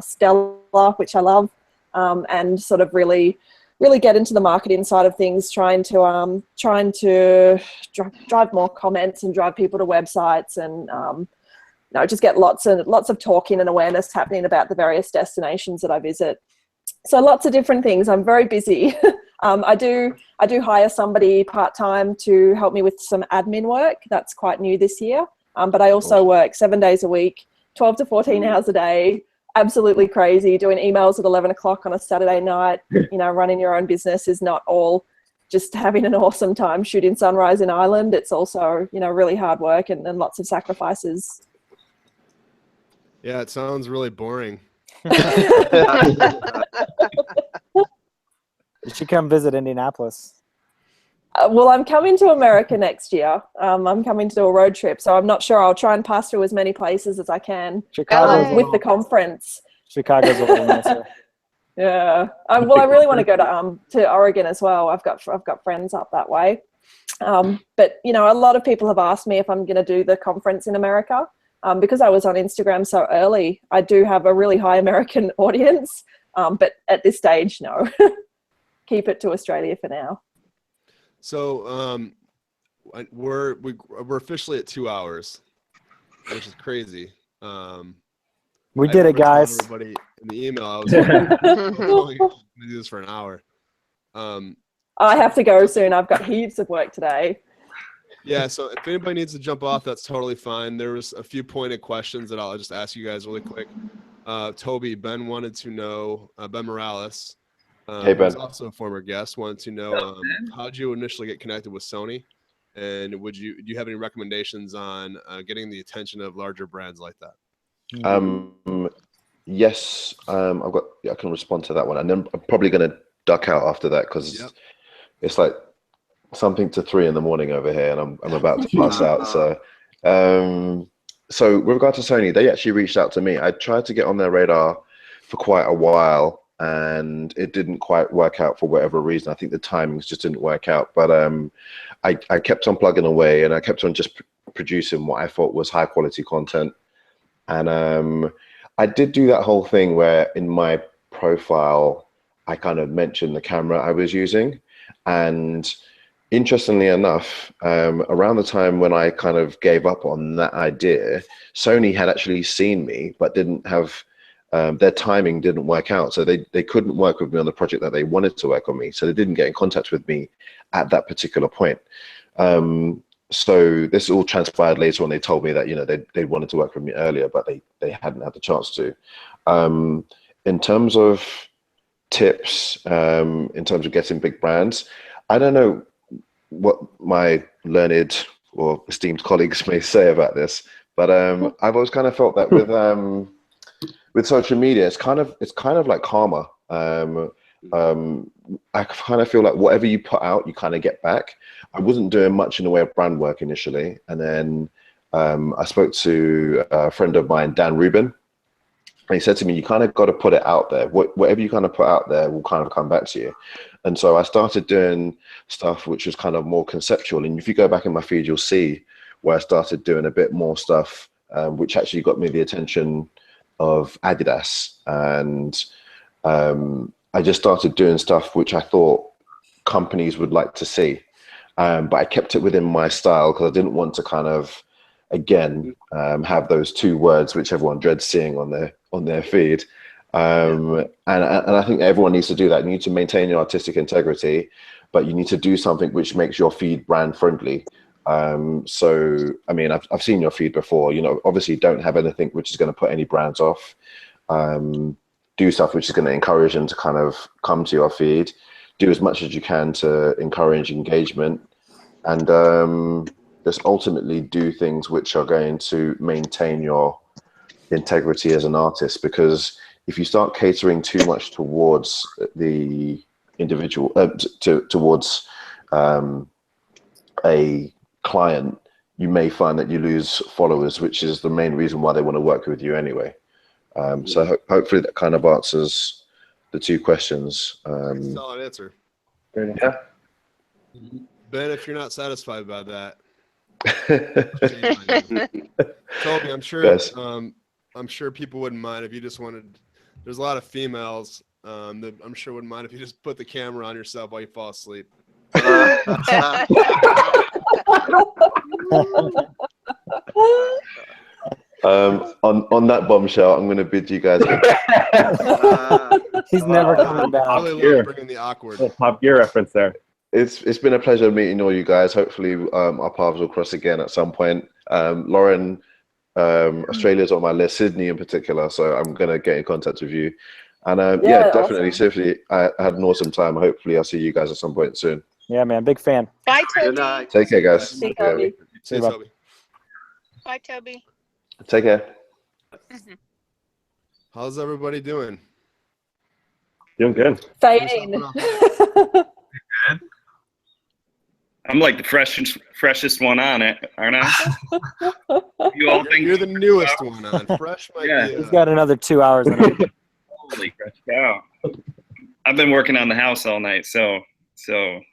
Stella, which I love, and sort of really get into the marketing side of things, trying to drive more comments and drive people to websites and just get lots of talking and awareness happening about the various destinations that I visit. So lots of different things. I'm very busy. I do hire somebody part-time to help me with some admin work. That's quite new this year. But I also work 7 days a week, 12 to 14 hours a day, absolutely crazy, doing emails at 11 o'clock on a Saturday night. Running your own business is not all just having an awesome time shooting sunrise in Ireland. It's also, really hard work and lots of sacrifices. Yeah, it sounds really boring. You should come visit Indianapolis. Well, I'm coming to America next year. I'm coming to do a road trip, so I'm not sure. I'll try and pass through as many places as I can with the conference. Chicago's a little nicer. Yeah. Well, I really want to go to Oregon as well. I've got friends up that way. But a lot of people have asked me if I'm going to do the conference in America. Because I was on Instagram so early, I do have a really high American audience. But at this stage, no. Keep it to Australia for now. So we're officially at 2 hours, which is crazy. We did it, guys. Everybody in the email, I was going to do this for an hour. I have to go soon. I've got heaps of work today. Yeah, so if anybody needs to jump off, that's totally fine. There was a few pointed questions that I'll just ask you guys really quick. Toby, Ben wanted to know, Ben Morales Hey, Ben. who's also a former guest, wanted to know how did you initially get connected with Sony, and do you have any recommendations on getting the attention of larger brands like that? Yes, I can respond to that one, and then I'm probably going to duck out after that because it's like something to 3 a.m. over here, and I'm about to pass out. So with regard to Sony, they actually reached out to me. I tried to get on their radar for quite a while, and it didn't quite work out for whatever reason. I think the timings just didn't work out. But I kept on plugging away, and I kept on just producing what I thought was high quality content. And I did do that whole thing where in my profile, I kind of mentioned the camera I was using. And interestingly enough, around the time when I kind of gave up on that idea, Sony had actually seen me, but didn't have, their timing didn't work out. So they couldn't work with me on the project that they wanted to work on me. So they didn't get in contact with me at that particular point. So this all transpired later on. They told me that, you know, they wanted to work with me earlier, but they hadn't had the chance to. In terms of tips, in terms of getting big brands, I don't know what my learned or esteemed colleagues may say about this, but I've always kind of felt that with social media, it's kind of like karma. I kind of feel like whatever you put out, you kind of get back. I wasn't doing much in the way of brand work initially, and then I spoke to a friend of mine, Dan Rubin, and he said to me, you kind of got to put it out there. Whatever you kind of put out there will kind of come back to you. And so I started doing stuff which was kind of more conceptual. And if you go back in my feed, you'll see where I started doing a bit more stuff, which actually got me the attention of Adidas. And I just started doing stuff which I thought companies would like to see. But I kept it within my style because I didn't want to kind of, again, have those 2 words which everyone dreads seeing on their feed. And I think everyone needs to do that. You need to maintain your artistic integrity, but you need to do something which makes your feed brand friendly. So, I mean, I've seen your feed before. You know, obviously don't have anything which is going to put any brands off. Do stuff which is going to encourage them to kind of come to your feed. Do as much as you can to encourage engagement, and just ultimately do things which are going to maintain your integrity as an artist. Because if you start catering too much towards the individual, towards a client, you may find that you lose followers, which is the main reason why they want to work with you anyway. So hopefully that kind of answers the 2 questions. Solid answer. Yeah. Ben, if you're not satisfied by that, Toby, I'm sure people wouldn't mind if you just wanted. There's a lot of females that I'm sure wouldn't mind if you just put the camera on yourself while you fall asleep. On that bombshell, I'm going to bid you guys. He's never coming back. I really love bringing the awkward. Top Gear reference there. It's been a pleasure meeting all you guys. Hopefully, our paths will cross again at some point. Lauren, Australia's on my list, Sydney in particular. So I'm going to get in contact with you. And yeah, definitely, awesome. Sifty, I had an awesome time. Hopefully, I'll see you guys at some point soon. Yeah, man, big fan. Bye, Good Toby. night. Take care, guys. See you, Toby. See you, Bye. Toby. Bye, Toby. Take care. How's everybody doing? Doing good. Fading. I'm like the freshest one on it, aren't I? You all think You're the newest one on. Fresh might Yeah. be. He's got another 2 hours in him. holy cow. I've been working on the house all night, so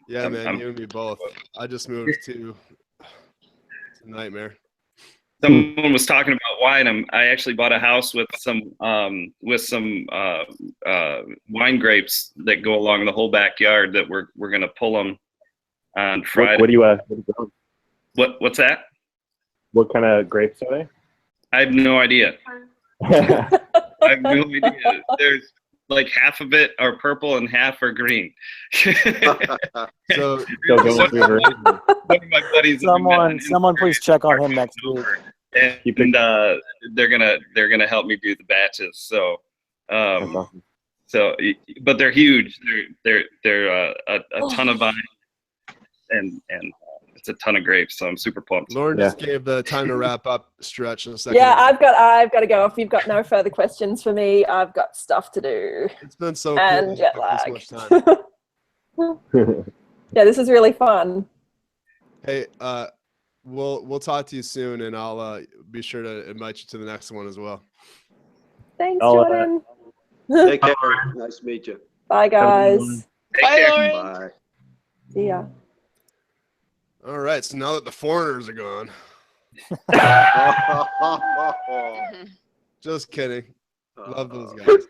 Yeah, man, I'm- you and me both. I just moved to. It's a nightmare. someone was talking about wine. I actually bought a house with some wine grapes that go along the whole backyard that we're gonna pull them on Friday. What are you growing? What's that? What kind of grapes are they? I have no idea. I have no idea. There's like half of it are purple and half are green. So Still going through her. One of my buddies. Someone please check on him next week. And they're gonna help me do the batches. So That's awesome. So, but they're huge. They're a ton of vine, and it's a ton of grapes. So I'm super pumped. Lauren just gave the time to wrap up stretch in a second. Yeah, I've got to go. If you've got no further questions for me, I've got stuff to do. It's been so and cool. jet So lag. much time. Yeah, this is really fun. Hey, we'll talk to you soon, and I'll be sure to invite you to the next one as well. Thanks, Jordan. Take care. Nice to meet you. Bye, guys. Bye, Lauren. Bye. See ya. All right, so now that the foreigners are gone, just kidding. Love those guys.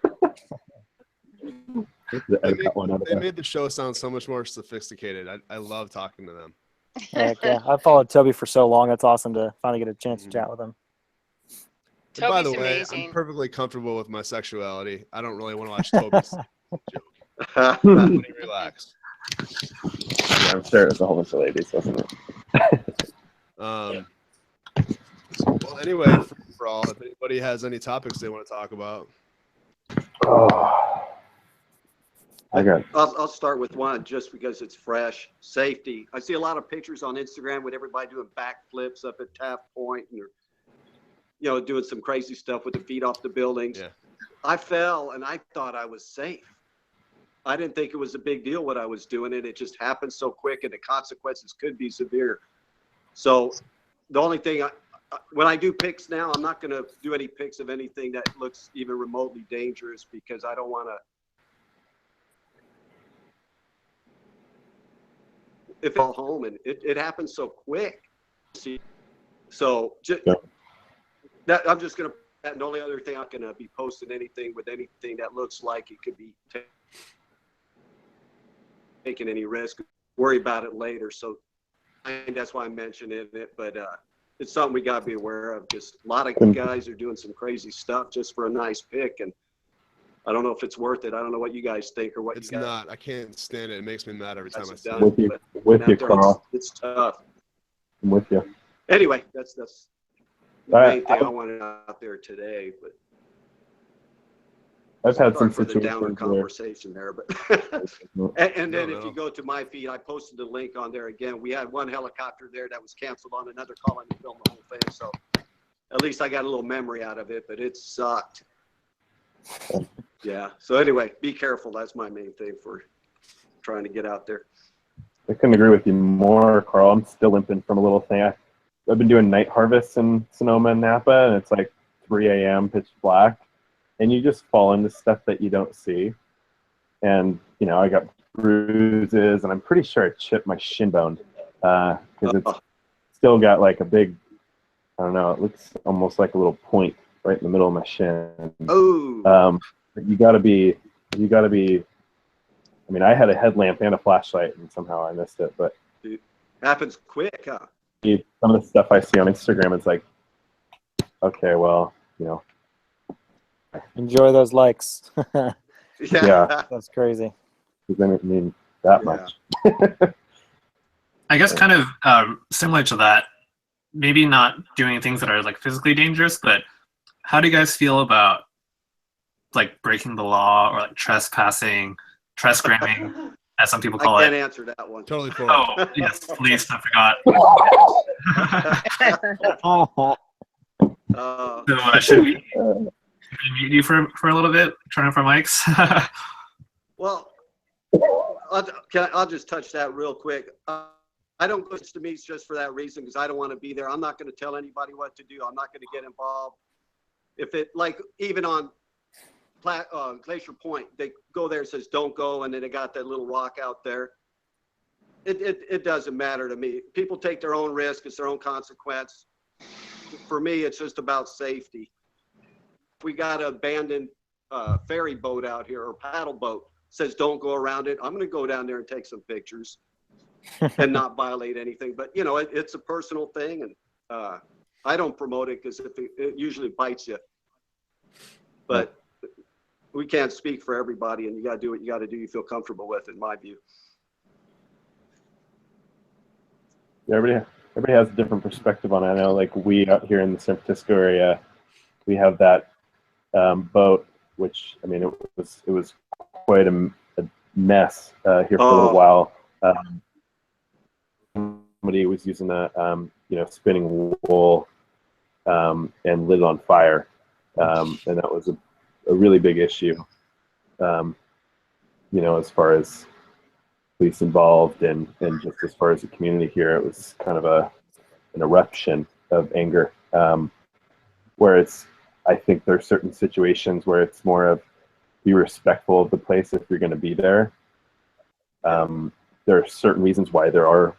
They made the show sound so much more sophisticated. I love talking to them. Heck yeah. I followed Toby for so long. It's awesome to finally get a chance to chat with him. And by the Toby's way, amazing. I'm perfectly comfortable with my sexuality. I don't really want to watch Toby's joke. Everybody relax. Yeah, I'm sure it's a whole bunch of ladies, wasn't it? Well, anyway, for all, if anybody has any topics they want to talk about. Oh, I got. I'll start with one just because it's fresh. Safety. I see a lot of pictures on Instagram with everybody doing backflips up at Taft Point, and they're, doing some crazy stuff with the feet off the buildings. Yeah. I fell and I thought I was safe. I didn't think it was a big deal what I was doing, and it just happened so quick, and the consequences could be severe. So the only thing when I do pics now, I'm not going to do any pics of anything that looks even remotely dangerous because I don't want to. If it's home and it happens so quick. So that I'm just going to. And the only other thing I'm going to be posting anything with anything that looks like it could be taking any risk. Worry about it later. So that's why I'm mentioning it. But it's something we got to be aware of. Just a lot of guys are doing some crazy stuff just for a nice pic, and I don't know if it's worth it. I don't know what you guys think or what. It's you guys not. I can't stand it. It makes me mad every time I see With it. you, with you, Carl. It's tough. I'm with you. Anyway, that's the main thing I wanted out there today. But I've had some for the downer situations where conversation there, but and then if you go to my feed, I posted the link on there again. We had one helicopter there that was canceled on another call and filmed the whole thing. So at least I got a little memory out of it, but it sucked. Yeah. So anyway, be careful. That's my main thing for trying to get out there. I couldn't agree with you more, Carl. I'm still limping from a little thing. I've been doing night harvests in Sonoma and Napa, and it's like 3 a.m. pitch black, and you just fall into stuff that you don't see. And I got bruises, and I'm pretty sure I chipped my shin bone because it's still got like a big, I don't know, it looks almost like a little point right in the middle of my shin. Oh. You gotta be. I mean, I had a headlamp and a flashlight, and somehow I missed it. But it happens quick, huh? Some of the stuff I see on Instagram, it's like, okay, well, Enjoy those likes. Yeah. That's crazy. Doesn't mean that much. I guess kind of similar to that, maybe not doing things that are like physically dangerous, but how do you guys feel about like breaking the law or like trespassing, tresgramming, as some people call I it? can't answer that one. Totally for Oh, yes, please, I forgot. So should we mute you for a little bit? Turn off our mics? Well, I'll just touch that real quick. I don't go to meets just for that reason because I don't want to be there. I'm not going to tell anybody what to do. I'm not going to get involved. If it, like, even on Glacier Point, they go there and says, don't go, and then they got that little rock out there. It doesn't matter to me. People take their own risk. It's their own consequence. For me, it's just about safety. If we got an abandoned ferry boat out here or paddle boat, says don't go around it, I'm going to go down there and take some pictures and not violate anything. But, it's a personal thing, and I don't promote it because it usually bites you. But we can't speak for everybody, and you got to do what you got to do you feel comfortable with, in my view. Everybody has a different perspective on it. I know, like, we out here in the San Francisco area, we have that boat which I mean, it was quite a mess here for a little while. Somebody was using a spinning wool and lit it on fire, and that was a really big issue. As far as police involved and just as far as the community here, it was kind of an eruption of anger. Where I think there are certain situations where it's more of be respectful of the place if you're going to be there. There are certain reasons why there are,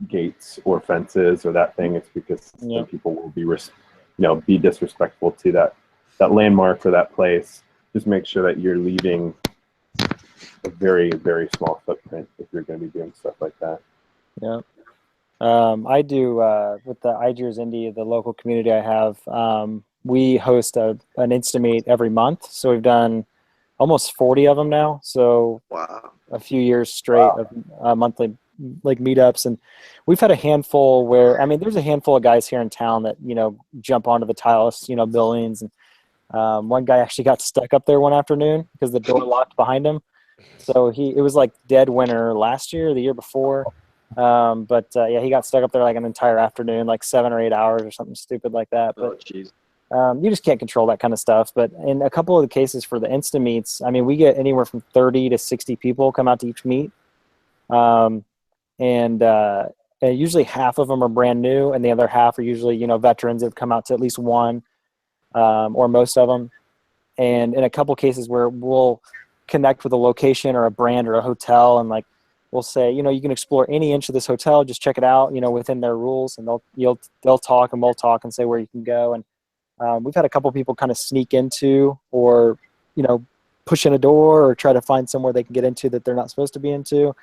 gates or fences or that thing. It's because some people will be disrespectful to that landmark or that place. Just make sure that you're leaving a very, very small footprint if you're going to be doing stuff like that. Yeah. I do with the iGears Indie, the local community I have. We host an Instameet every month, so we've done almost 40 of them now. So wow, a few years straight of monthly like meetups, and we've had a handful where there's a handful of guys here in town that jump onto the Taos buildings, and one guy actually got stuck up there one afternoon because the door locked behind him. So it was like dead winter last year, the year before. But he got stuck up there like an entire afternoon, like 7 or 8 hours or something stupid like that. But you just can't control that kind of stuff. But in a couple of the cases for the Insta meets, we get anywhere from 30 to 60 people come out to each meet. And usually half of them are brand new, and the other half are usually, veterans that have come out to at least one, or most of them. And in a couple cases where we'll connect with a location or a brand or a hotel, and we'll say, you can explore any inch of this hotel, just check it out, within their rules, and they'll talk and we'll talk and say where you can go. And we've had a couple people kind of sneak into or, push in a door or try to find somewhere they can get into that they're not supposed to be into.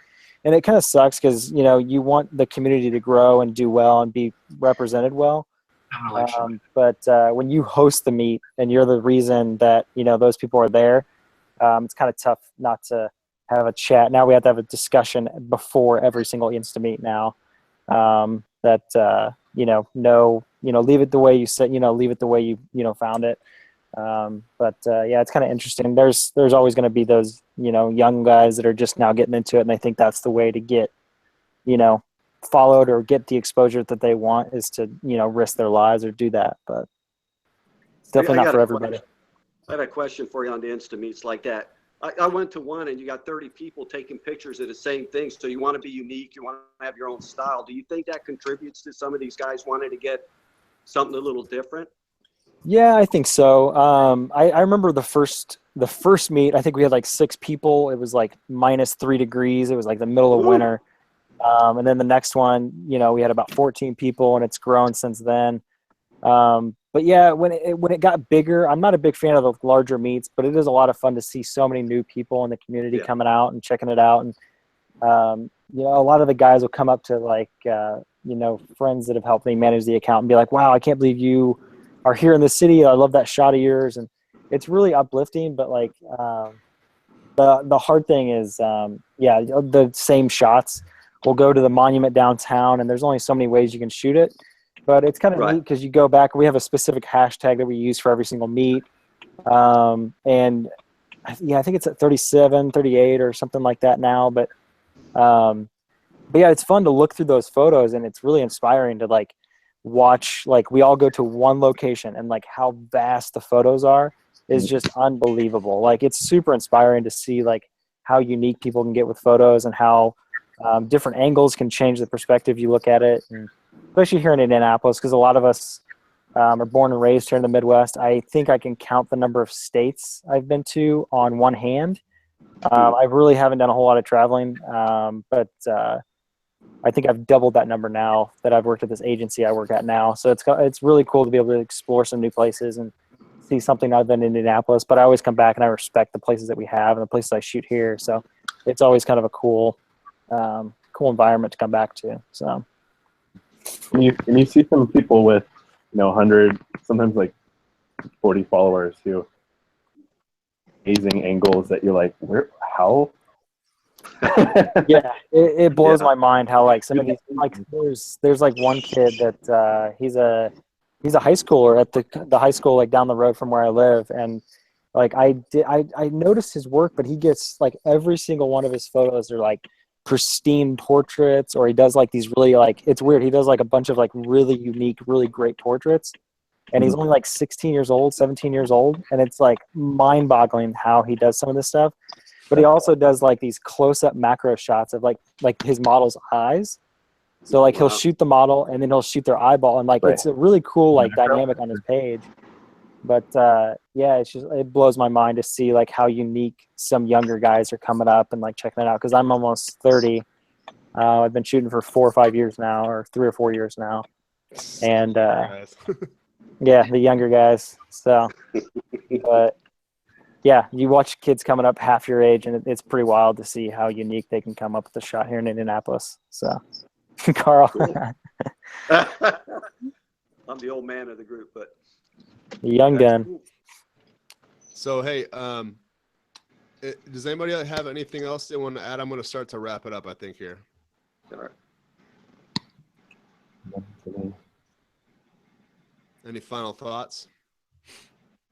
And it kind of sucks because, you want the community to grow and do well and be represented well. But when you host the meet and you're the reason that, those people are there, it's kind of tough not to have a chat. Now we have to have a discussion before every single Insta meet now. Leave it the way you said, leave it the way you found it. It's kind of interesting. There's always going to be those, young guys that are just now getting into it, and they think that's the way to get, followed or get the exposure that they want is to, risk their lives or do that. But it's definitely not for everybody. I had a question for you on the Insta meets like that. I went to one and you got 30 people taking pictures of the same thing. So you want to be unique. You want to have your own style. Do you think that contributes to some of these guys wanting to get something a little different? Yeah, I think so. I remember the first meet, I think we had like 6 people. It was like -3 degrees. It was like the middle of winter. And then the next one, we had about 14 people, and it's grown since then. But yeah, when it got bigger, I'm not a big fan of the larger meets, but it is a lot of fun to see so many new people in the community coming out and checking it out. And, a lot of the guys will come up to friends that have helped me manage the account and be like, wow, I can't believe you are here in the city. I love that shot of yours. And it's really uplifting, but the hard thing is, the same shots. We'll go to the monument downtown, and there's only so many ways you can shoot it. But it's kind of neat because you go back. We have a specific hashtag that we use for every single meet. And I think it's at 37, 38 or something like that now. But yeah, it's fun to look through those photos, and it's really inspiring to watch. We all go to one location, and how vast the photos are is just unbelievable. It's super inspiring to see how unique people can get with photos and how different angles can change the perspective you look at it. And especially here in Indianapolis, because a lot of us are born and raised here in the Midwest. I think I can count the number of states I've been to on one hand. I really haven't done a whole lot of traveling, but I think I've doubled that number now that I've worked at this agency I work at now. So it's really cool to be able to explore some new places and see something other than Indianapolis. But I always come back and I respect the places that we have and the places I shoot here. So it's always kind of a cool environment to come back to. So. And you see some people with 100, sometimes 40 followers who amazing angles that you're like, how? Yeah, it blows my mind how some of these there's one kid that he's a high schooler at the high school down the road from where I live, and Like I noticed his work, but he gets like every single one of his photos are like pristine portraits, or he does like these really like, it's weird. He does like a bunch of like really unique, really great portraits. And he's only like 16 years old, 17 years old. And it's like mind boggling how he does some of this stuff. But he also does like these close up macro shots of like his model's eyes. So like he'll shoot the model and then he'll shoot their eyeball. And like, it's a really cool like dynamic on his page. But yeah, it blows my mind to see like how unique some younger guys are coming up and like checking it out. Cause I'm almost 30. I've been shooting for 4 or 5 years now, or 3 or 4 years now. And yeah, the younger guys. So, but yeah, you watch kids coming up half your age, and it's pretty wild to see how unique they can come up with a shot here in Indianapolis. So, Carl. I'm the old man of the group, but the young gun. Cool. So, hey, does anybody have anything else they want to add? I'm going to start to wrap it up, I think, here. All right. Any final thoughts?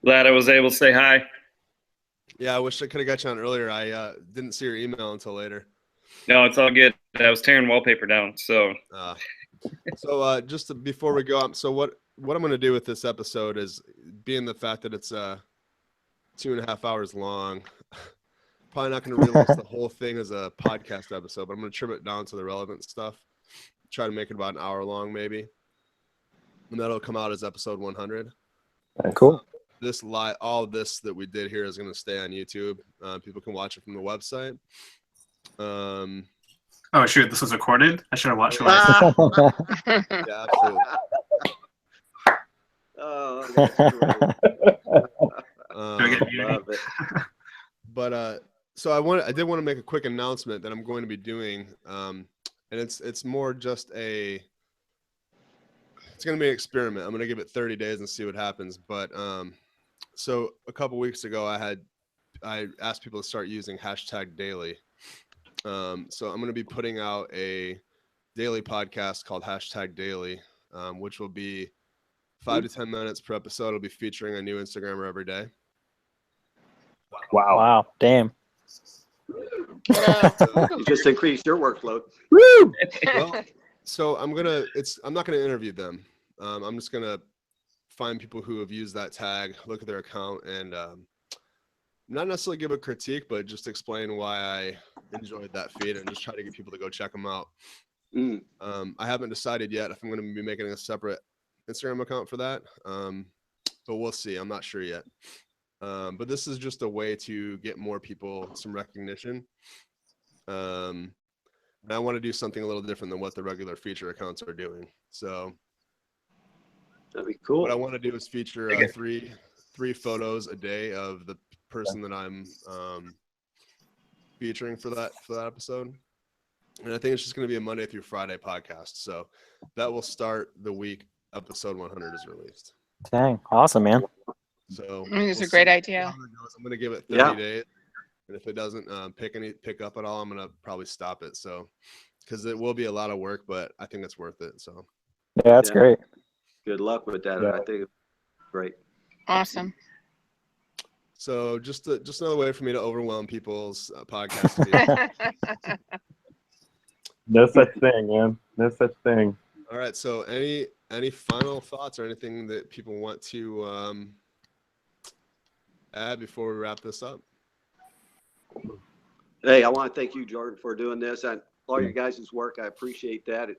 Glad I was able to say hi. Yeah, I wish I could have got you on earlier. I didn't see your email until later. No, it's all good. I was tearing wallpaper down, so. Just before we go, so what I'm going to do with this episode is, being the fact that it's 2.5 hours long, probably not going to release the whole thing as a podcast episode, but I'm going to trim it down to the relevant stuff. Try to make it about an hour long, maybe. And that'll come out as episode 100. Cool. All this that we did here is going to stay on YouTube. People can watch it from the website. Oh shoot, this was recorded. I should have watched it. Yeah, absolutely. Oh, that's great. Love it. But so I did want to make a quick announcement that I'm going to be doing, and it's more just it's going to be an experiment. I'm going to give it 30 days and see what happens. But so a couple weeks ago, I asked people to start using #daily. So I'm going to be putting out a daily podcast called #daily, which will be 5 to 10 minutes per episode. It'll be featuring a new Instagrammer every day. Wow. Damn. You just increased your workload. Woo! Well, so I'm not gonna interview them. I'm just gonna find people who have used that tag, look at their account, and not necessarily give a critique, but just explain why I enjoyed that feed and just try to get people to go check them out. I haven't decided yet if I'm going to be making a separate Instagram account for that, but we'll see. I'm not sure yet. But this is just a way to get more people some recognition. And I want to do something a little different than what the regular feature accounts are doing. So that'd be cool. What I want to do is feature three photos a day of the person that I'm featuring for that episode. And I think it's just going to be a Monday through Friday podcast. So that will start the week episode 100 is released. Dang, awesome, man. So it's a great idea. I'm going to give it 30 days. And if it doesn't pick up at all, I'm going to probably stop it. So, because it will be a lot of work, but I think it's worth it. So, yeah, that's great. Good luck with that. Yeah. I think it's great. Awesome. So just another way for me to overwhelm people's podcast. No such thing, man. No such thing. All right. So any final thoughts or anything that people want to add before we wrap this up? Hey, I want to thank you, Jordan, for doing this and all your guys' work. I appreciate that. It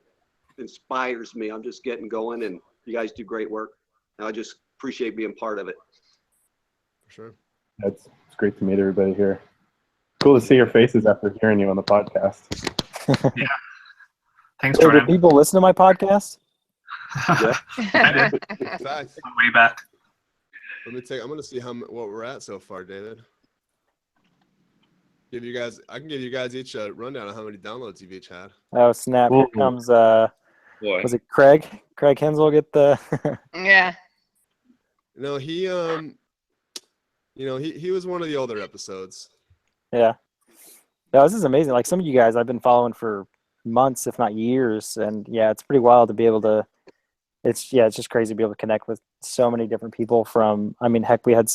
inspires me. I'm just getting going, and you guys do great work. And I just appreciate being part of it. For sure. It's great to meet everybody here. Cool to see your faces after hearing you on the podcast. Yeah. Thanks, So Jordan. do people listen to my podcast? Yeah. I did. In fact, Way back. I'm going to see what we're at so far, David. I can give you guys each a rundown of how many downloads you've each had. Oh snap! Here comes was it Craig? Craig Hensel get the Yeah. No, he he was one of the older episodes. Yeah. No, this is amazing. Like some of you guys I've been following for months, if not years, and yeah, it's pretty wild to be able to. It's just crazy to be able to connect with so many different people. From I mean, heck, we had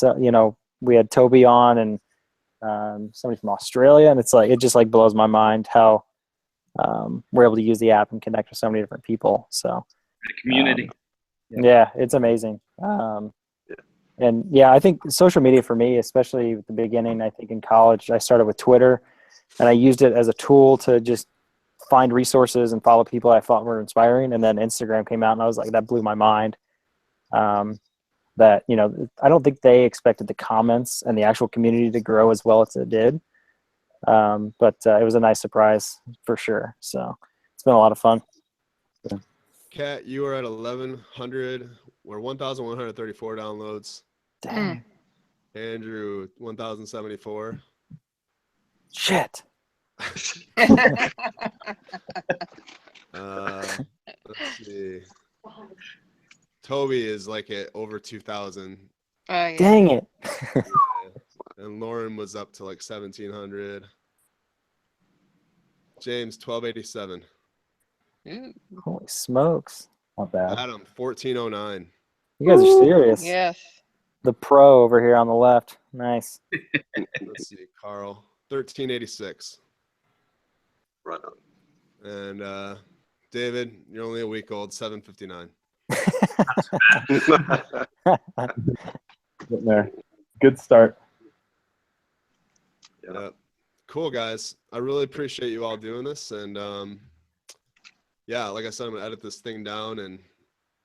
we had Toby on and somebody from Australia, and it's like it just like blows my mind how we're able to use the app and connect with so many different people. So The community. yeah, it's amazing. And yeah, I think social media for me, especially at the beginning, I think in college, I started with Twitter, and I used it as a tool to just find resources and follow people I thought were inspiring. And then Instagram came out, and I was like, that blew my mind. That, you know, I don't think they expected the comments and the actual community to grow as well as it did. But it was a nice surprise for sure. So it's been a lot of fun. Kat, you are at 1,100 or 1,134 downloads. Dang. Andrew, 1,074. Shit. Let's see. Toby is like at over 2,000. Yeah. Dang it. And Lauren was up to like 1,700. James, 1,287. Holy smokes. Not bad. Adam, 1,409. You guys are serious. Yes. The pro over here on the left. Nice. Let's see, Carl, 1,386. Right on. And David, you're only a week old, 759. Getting there. Good start. Yeah. Cool, guys. I really appreciate you all doing this. And yeah, like I said, I'm going to edit this thing down, and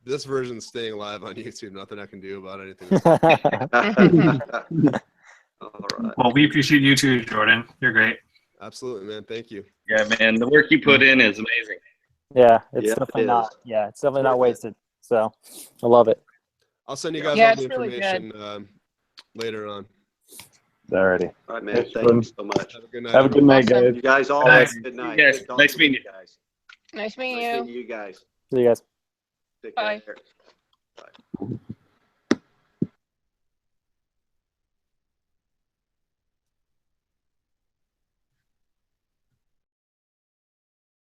this version's staying live on YouTube. Nothing I can do about anything. All right. Well, we appreciate you too, Jordan. You're great. Absolutely, man. Thank you. Yeah, man, the work you put in is amazing. Yeah, it's Yeah, definitely it not. is. Yeah, it's definitely not wasted. So I love it. I'll send you guys Yeah, all the it's really good. information later on. Alrighty. All right, man. Thanks, Thank you Jordan. so much. Have a good night. Have a good night, Awesome. guys. You guys all Nice. have a good night. Yes, Good talking nice to meeting you guys. Nice meeting Nice you. meeting you guys. See you guys. Take Bye. care. Bye.